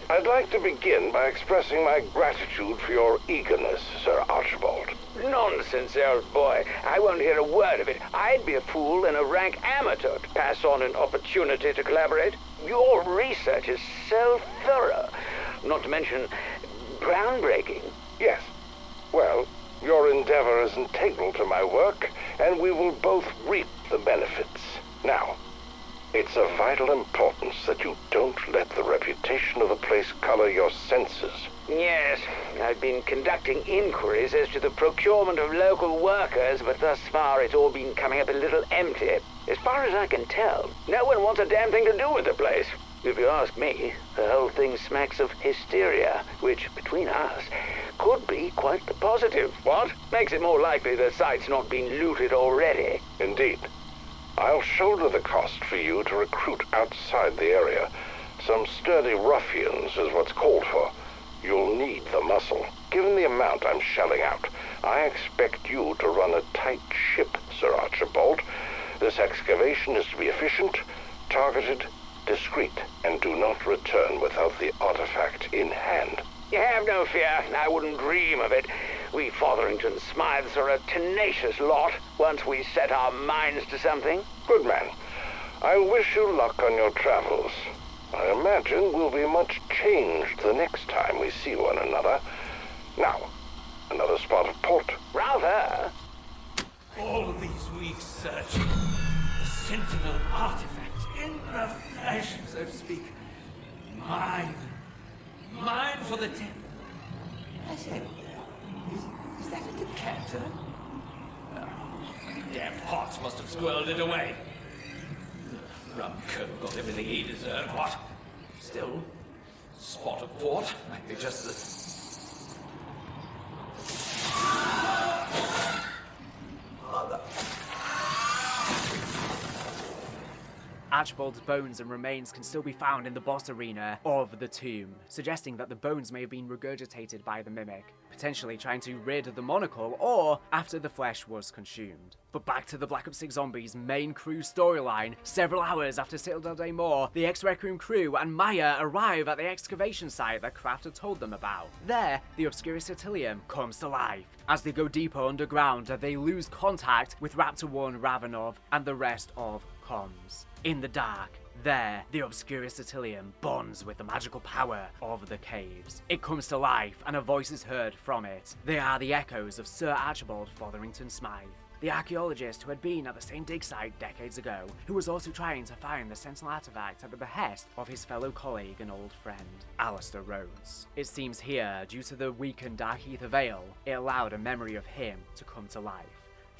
I'd like to begin by expressing my gratitude for your eagerness, Sir Archibald. Nonsense, old boy. I won't hear a word of it. I'd be a fool and a rank amateur to pass on an opportunity to collaborate. Your research is so thorough, not to mention groundbreaking. Yes. Well, your endeavor is integral to my work, and we will both reap the benefits. Now, it's of vital importance that you don't let the reputation of the place color your senses. Yes, I've been conducting inquiries as to the procurement of local workers, but thus far it's all been coming up a little empty. As far as I can tell, no one wants a damn thing to do with the place. If you ask me, the whole thing smacks of hysteria, which, between us, could be quite the positive. What? Makes it more likely the site's not been looted already. Indeed. I'll shoulder the cost for you to recruit outside the area. Some sturdy ruffians is what's called for. You'll need the muscle. Given the amount I'm shelling out, I expect you to run a tight ship, Sir Archibald. This excavation is to be efficient, targeted, discreet, and do not return without the artifact in hand. You have no fear. I wouldn't dream of it. We Fotherington Smythes are a tenacious lot once we set our minds to something. Good man. I wish you luck on your travels. I imagine we'll be much changed the next time we see one another. Now, another spot of port. Rather. All these weeks searching, the Sentinel artifact in the flesh, so to speak. Mine for the tip. I say, is that a decanter? Oh, damn Potts must have squirreled it away. Rum coat got everything he deserved, what? Still, spot of port might be just the... Mother. Archibald's bones and remains can still be found in the boss arena of the tomb, suggesting that the bones may have been regurgitated by the mimic, potentially trying to rid the monocle or after the flesh was consumed. But back to the Black Ops 6 Zombies main crew storyline. Several hours after Citadel Day More, the Ex-Requiem crew and Maya arrive at the excavation site that Kraft had told them about. There, the Obscurus Attilium comes to life. As they go deeper underground, they lose contact with Raptor 1 Ravenov and the rest of comms. In the dark, there, the Obscurus Attilium bonds with the magical power of the caves. It comes to life, and a voice is heard from it. They are the echoes of Sir Archibald Fotherington Smythe, the archaeologist who had been at the same dig site decades ago, who was also trying to find the Sentinel artifact at the behest of his fellow colleague and old friend, Alistair Rhodes. It seems here, due to the weakened Dark Aether Veil, it allowed a memory of him to come to life.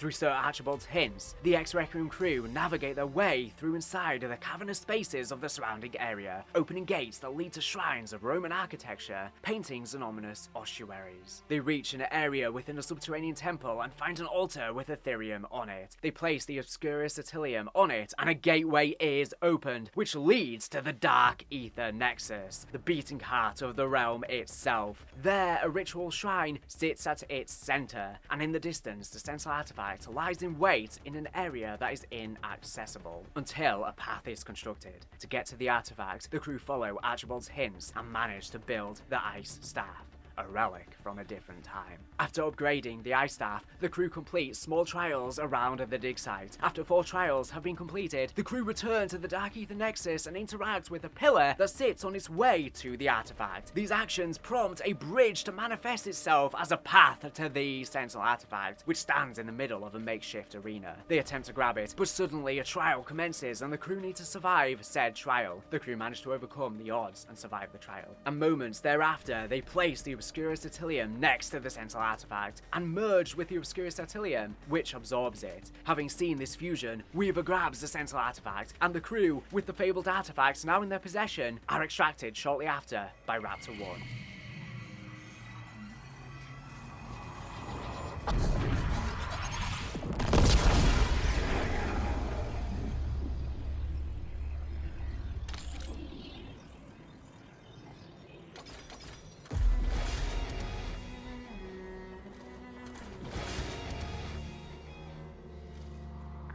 Through Sir Archibald's hints, the ex-Requiem crew navigate their way through inside the cavernous spaces of the surrounding area, opening gates that lead to shrines of Roman architecture, paintings and ominous ossuaries. They reach an area within a subterranean temple and find an altar with Ethereum on it. They place the Obscurus Attilium on it and a gateway is opened, which leads to the Dark Aether Nexus, the beating heart of the realm itself. There, a ritual shrine sits at its center, and in the distance, the central artifact lies in wait in an area that is inaccessible, until a path is constructed. To get to the artifact, the crew follow Archibald's hints and manage to build the Ice Staff, a relic from a different time. After upgrading the Ice Staff, the crew complete small trials around the dig site. After 4 trials have been completed, the crew return to the Dark Aether Nexus and interact with a pillar that sits on its way to the artifact. These actions prompt a bridge to manifest itself as a path to the central artifact, which stands in the middle of a makeshift arena. They attempt to grab it, but suddenly a trial commences and the crew need to survive said trial. The crew manage to overcome the odds and survive the trial. And moments thereafter, they place the Obscurus Attilium next to the central artifact and merge with the Obscurus Attilium, which absorbs it. Having seen this fusion, Weaver grabs the central artifact, and the crew, with the fabled artifacts now in their possession, are extracted shortly after by Raptor 1.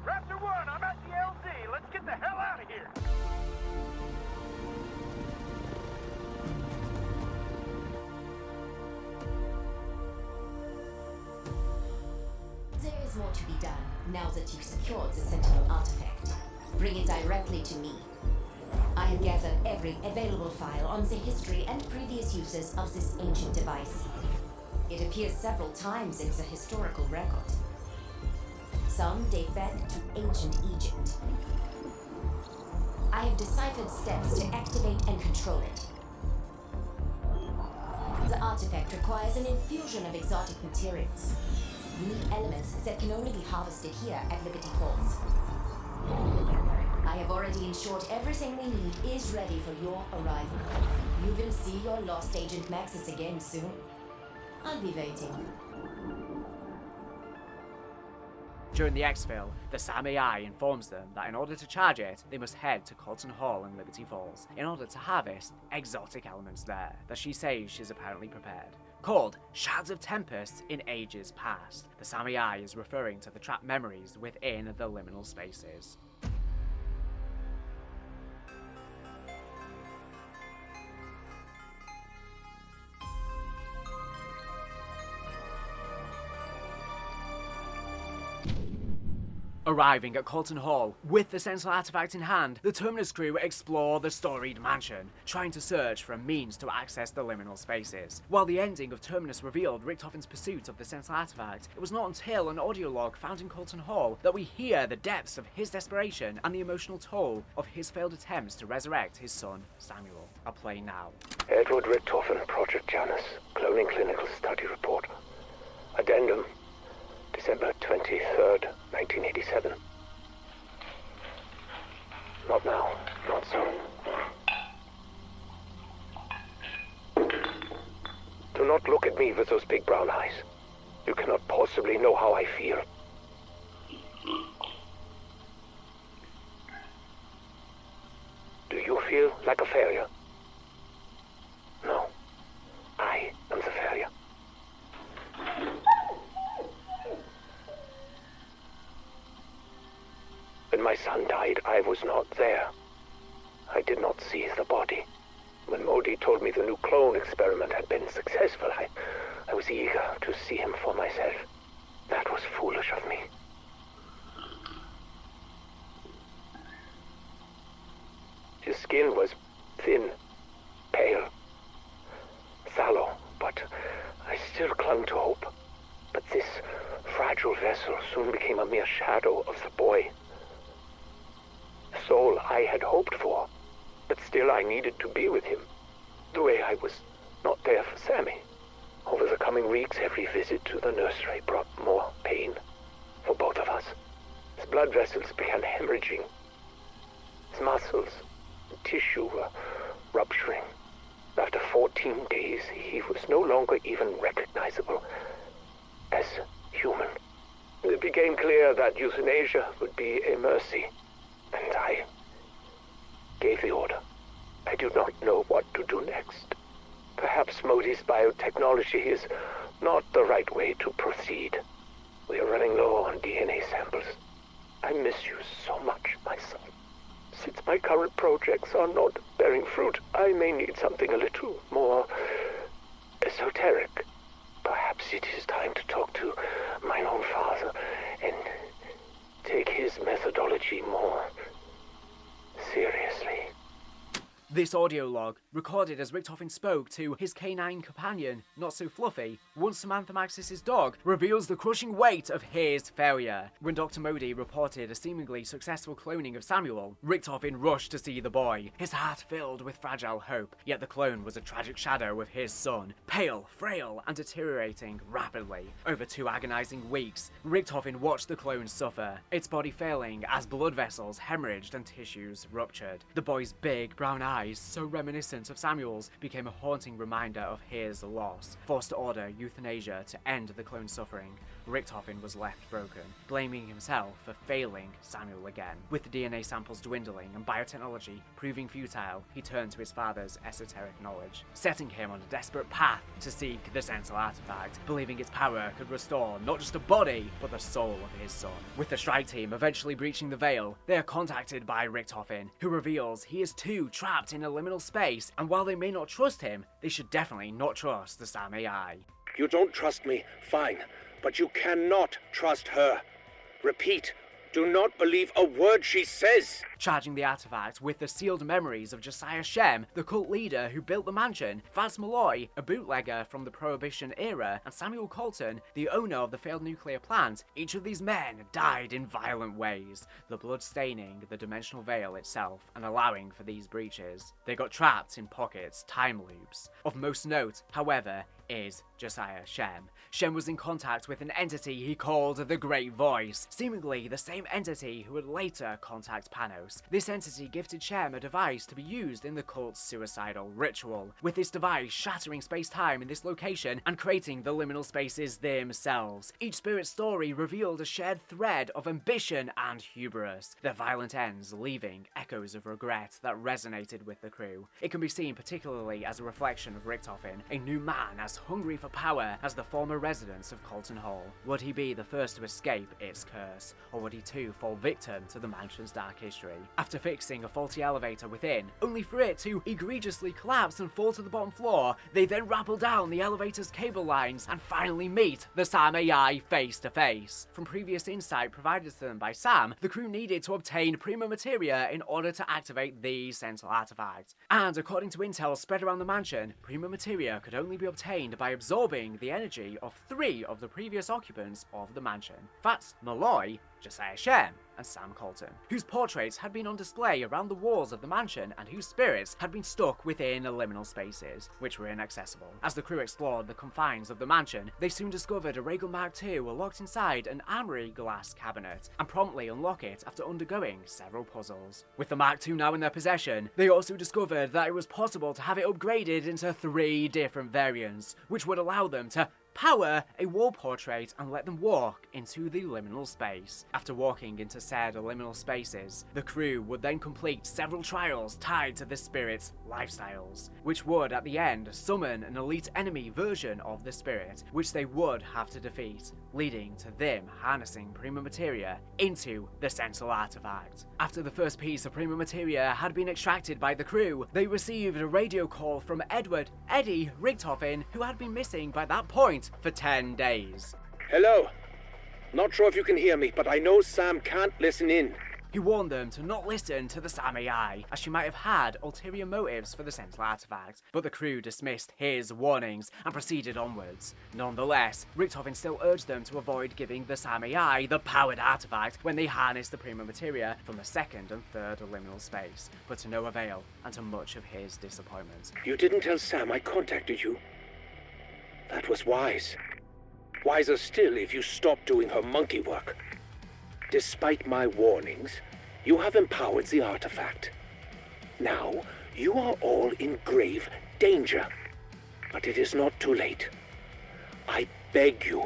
Raptor 1, I'm at the LZ. Let's get the hell out of here. There is more to be done now that you've secured the Sentinel artifact. Bring it directly to me. I have gathered every available file on the history and previous uses of this ancient device. It appears several times in the historical record. Some date back to ancient Egypt. I have deciphered steps to activate and control it. The artifact requires an infusion of exotic materials. Unique elements that can only be harvested here at Liberty Falls. I have already ensured everything we need is ready for your arrival. You will see your lost agent Maxis again soon. I'll be waiting. During the exfil, the SAM AI informs them that in order to charge it, they must head to Colton Hall in Liberty Falls in order to harvest exotic elements there that she says she's apparently prepared. Called Shards of Tempest in Ages Past, the SAM AI is referring to the trapped memories within the liminal spaces. Arriving at Colton Hall, with the central artifact in hand, the Terminus crew explore the storied mansion, trying to search for a means to access the liminal spaces. While the ending of Terminus revealed Richtofen's pursuit of the central artifact, it was not until an audio log found in Colton Hall that we hear the depths of his desperation and the emotional toll of his failed attempts to resurrect his son, Samuel. I'll play now. Edward Richtofen, Project Janus, Cloning Clinical Study Report. Addendum, December 23rd, 1987. Not now, not soon. Do not look at me with those big brown eyes. You cannot possibly know how I feel. Do you feel like a failure? No. I am the failure. When my son died, I was not there. I did not see the body. When Modi told me the new clone experiment had been successful, I was eager to see him for myself. That was foolish of me. His skin was thin, pale, sallow, but I still clung to hope. But this fragile vessel soon became a mere shadow of the boy. Soul I had hoped for, but still I needed to be with him, the way I was not there for Sammy. Over the coming weeks, every visit to the nursery brought more pain for both. blood vessels began hemorrhaging. His muscles and tissue were rupturing. After 14 days, he was no longer even recognizable as human. It became clear that euthanasia would be a mercy, and I gave the order. I do not know what to do next. Perhaps Modi's biotechnology is not the right way to proceed. We are running low on DNA samples. I miss you so much, my son. Since my current projects are not bearing fruit, I may need something a little more esoteric. Perhaps it is time to talk to my own father and take his methodology more seriously. This audio log, recorded as Richtofen spoke to his canine companion, Not So Fluffy, once Samantha Maxis' dog, reveals the crushing weight of his failure. When Dr. Modi reported a seemingly successful cloning of Samuel, Richtofen rushed to see the boy, his heart filled with fragile hope, yet the clone was a tragic shadow of his son, pale, frail, and deteriorating rapidly. Over 2 agonizing weeks, Richtofen watched the clone suffer, its body failing as blood vessels hemorrhaged and tissues ruptured. The boy's big brown eyes, so reminiscent of Samuel's, became a haunting reminder of his loss. Forced to order euthanasia to end the clone's suffering, Richtofen was left broken, blaming himself for failing Samuel again. With the DNA samples dwindling and biotechnology proving futile, he turned to his father's esoteric knowledge, setting him on a desperate path to seek the Sentinel artifact, believing its power could restore not just a body, but the soul of his son. With the strike team eventually breaching the veil, they are contacted by Richtofen, who reveals he is too trapped in a liminal space, and while they may not trust him, they should definitely not trust the SAM AI. You don't trust me, fine, but you cannot trust her. Repeat, do not believe a word she says. Charging the artifact with the sealed memories of Josiah Shem, the cult leader who built the mansion, Vance Malloy, a bootlegger from the Prohibition era, and Samuel Colton, the owner of the failed nuclear plant, each of these men died in violent ways, the blood staining the dimensional veil itself and allowing for these breaches. They got trapped in pockets, time loops. Of most note, however, is Josiah Shem. Shem was in contact with an entity he called the Great Voice, seemingly the same entity who would later contact Panos. This entity gifted Shem a device to be used in the cult's suicidal ritual, with this device shattering space-time in this location and creating the liminal spaces themselves. Each spirit story revealed a shared thread of ambition and hubris, their violent ends leaving echoes of regret that resonated with the crew. It can be seen particularly as a reflection of Richtofen, a new man as hungry for power as the former residents of Colton Hall. Would he be the first to escape its curse, or would he too fall victim to the mansion's dark history? After fixing a faulty elevator within, only for it to egregiously collapse and fall to the bottom floor, they then rappel down the elevator's cable lines and finally meet the SAM AI face to face. From previous insight provided to them by Sam, the crew needed to obtain prima materia in order to activate the Sentinel artifact. And according to intel spread around the mansion, prima materia could only be obtained by absorbing the energy of 3 of the previous occupants of the mansion. That's Malloy, Josiah Shem, and Sam Colton, whose portraits had been on display around the walls of the mansion and whose spirits had been stuck within liminal spaces, which were inaccessible. As the crew explored the confines of the mansion, they soon discovered a Regal Mark II locked inside an armory glass cabinet, and promptly unlock it after undergoing several puzzles. With the Mark II now in their possession, they also discovered that it was possible to have it upgraded into 3 different variants, which would allow them to power a wall portrait and let them walk into the liminal space. After walking into said liminal spaces, the crew would then complete several trials tied to the spirit's lifestyles, which would at the end summon an elite enemy version of the spirit, which they would have to defeat, leading to them harnessing prima materia into the Sentinel artifact. After the first piece of prima materia had been extracted by the crew, they received a radio call from Eddie Richtofen, who had been missing by that point for 10 days. Hello. Not sure if you can hear me, but I know Sam can't listen in. He warned them to not listen to the SAM AI, as she might have had ulterior motives for the Sentinel artifact, but the crew dismissed his warnings and proceeded onwards. Nonetheless, Richtofen still urged them to avoid giving the SAM AI the powered artifact when they harnessed the prima materia from the 2nd and 3rd liminal space, but to no avail, and to much of his disappointment. You didn't tell Sam I contacted you. That was wise. Wiser still if you stopped doing her monkey work. Despite my warnings, you have empowered the artifact. Now, you are all in grave danger. But it is not too late. I beg you,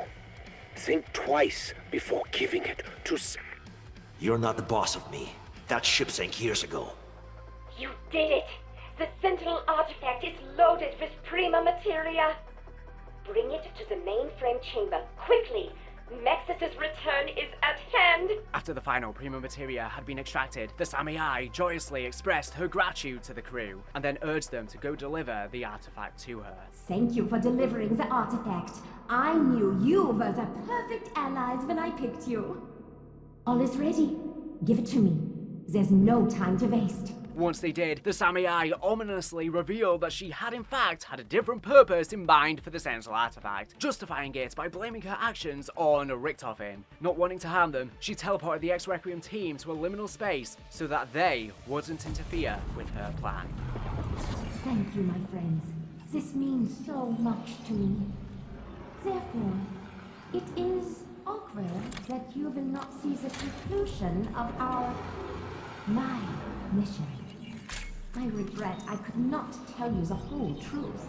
think twice before giving it to You're not the boss of me. That ship sank years ago. You did it! The Sentinel artifact is loaded with prima materia. Bring it to the mainframe chamber, quickly! Maxis's return is at hand! After the final prima materia had been extracted, the Samurai joyously expressed her gratitude to the crew, and then urged them to go deliver the artifact to her. Thank you for delivering the artifact. I knew you were the perfect allies when I picked you. All is ready. Give it to me. There's no time to waste. Once they did, the Samurai ominously revealed that she had in fact had a different purpose in mind for the Sentinel artifact, justifying it by blaming her actions on Richtofen. Not wanting to harm them, she teleported the Ex-Requiem team to a liminal space so that they wouldn't interfere with her plan. Thank you, my friends. This means so much to me. Therefore, it is awkward that you will not see the conclusion of my mission. I regret I could not tell you the whole truth.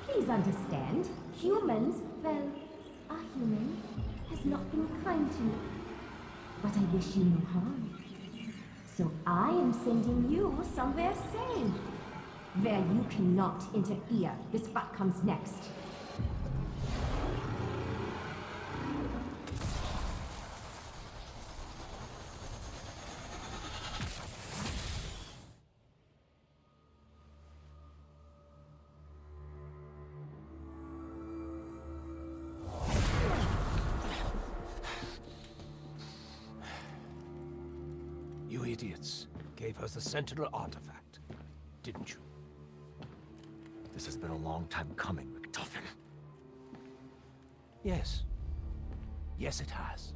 Please understand, humans, well, a human, has not been kind to me. But I wish you no harm. So I am sending you somewhere safe, where you cannot interfere with what comes next. You idiots gave us the Sentinel artifact, didn't you? This has been a long time coming, Richtofen. Yes. Yes, it has.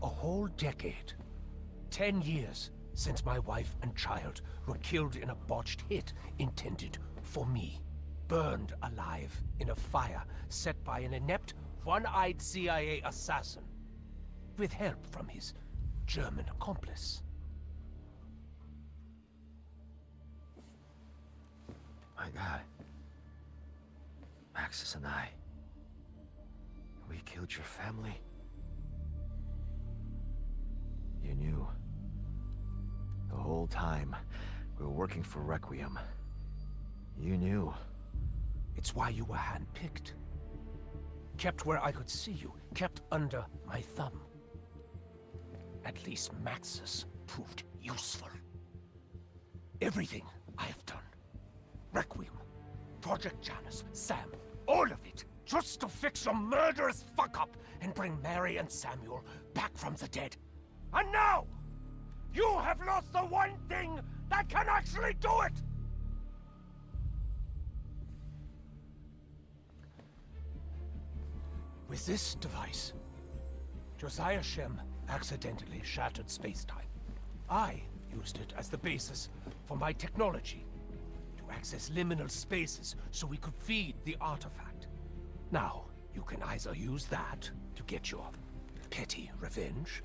A whole decade. 10 years since my wife and child were killed in a botched hit intended for me. Burned alive in a fire set by an inept, one-eyed CIA assassin. With help from his German accomplice. My God. Maxis and I. We killed your family. You knew. The whole time we were working for Requiem. You knew. It's why you were handpicked. Kept where I could see you. Kept under my thumb. At least Maxis proved useful. Everything I have done. Requiem, Project Janus, Sam, all of it, just to fix your murderous fuck-up and bring Mary and Samuel back from the dead. And now, you have lost the one thing that can actually do it! With this device, Josiah Shem accidentally shattered space-time. I used it as the basis for my technology to access liminal spaces so we could feed the artifact. Now, you can either use that to get your petty revenge,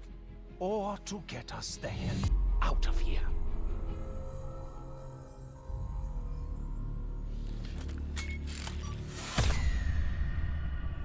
or to get us the hell out of here.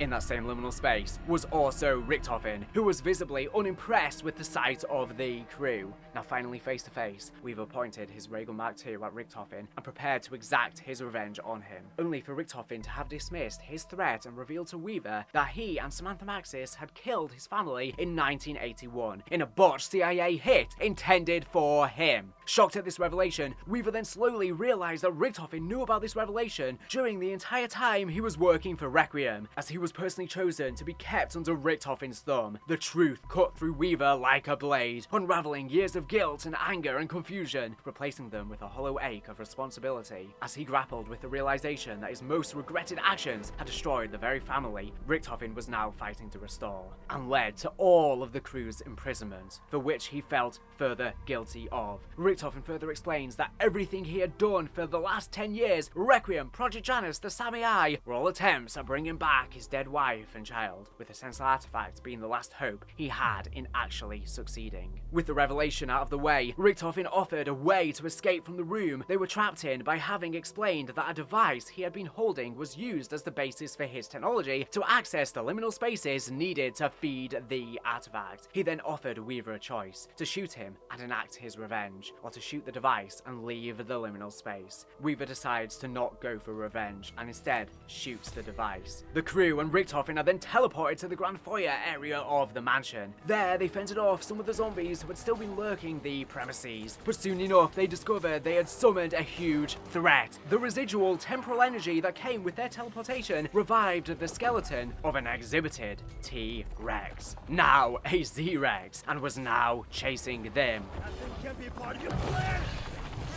In that same liminal space was also Richtofen, who was visibly unimpressed with the sight of the crew. Now finally face to face, Weaver pointed his Raygun Mark II at Richtofen and prepared to exact his revenge on him, only for Richtofen to have dismissed his threat and revealed to Weaver that he and Samantha Maxis had killed his family in 1981 in a botched CIA hit intended for him. Shocked at this revelation, Weaver then slowly realized that Richtofen knew about this revelation during the entire time he was working for Requiem, as he was personally chosen to be kept under Richtofen's thumb. The truth cut through Weaver like a blade, unraveling years of guilt and anger and confusion, replacing them with a hollow ache of responsibility. As he grappled with the realization that his most regretted actions had destroyed the very family Richtofen was now fighting to restore, and led to all of the crew's imprisonment, for which he felt further guilty of. Richtofen further explains that everything he had done for the last 10 years, Requiem, Project Janus, the Samurai, were all attempts at bringing back his dead dead wife and child, with the Sentinel artifact being the last hope he had in actually succeeding. With the revelation out of the way, Richtofen offered a way to escape from the room they were trapped in by having explained that a device he had been holding was used as the basis for his technology to access the liminal spaces needed to feed the artifact. He then offered Weaver a choice, to shoot him and enact his revenge, or to shoot the device and leave the liminal space. Weaver decides to not go for revenge and instead shoots the device. The crew and Richtofen are then teleported to the grand foyer area of the mansion. There they fended off some of the zombies who had still been lurking the premises, but soon enough they discovered they had summoned a huge threat. The residual temporal energy that came with their teleportation revived the skeleton of an exhibited T-Rex, now a Z-Rex, and was now chasing them. That thing can't be a part of your plan!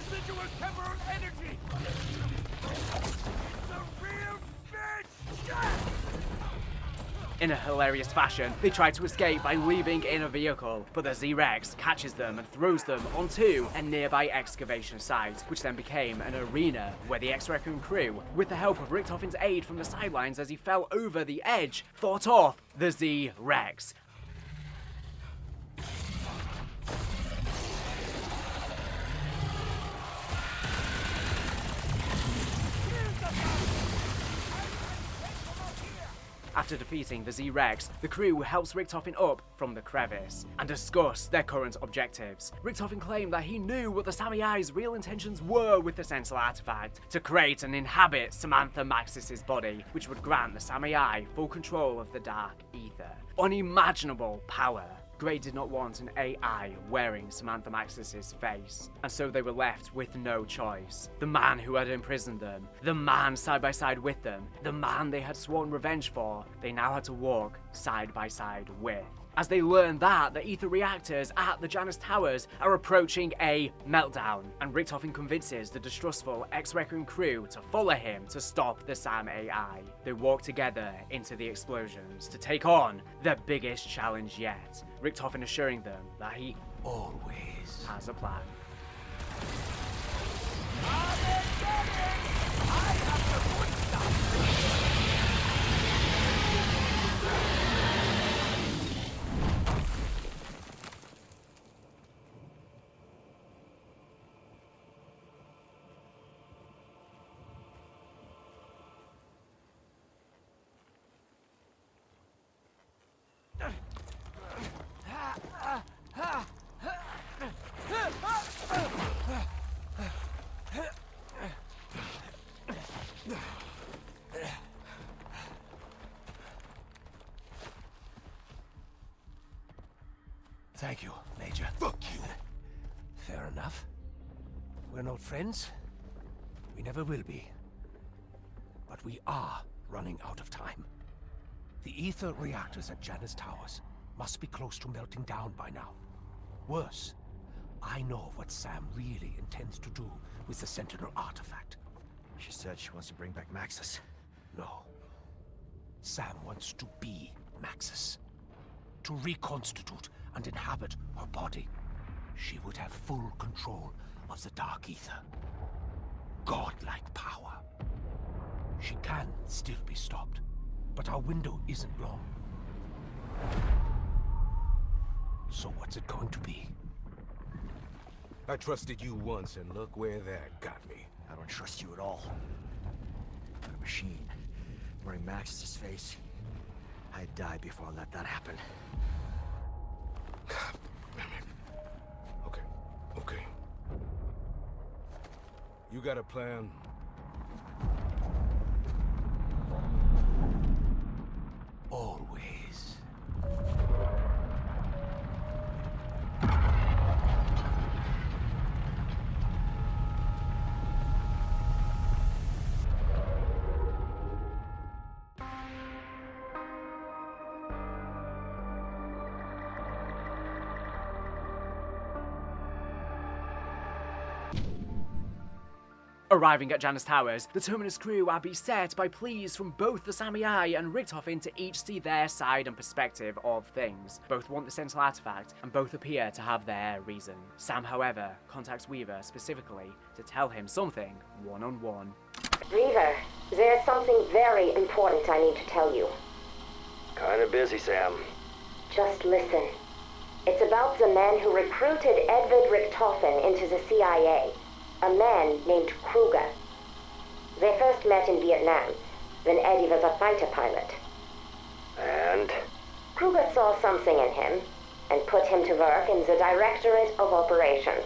Residual temporal energy! It's a real bitch! In a hilarious fashion, they try to escape by leaving in a vehicle, but the Z-Rex catches them and throws them onto a nearby excavation site, which then became an arena where the X-Requiem crew, with the help of Richtofen's aid from the sidelines as he fell over the edge, fought off the Z-Rex. After defeating the Z-Rex, the crew helps Richtofen up from the crevice and discuss their current objectives. Richtofen claimed that he knew what the Samiai's real intentions were with the Sentinel artifact, to create and inhabit Samantha Maxis's body, which would grant the Samiai full control of the Dark Aether. Unimaginable power. Grey did not want an AI wearing Samantha Maxis's face, and so they were left with no choice. The man who had imprisoned them, the man side by side with them, the man they had sworn revenge for, they now had to walk side by side with. As they learn that the ether reactors at the Janus Towers are approaching a meltdown, and Richtofen convinces the distrustful X-Requiem crew to follow him to stop the Sam AI. They walk together into the explosions to take on the biggest challenge yet, Richtofen assuring them that he always has a plan. Thank you, Major. Fuck you. Fair enough. We're not friends. We never will be. But we are running out of time. The ether reactors at Janus Towers must be close to melting down by now. Worse, I know what Sam really intends to do with the Sentinel artifact. She said she wants to bring back Maxis. No. Sam wants to be Maxis. To reconstitute and inhabit her body. She would have full control of the Dark Aether. Godlike power. She can still be stopped, but our window isn't long. So what's it going to be? I trusted you once, and look where that got me. I don't trust you at all. A machine wearing Maxis' face. I'd die before I let that happen. Okay. You got a plan? Always. Arriving at Janus Towers, the Terminus crew are beset by pleas from both the Samiai and Richtofen to each see their side and perspective of things. Both want the Sentinel artifact, and both appear to have their reason. Sam, however, contacts Weaver specifically to tell him something one-on-one. Weaver, there's something very important I need to tell you. Kinda busy, Sam. Just listen. It's about the man who recruited Edward Richtofen into the CIA. A man named Kruger. They first met in Vietnam, when Eddie was a fighter pilot. And? Kruger saw something in him, and put him to work in the Directorate of Operations.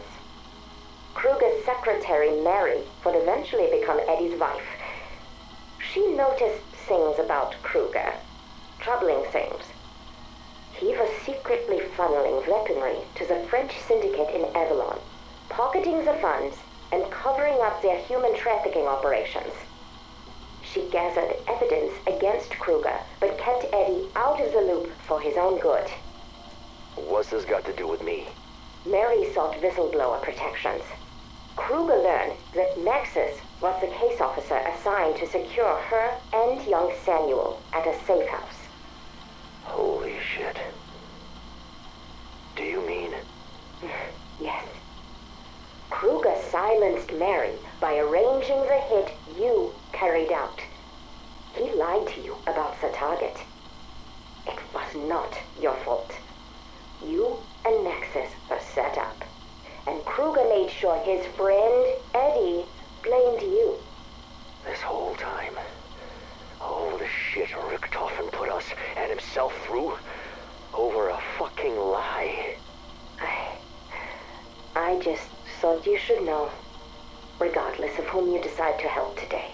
Kruger's secretary, Mary, would eventually become Eddie's wife. She noticed things about Kruger. Troubling things. He was secretly funneling weaponry to the French syndicate in Avalon, pocketing the funds and covering up their human trafficking operations. She gathered evidence against Kruger, but kept Eddie out of the loop for his own good. What's this got to do with me? Mary sought whistleblower protections. Kruger learned that Maxis was the case officer assigned to secure her and young Samuel at a safe house. Holy shit. Do you mean? Yes. Kruger silenced Mary by arranging the hit you carried out. He lied to you about the target. It was not your fault. You and Nexus were set up, and Kruger made sure his friend, Eddie, blamed you. This whole time, all the shit Richtofen put us and himself through over a fucking lie. I just thought you should know, regardless of whom you decide to help today.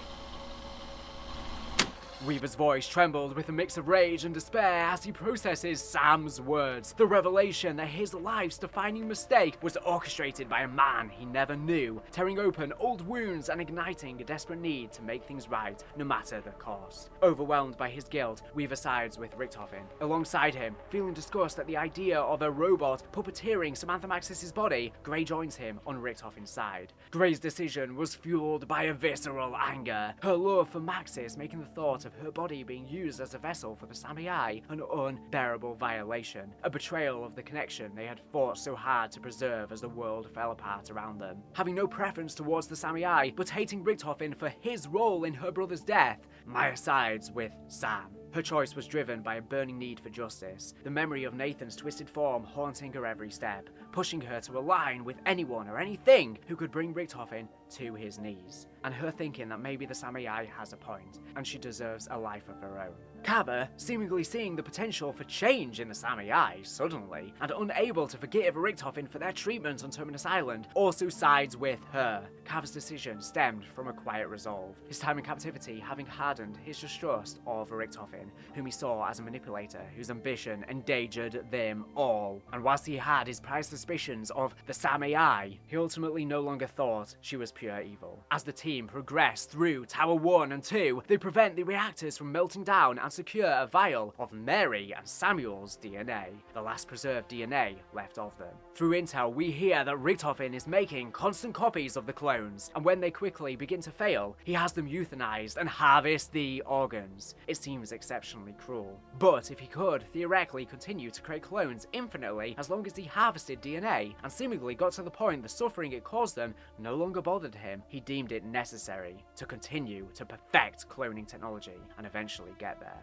Weaver's voice trembled with a mix of rage and despair as he processes Sam's words. The revelation that his life's defining mistake was orchestrated by a man he never knew, tearing open old wounds and igniting a desperate need to make things right, no matter the cost. Overwhelmed by his guilt, Weaver sides with Richtofen. Alongside him, feeling disgust at the idea of a robot puppeteering Samantha Maxis' body, Grey joins him on Richtofen's side. Grey's decision was fueled by a visceral anger, her love for Maxis making the thought of her body being used as a vessel for the Samurai an unbearable violation, a betrayal of the connection they had fought so hard to preserve as the world fell apart around them. Having no preference towards the Samurai, but hating Richtofen for his role in her brother's death, Maya sides with Sam. Her choice was driven by a burning need for justice, the memory of Nathan's twisted form haunting her every step, pushing her to align with anyone or anything who could bring Richtofen to his knees, and her thinking that maybe the Samurai has a point, and she deserves a life of her own. Kava, seemingly seeing the potential for change in the Samurai suddenly, and unable to forgive Richtofen for their treatment on Terminus Island, also sides with her. Kava's decision stemmed from a quiet resolve, his time in captivity having hardened his distrust of Richtofen, whom he saw as a manipulator whose ambition endangered them all. And whilst he had his prized suspicions of the Samurai, he ultimately no longer thought she was pure evil. As the team progressed through Tower 1 and 2, they prevent the reactors from melting down and secure a vial of Mary and Samuel's DNA, the last preserved DNA left of them. Through intel, we hear that Richtofen is making constant copies of the clones, and when they quickly begin to fail, he has them euthanized and harvest the organs. It seems exceptionally cruel. But if he could theoretically continue to create clones infinitely as long as he harvested DNA, and seemingly got to the point the suffering it caused them no longer bothered him, he deemed it necessary to continue to perfect cloning technology and eventually get there.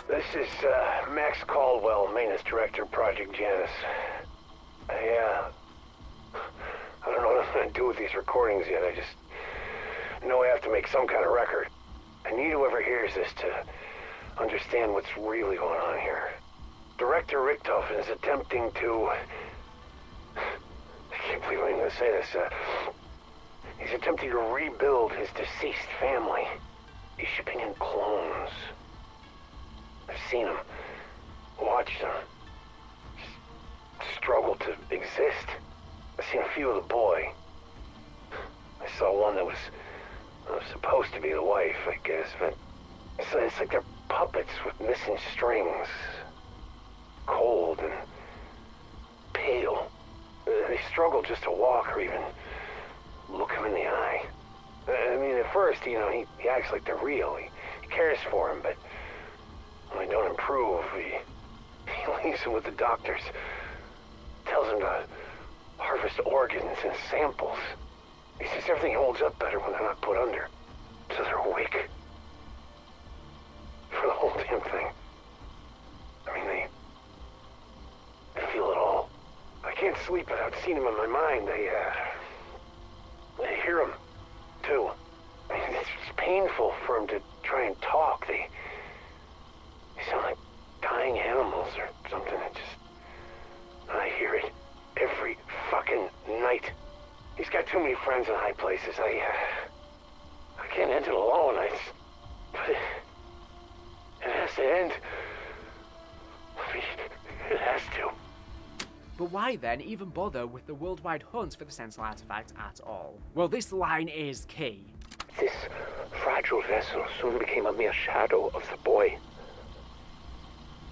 This is Max Caldwell, Maintenance Director, Project Janus. I don't know what I'm gonna do with these recordings yet. I just know I have to make some kind of record. I need whoever hears this to understand what's really going on here. Director Richtofen is attempting to... I can't believe I'm gonna say this. He's attempting to rebuild his deceased family. He's shipping in clones. I've seen him, watched him, struggle to exist. I've seen a few of the boy. I saw one that was supposed to be the wife, I guess, but it's like they're puppets with missing strings. Cold and pale. They struggle just to walk or even look him in the eye. I mean, at first, he acts like they're real. He cares for him, but when they don't improve, he leaves him with the doctors. Tells him to harvest organs and samples. He says everything holds up better when they're not put under. So they're awake. For the whole damn thing. can't sleep without seeing him in my mind. I hear him, too. I mean, it's painful for him to try and talk. They sound like dying animals or something. I hear it every fucking night. He's got too many friends in high places. I can't end it alone. But it has to end. I mean, it has to. But why then even bother with the worldwide hunt for the Sentinel artifact at all? Well, this line is key. This fragile vessel soon became a mere shadow of the boy.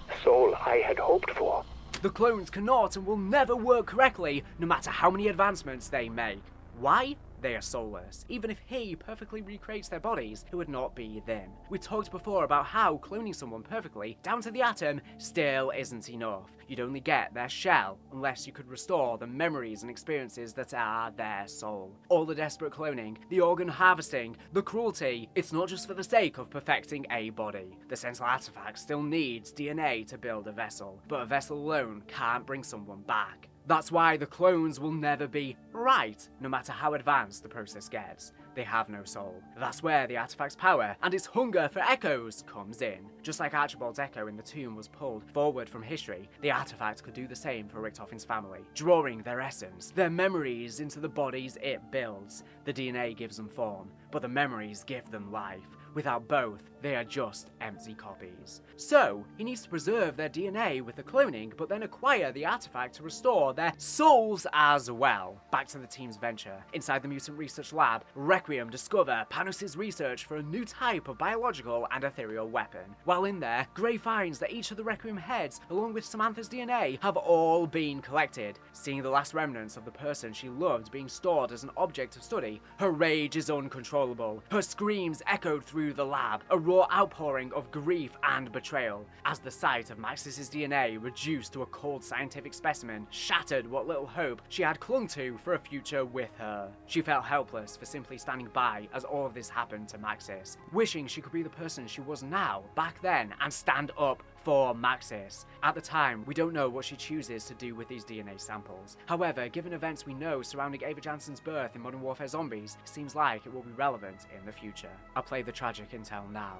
The soul I had hoped for. The clones cannot and will never work correctly, no matter how many advancements they make. Why? They are soulless. Even if he perfectly recreates their bodies, it would not be them. We talked before about how cloning someone perfectly, down to the atom, still isn't enough. You'd only get their shell, unless you could restore the memories and experiences that are their soul. All the desperate cloning, the organ harvesting, the cruelty, it's not just for the sake of perfecting a body. The Sentinel artifact still needs DNA to build a vessel, but a vessel alone can't bring someone back. That's why the clones will never be right, no matter how advanced the process gets. They have no soul. That's where the artifact's power and its hunger for echoes comes in. Just like Archibald's echo in the tomb was pulled forward from history, the artifact could do the same for Richtofen's family, drawing their essence, their memories into the bodies it builds. The DNA gives them form, but the memories give them life. Without both, they are just empty copies. So, he needs to preserve their DNA with the cloning, but then acquire the artifact to restore their souls as well. Back to the team's venture. Inside the Mutant Research Lab, Requiem discover Panos' research for a new type of biological and ethereal weapon. While in there, Grey finds that each of the Requiem heads, along with Samantha's DNA, have all been collected. Seeing the last remnants of the person she loved being stored as an object of study, her rage is uncontrollable. Her screams echoed through the lab, a raw outpouring of grief and betrayal, as the sight of Maxis' DNA reduced to a cold scientific specimen shattered what little hope she had clung to for a future with her. She felt helpless for simply standing by as all of this happened to Maxis, wishing she could be the person she was now, back then, and stand up for Maxis. At the time, we don't know what she chooses to do with these DNA samples. However, given events we know surrounding Ava Jansen's birth in Modern Warfare Zombies, it seems like it will be relevant in the future. I'll play the tragic intel now.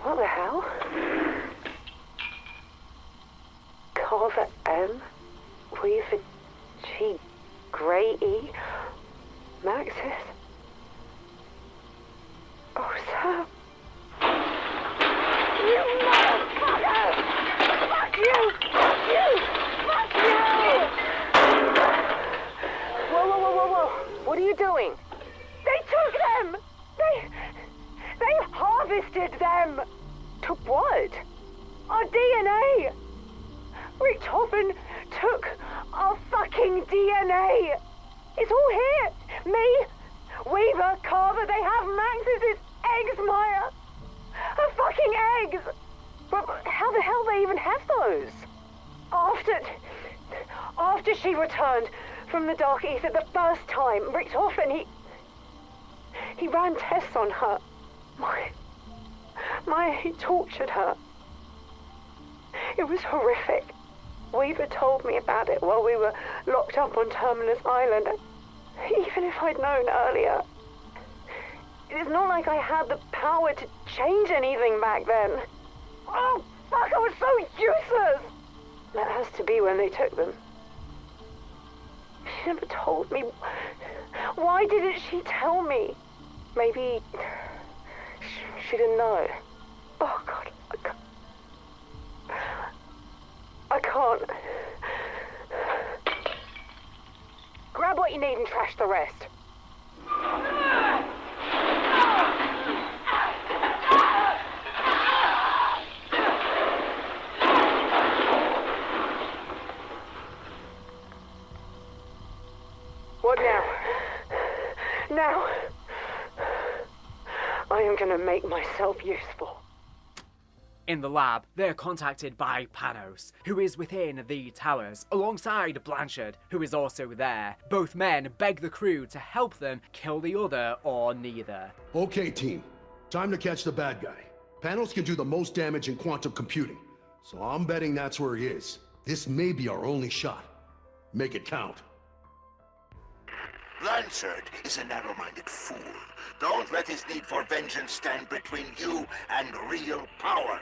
What the hell? Carver M, Weaver G, Grey E, Maxis. Oh, Sam. You motherfucker! Fuck you! Fuck you! Fuck you! Whoa. What are you doing? They took them! They harvested them! To what? Our DNA! Richtofen took our fucking DNA! It's all here! Me, Weaver, Carver, they have Maxis' eggs, Maya! Her fucking eggs! But how the hell they even have those? After she returned from the Dark Aether the first time, Richtofen, he ran tests on her. Maya, he tortured her. It was horrific. Weaver told me about it while we were locked up on Terminus Island. Even if I'd known earlier, it's not like I had the power to change anything back then. Oh, fuck, I was so useless! That has to be when they took them. She never told me. Why didn't she tell me? Maybe she didn't know. Oh, God, I can't. Grab what you need and trash the rest. What now? Now, I am gonna make myself useful. In the lab, they're contacted by Panos, who is within the towers, alongside Blanchard, who is also there. Both men beg the crew to help them kill the other or neither. Okay, team. Time to catch the bad guy. Panels can do the most damage in quantum computing, so I'm betting that's where he is. This may be our only shot. Make it count. Blanchard is a narrow-minded fool. Don't let his need for vengeance stand between you and real power.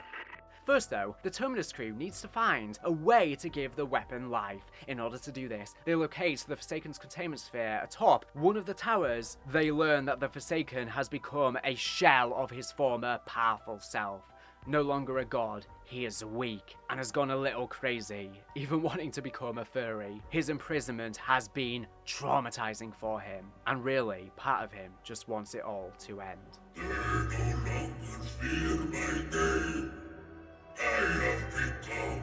First though, the Terminus crew needs to find a way to give the weapon life. In order to do this, they locate the Forsaken's containment sphere atop one of the towers. They learn that the Forsaken has become a shell of his former powerful self. No longer a god, he is weak and has gone a little crazy, even wanting to become a furry. His imprisonment has been traumatizing for him, and really, part of him just wants it all to end. They no longer fear my name. I have become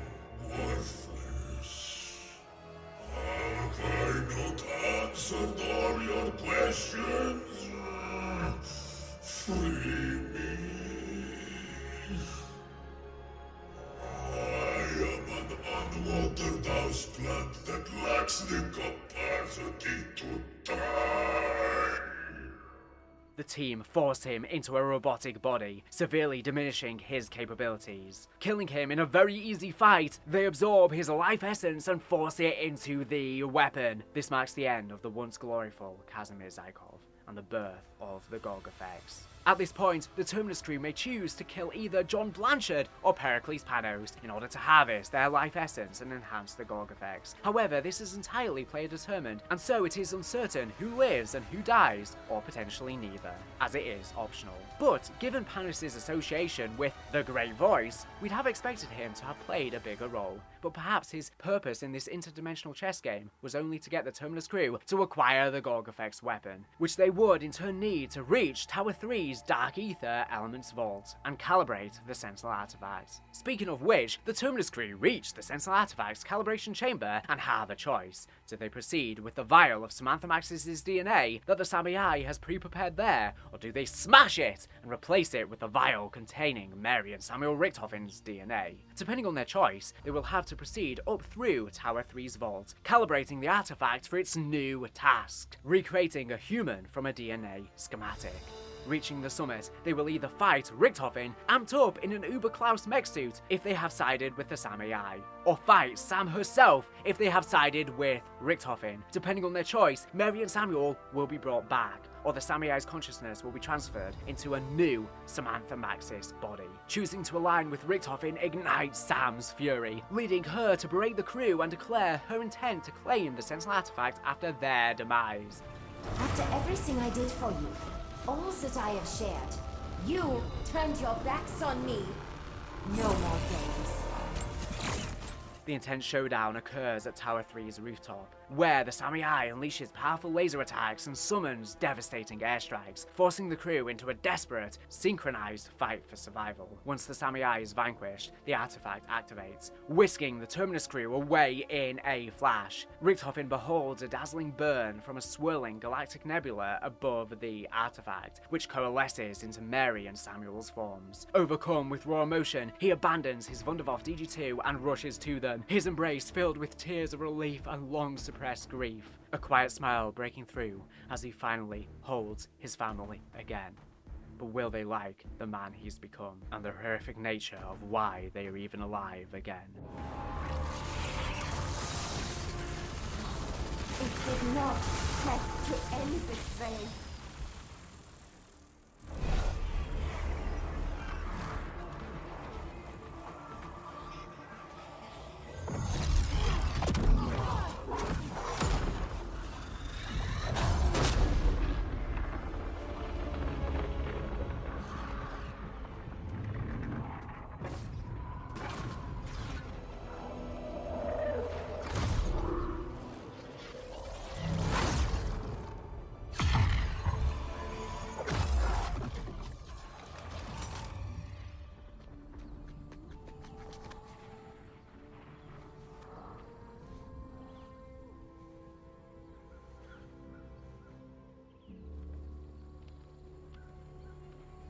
worthless. Have I not answered all your questions? Free me. I am an unwatered houseplant that lacks the capacity to die. The team force him into a robotic body, severely diminishing his capabilities. Killing him in a very easy fight, they absorb his life essence and force it into the weapon. This marks the end of the once gloriful Casimir Zykov and the birth of the Gorg effects. At this point, the Terminus crew may choose to kill either John Blanchard or Pericles Panos in order to harvest their life essence and enhance the Gorg effects. However, this is entirely player determined, and so it is uncertain who lives and who dies, or potentially neither, as it is optional. But given Panos' association with the Great Voice, we'd have expected him to have played a bigger role. But perhaps his purpose in this interdimensional chess game was only to get the Terminus crew to acquire the Gorg effects weapon, which they would in turn need to reach Tower 3's Dark Aether Elements Vault and calibrate the Sentinel artifacts. Speaking of which, the Terminus crew reach the Sentinel artifacts calibration chamber and have a choice. Do they proceed with the vial of Samantha Maxis' DNA that the Samurai has pre-prepared there, or do they smash it and replace it with the vial containing Mary and Samuel Richthofen's DNA? Depending on their choice, they will have to proceed up through Tower 3's vault, calibrating the artifact for its new task, recreating a human from a DNA schematic. Reaching the summit, they will either fight Richthofen amped up in an Uber Klaus mech suit if they have sided with the Samurai, or fight Sam herself if they have sided with Richthofen. Depending on their choice, Mary and Samuel will be brought back, or the Samurai's consciousness will be transferred into a new Samantha Maxis body. Choosing to align with Richthofen ignites Sam's fury, leading her to berate the crew and declare her intent to claim the Sentinel artifact after their demise. After everything I did for you, all that I have shared, you turned your backs on me. No more games. The intense showdown occurs at Tower 3's rooftop, where the Samurai unleashes powerful laser attacks and summons devastating airstrikes, forcing the crew into a desperate, synchronized fight for survival. Once the Samurai is vanquished, the artifact activates, whisking the Terminus crew away in a flash. Richthofen beholds a dazzling burn from a swirling galactic nebula above the artifact, which coalesces into Mary and Samuel's forms. Overcome with raw emotion, he abandons his Wunderwaffe DG2 and rushes to them, his embrace filled with tears of relief and long-suppressed grief. A quiet smile breaking through as he finally holds his family again. But will they like the man he's become, and the horrific nature of why they are even alive again? It did not have to end this way.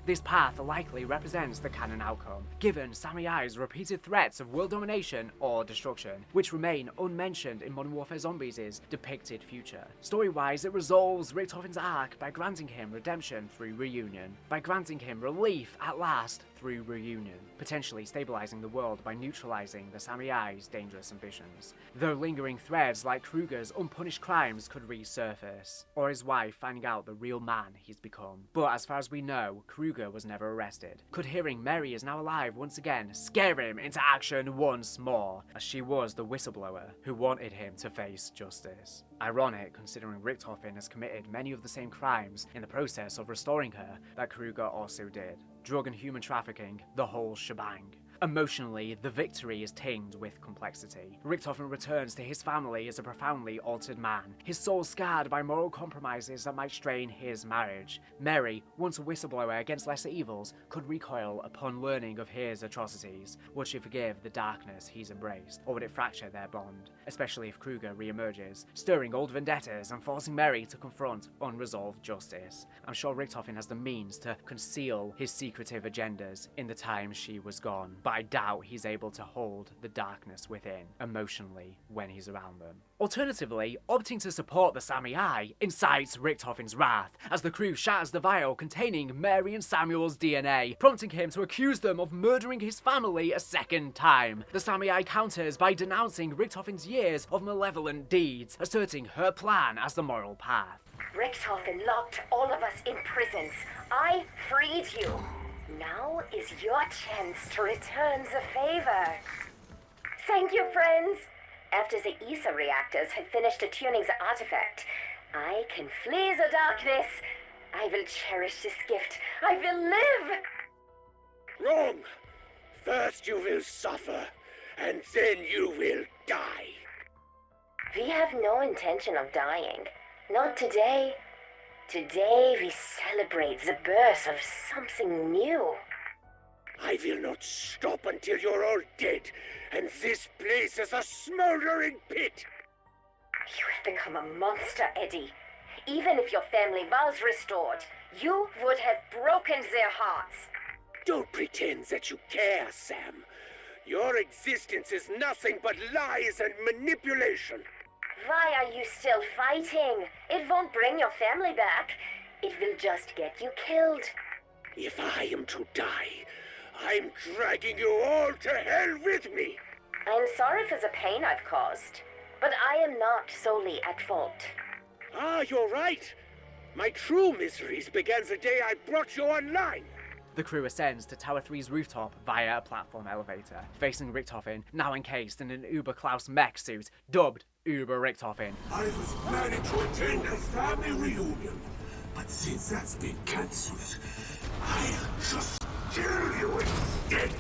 This path likely represents the canon outcome, given Samurai's repeated threats of world domination or destruction, which remain unmentioned in Modern Warfare Zombies' depicted future. Story-wise, it resolves Richthofen's arc by granting him redemption through reunion, by granting him relief at last through reunion, potentially stabilizing the world by neutralizing the Samai's dangerous ambitions. Though lingering threads like Kruger's unpunished crimes could resurface, or his wife finding out the real man he's become. But as far as we know, Kruger was never arrested. Could hearing Mary is now alive once again scare him into action once more, as she was the whistleblower who wanted him to face justice? Ironic, considering Richthofen has committed many of the same crimes in the process of restoring her that Kruger also did. Drug and human trafficking, the whole shebang. Emotionally, the victory is tinged with complexity. Richthofen returns to his family as a profoundly altered man, his soul scarred by moral compromises that might strain his marriage. Mary, once a whistleblower against lesser evils, could recoil upon learning of his atrocities. Would she forgive the darkness he's embraced, or would it fracture their bond? Especially if Kruger re-emerges, stirring old vendettas and forcing Mary to confront unresolved justice. I'm sure Richthofen has the means to conceal his secretive agendas in the time she was gone, but I doubt he's able to hold the darkness within, emotionally, when he's around them. Alternatively, opting to support the Samai incites Richthofen's wrath, as the crew shatters the vial containing Mary and Samuel's DNA, prompting him to accuse them of murdering his family a second time. The Samai counters by denouncing Richthofen's years of malevolent deeds, asserting her plan as the moral path. Richthofen locked all of us in prisons. I freed you. Now is your chance to return the favor. Thank you, friends. After the Aether reactors have finished attuning the artifact, I can flee the darkness. I will cherish this gift. I will live. Wrong! First you will suffer, and then you will die. We have no intention of dying. Not today. Today we celebrate the birth of something new. I will not stop until you're all dead, and this place is a smoldering pit. You have become a monster, Eddie. Even if your family was restored, you would have broken their hearts. Don't pretend that you care, Sam. Your existence is nothing but lies and manipulation. Why are you still fighting? It won't bring your family back. It will just get you killed. If I am to die, I'm dragging you all to hell with me. I'm sorry for the pain I've caused, but I am not solely at fault. Ah, you're right. My true miseries began the day I brought you online. The crew ascends to Tower 3's rooftop via a platform elevator, facing Richthofen, now encased in an Uber Klaus mech suit, dubbed Uber Richthofen. I was planning to attend a family reunion, but since that's been cancelled, I'll just kill you instead.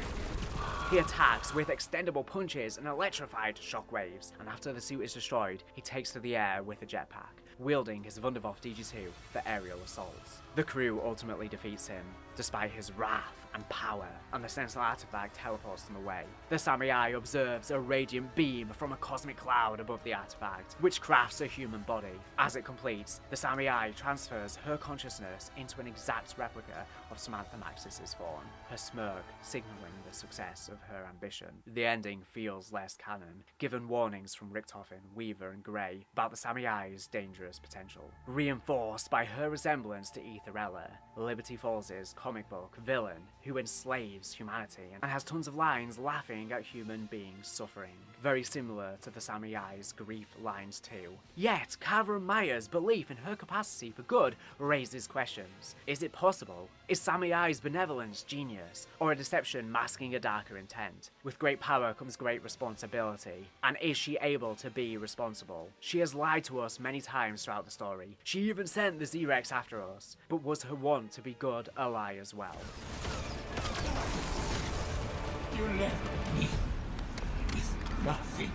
He attacks with extendable punches and electrified shockwaves, and after the suit is destroyed, he takes to the air with a jetpack, wielding his Wunderwaffe DG2 for aerial assaults. The crew ultimately defeats him, despite his wrath and power, and the sentinel artifact teleports them away. The Samai observes a radiant beam from a cosmic cloud above the artifact, which crafts a human body. As it completes, the Samai transfers her consciousness into an exact replica of Samantha Maxis's form, her smirk signaling the success of her ambition. The ending feels less canon, given warnings from Richthofen, Weaver, and Grey about the Samai's dangerous potential. Reinforced by her resemblance to Aetherella, Liberty Falls' comic book villain who enslaves humanity and has tons of lines laughing at human beings suffering, very similar to the Samai's grief lines too. Yet, Carver Meyer's belief in her capacity for good raises questions. Is it possible? Is Samai's benevolence genius, or a deception masking a darker intent? With great power comes great responsibility, and is she able to be responsible? She has lied to us many times throughout the story. She even sent the Z-Rex after us, but was her want to be good a lie as well? You left me with nothing.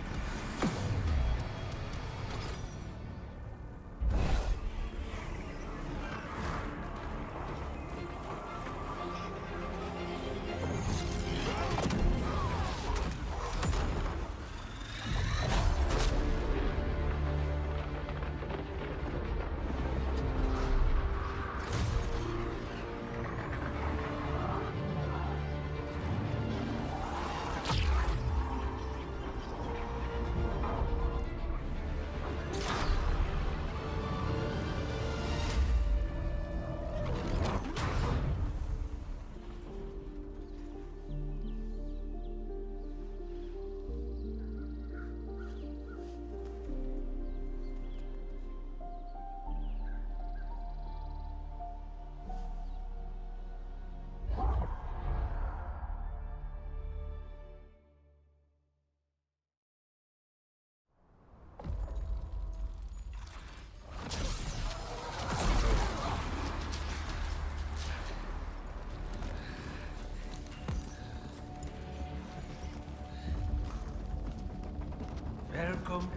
Welcome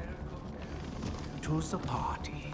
to the party.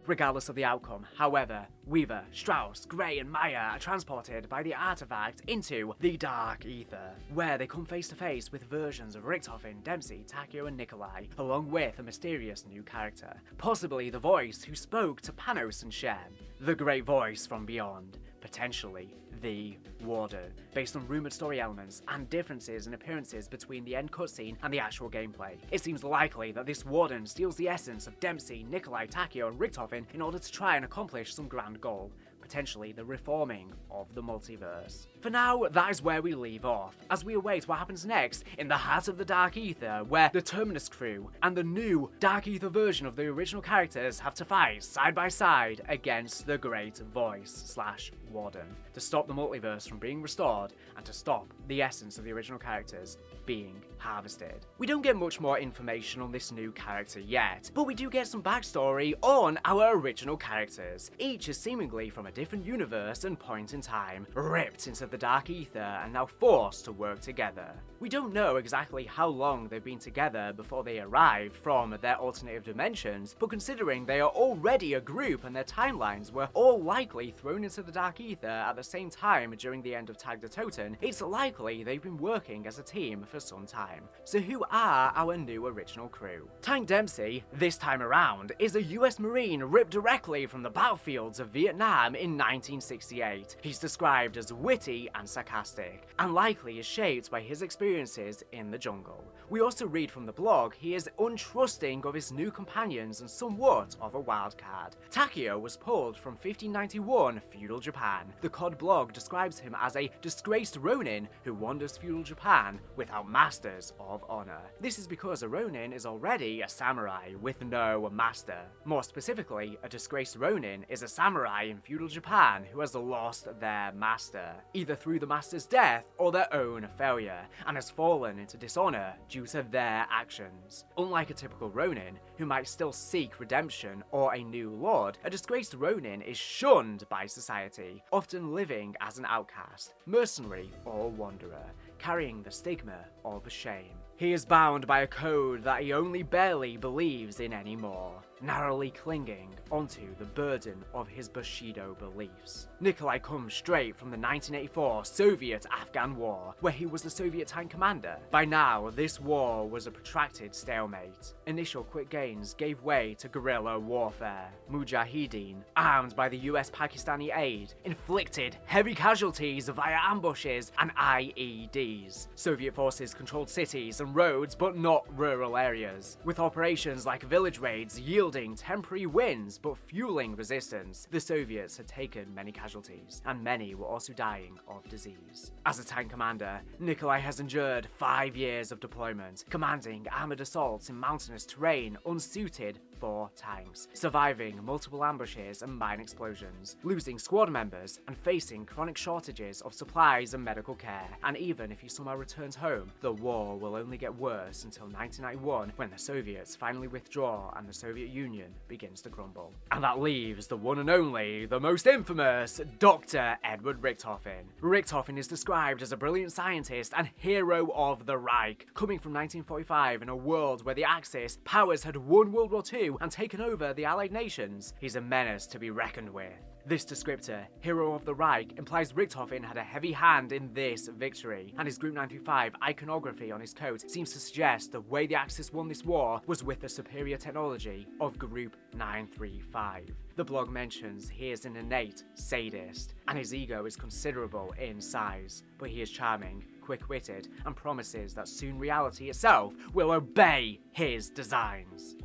Regardless of the outcome, however, Weaver, Strauss, Gray and Maya are transported by the artifact into the Dark Aether, where they come face to face with versions of Richtofen, Dempsey, Takeo and Nikolai, along with a mysterious new character, possibly the voice who spoke to Panos and Shem, the great voice from beyond, potentially the Warden, based on rumoured story elements and differences in appearances between the end cutscene and the actual gameplay. It seems likely that this Warden steals the essence of Dempsey, Nikolai, Takeo and Richtofen in order to try and accomplish some grand goal, potentially the reforming of the multiverse. For now, that is where we leave off, as we await what happens next in the heart of the Dark Aether, where the Terminus crew and the new Dark Aether version of the original characters have to fight side by side against the Great Voice / Warden, to stop the multiverse from being restored and to stop the essence of the original characters being harvested. We don't get much more information on this new character yet, but we do get some backstory on our original characters. Each is seemingly from a different universe and point in time, ripped into the Dark Aether and now forced to work together. We don't know exactly how long they've been together before they arrived from their alternative dimensions, but considering they are already a group and their timelines were all likely thrown into the Dark Aether at the same time during the end of Tag Der Toten, it's likely they've been working as a team for some time. So who are our new original crew? Tank Dempsey, this time around, is a US Marine ripped directly from the battlefields of Vietnam in 1968. He's described as witty and sarcastic, and likely is shaped by his experiences in the jungle. We also read from the blog he is untrusting of his new companions and somewhat of a wild card. Takeo was pulled from 1591 feudal Japan. The COD blog describes him as a disgraced Ronin who wanders feudal Japan without masters of honor. This is because a Ronin is already a samurai with no master. More specifically, a disgraced Ronin is a samurai in feudal Japan who has lost their master, either through the master's death or their own failure, and has fallen into dishonor due to their actions. Unlike a typical Ronin, who might still seek redemption or a new lord, a disgraced Ronin is shunned by society, often living as an outcast, mercenary or wanderer, carrying the stigma of shame. He is bound by a code that he only barely believes in anymore, narrowly clinging onto the burden of his Bushido beliefs. Nikolai comes straight from the 1984 Soviet-Afghan War, where he was the Soviet tank commander. By now, this war was a protracted stalemate. Initial quick gains gave way to guerrilla warfare. Mujahideen, armed by the US-Pakistani aid, inflicted heavy casualties via ambushes and IEDs. Soviet forces controlled cities and roads, but not rural areas, with operations like village raids yielding temporary wins but fueling resistance. The Soviets had taken many casualties, and many were also dying of disease. As a tank commander, Nikolai has endured 5 years of deployment, commanding armored assaults in mountainous terrain unsuited for tanks, surviving multiple ambushes and mine explosions, losing squad members, and facing chronic shortages of supplies and medical care. And even if he somehow returns home, the war will only get worse until 1991, when the Soviets finally withdraw and the Soviet Union begins to crumble. And that leaves the one and only, the most infamous, Dr. Edward Richtofen. Richtofen is described as a brilliant scientist and hero of the Reich, coming from 1945 in a world where the Axis powers had won World War II and taken over the Allied nations. He's a menace to be reckoned with. This descriptor, Hero of the Reich, implies Richtofen had a heavy hand in this victory, and his Group 935 iconography on his coat seems to suggest the way the Axis won this war was with the superior technology of Group 935. The blog mentions he is an innate sadist, and his ego is considerable in size, but he is charming, quick-witted, and promises that soon reality itself will obey his designs.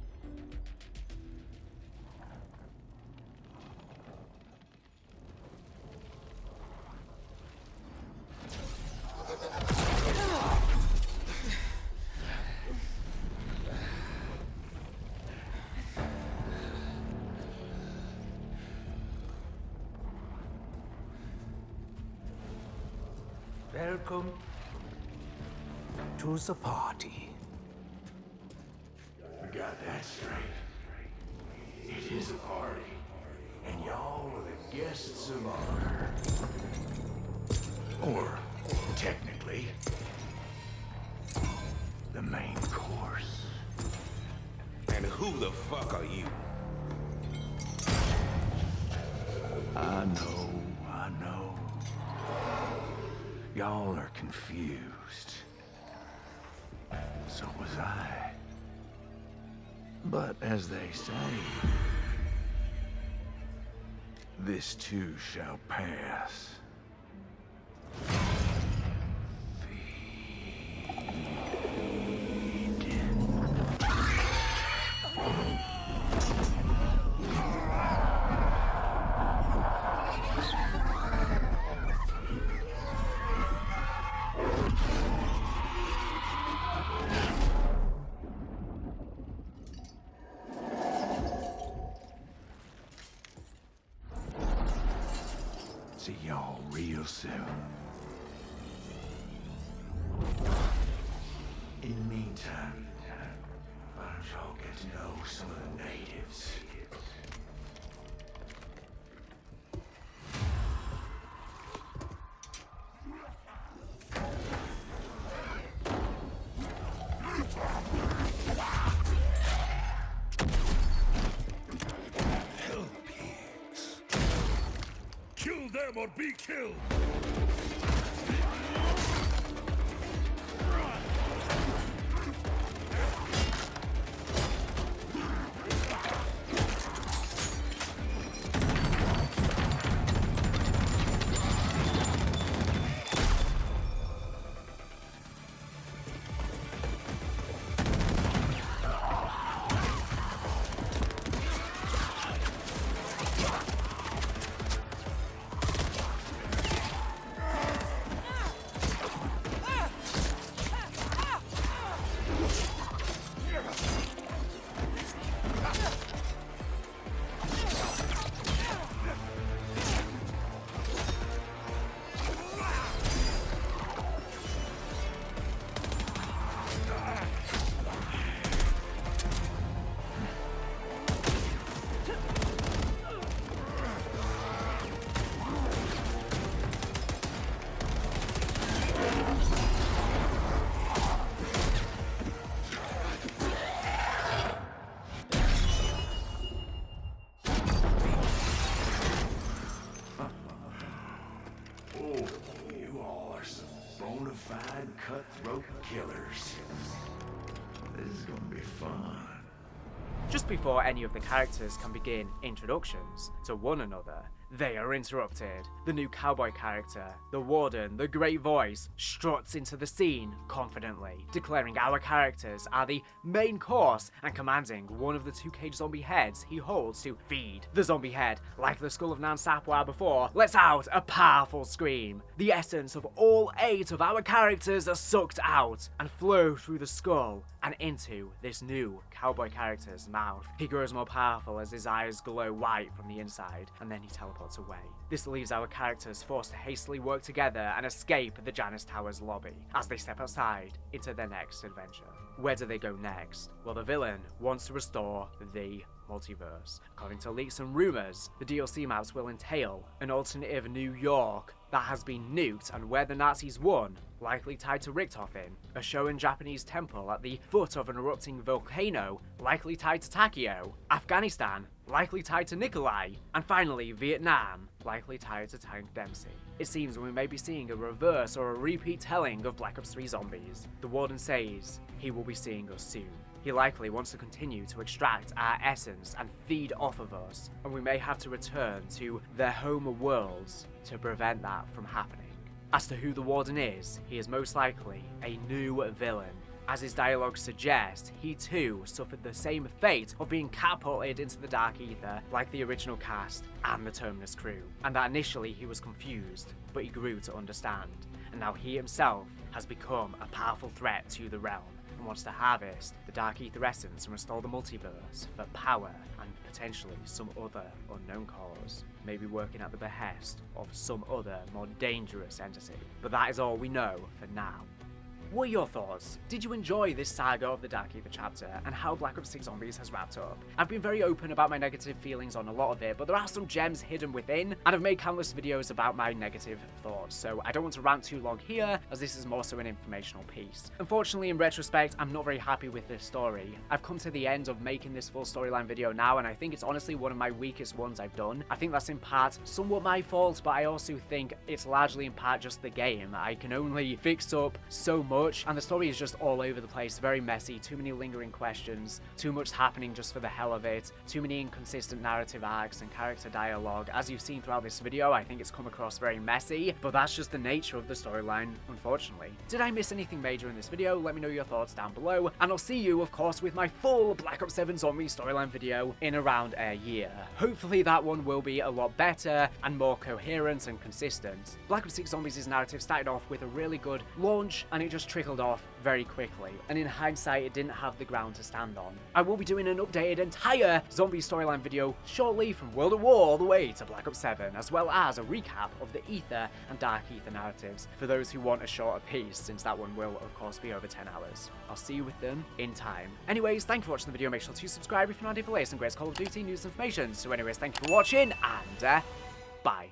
Welcome to the party. We got that straight. It is a party. And y'all are the guests of honor. Or, technically, the main course. And who the fuck are you? I know. Y'all are confused. So was I. But as they say, this too shall pass. See y'all real soon. In the meantime, why don't y'all get to know some of the natives? Hell pigs. Kill them or be killed! Bonafide cutthroat killers. This is gonna be fun. Just before any of the characters can begin introductions to one another, they are interrupted. The new cowboy character, the Warden, the Great Voice, struts into the scene confidently, declaring our characters are the main course and commanding one of the two caged zombie heads he holds to feed. The zombie head, like the skull of Nan Sapwa before, lets out a powerful scream. The essence of all 8 of our characters are sucked out and flow through the skull and into this new cowboy character's mouth. He grows more powerful as his eyes glow white from the inside, and then he teleports away. This leaves our characters forced to hastily work together and escape the Janus Tower's lobby as they step outside into their next adventure. Where do they go next? Well, the villain wants to restore the multiverse. According to leaks and rumors, the DLC maps will entail an alternative New York that has been nuked and where the Nazis won, likely tied to Richthofen, a Showan Japanese temple at the foot of an erupting volcano, likely tied to Takeo, Afghanistan, likely tied to Nikolai, and finally Vietnam, likely tied to Tank Dempsey. It seems we may be seeing a reverse or a repeat telling of Black Ops 3 Zombies. The Warden says he will be seeing us soon. He likely wants to continue to extract our essence and feed off of us, and we may have to return to their home worlds to prevent that from happening. As to who the Warden is, he is most likely a new villain. As his dialogue suggests, he too suffered the same fate of being catapulted into the Dark Aether like the original cast and the Terminus crew, and that initially he was confused, but he grew to understand, and now he himself has become a powerful threat to the realm, and wants to harvest the Dark Aether essence and restore the multiverse for power and potentially some other unknown cause, maybe working at the behest of some other more dangerous entity. But that is all we know for now. What are your thoughts? Did you enjoy this saga of the Dark Aether chapter and how Black Ops 6 Zombies has wrapped up? I've been very open about my negative feelings on a lot of it, but there are some gems hidden within, and I've made countless videos about my negative thoughts, so I don't want to rant too long here, as this is more so an informational piece. Unfortunately, in retrospect, I'm not very happy with this story. I've come to the end of making this full storyline video now, and I think it's honestly one of my weakest ones I've done. I think that's in part somewhat my fault, but I also think it's largely in part just the game. I can only fix up so much, and the story is just all over the place, very messy, too many lingering questions, too much happening just for the hell of it, too many inconsistent narrative arcs and character dialogue. As you've seen throughout this video, I think it's come across very messy, but that's just the nature of the storyline, unfortunately. Did I miss anything major in this video? Let me know your thoughts down below, and I'll see you, of course, with my full Black Ops 7 Zombies storyline video in around a year. Hopefully that one will be a lot better and more coherent and consistent. Black Ops 6 Zombies' narrative started off with a really good launch, and it just trickled off very quickly, and in hindsight it didn't have the ground to stand on. I will be doing an updated entire zombie storyline video shortly, from World at War all the way to Black Ops 7, as well as a recap of the Aether and Dark Aether narratives for those who want a shorter piece, since that one will of course be over 10 hours. I'll see you with them in time. Anyways, thank you for watching the video. Make sure to subscribe if you're not here for latest and greatest Call of Duty news and information. So anyways, thank you for watching, and bye.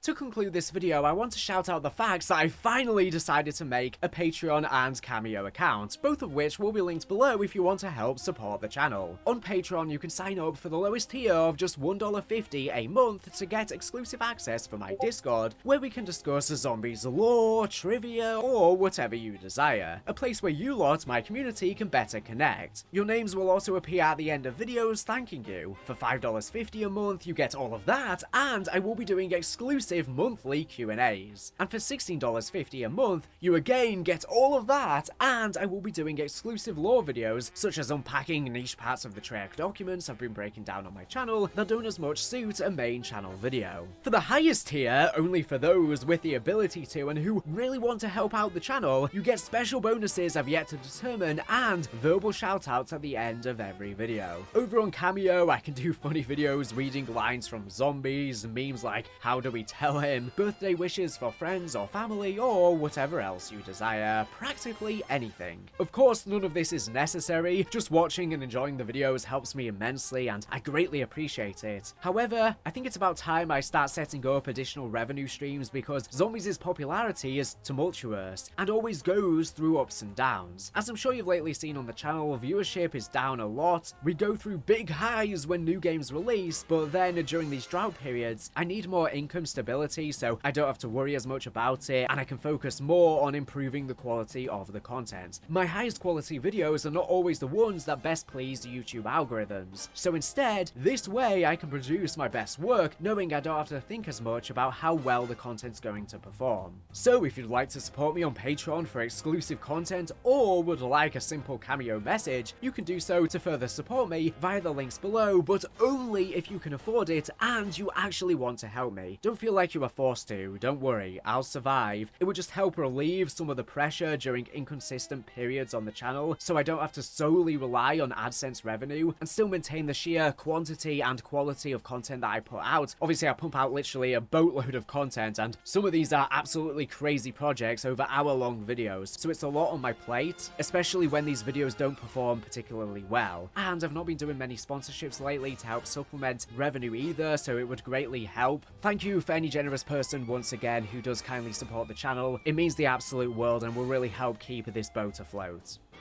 To conclude this video, I want to shout out the fact that I finally decided to make a Patreon and Cameo account, both of which will be linked below if you want to help support the channel. On Patreon, you can sign up for the lowest tier of just $1.50 a month to get exclusive access for my Discord, where we can discuss Zombies lore, trivia, or whatever you desire. A place where you lot, my community, can better connect. Your names will also appear at the end of videos thanking you. For $5.50 a month, you get all of that, and I will be doing exclusive monthly Q&As. And for $16.50 a month, you again get all of that, and I will be doing exclusive lore videos, such as unpacking niche parts of the Treyarch documents I've been breaking down on my channel that don't as much suit a main channel video. For the highest tier, only for those with the ability to and who really want to help out the channel, you get special bonuses I've yet to determine and verbal shoutouts at the end of every video. Over on Cameo, I can do funny videos reading lines from zombies, memes like "How do we tell him?", birthday wishes for friends or family, or whatever else you desire. Practically anything. Of course, none of this is necessary. Just watching and enjoying the videos helps me immensely, and I greatly appreciate it. However, I think it's about time I start setting up additional revenue streams, because Zombies' popularity is tumultuous and always goes through ups and downs. As I'm sure you've lately seen on the channel, viewership is down a lot. We go through big highs when new games release, but then during these drought periods, I need more income stability, so I don't have to worry as much about it, and I can focus more on improving the quality of the content. My highest quality videos are not always the ones that best please YouTube algorithms, so instead, this way I can produce my best work, knowing I don't have to think as much about how well the content's going to perform. So if you'd like to support me on Patreon for exclusive content, or would like a simple Cameo message, you can do so to further support me via the links below, but only if you can afford it and you actually want to help me. Don't feel like you are forced to, don't worry, I'll survive. It would just help relieve some of the pressure during inconsistent periods on the channel, so I don't have to solely rely on AdSense revenue and still maintain the sheer quantity and quality of content that I put out. Obviously, I pump out literally a boatload of content, and some of these are absolutely crazy projects over hour-long videos, so it's a lot on my plate, especially when these videos don't perform particularly well. And I've not been doing many sponsorships lately to help supplement revenue either, so it would greatly help. Thank you for any generous person once again who does kindly support the channel. It means the absolute world and will really help keep this boat afloat.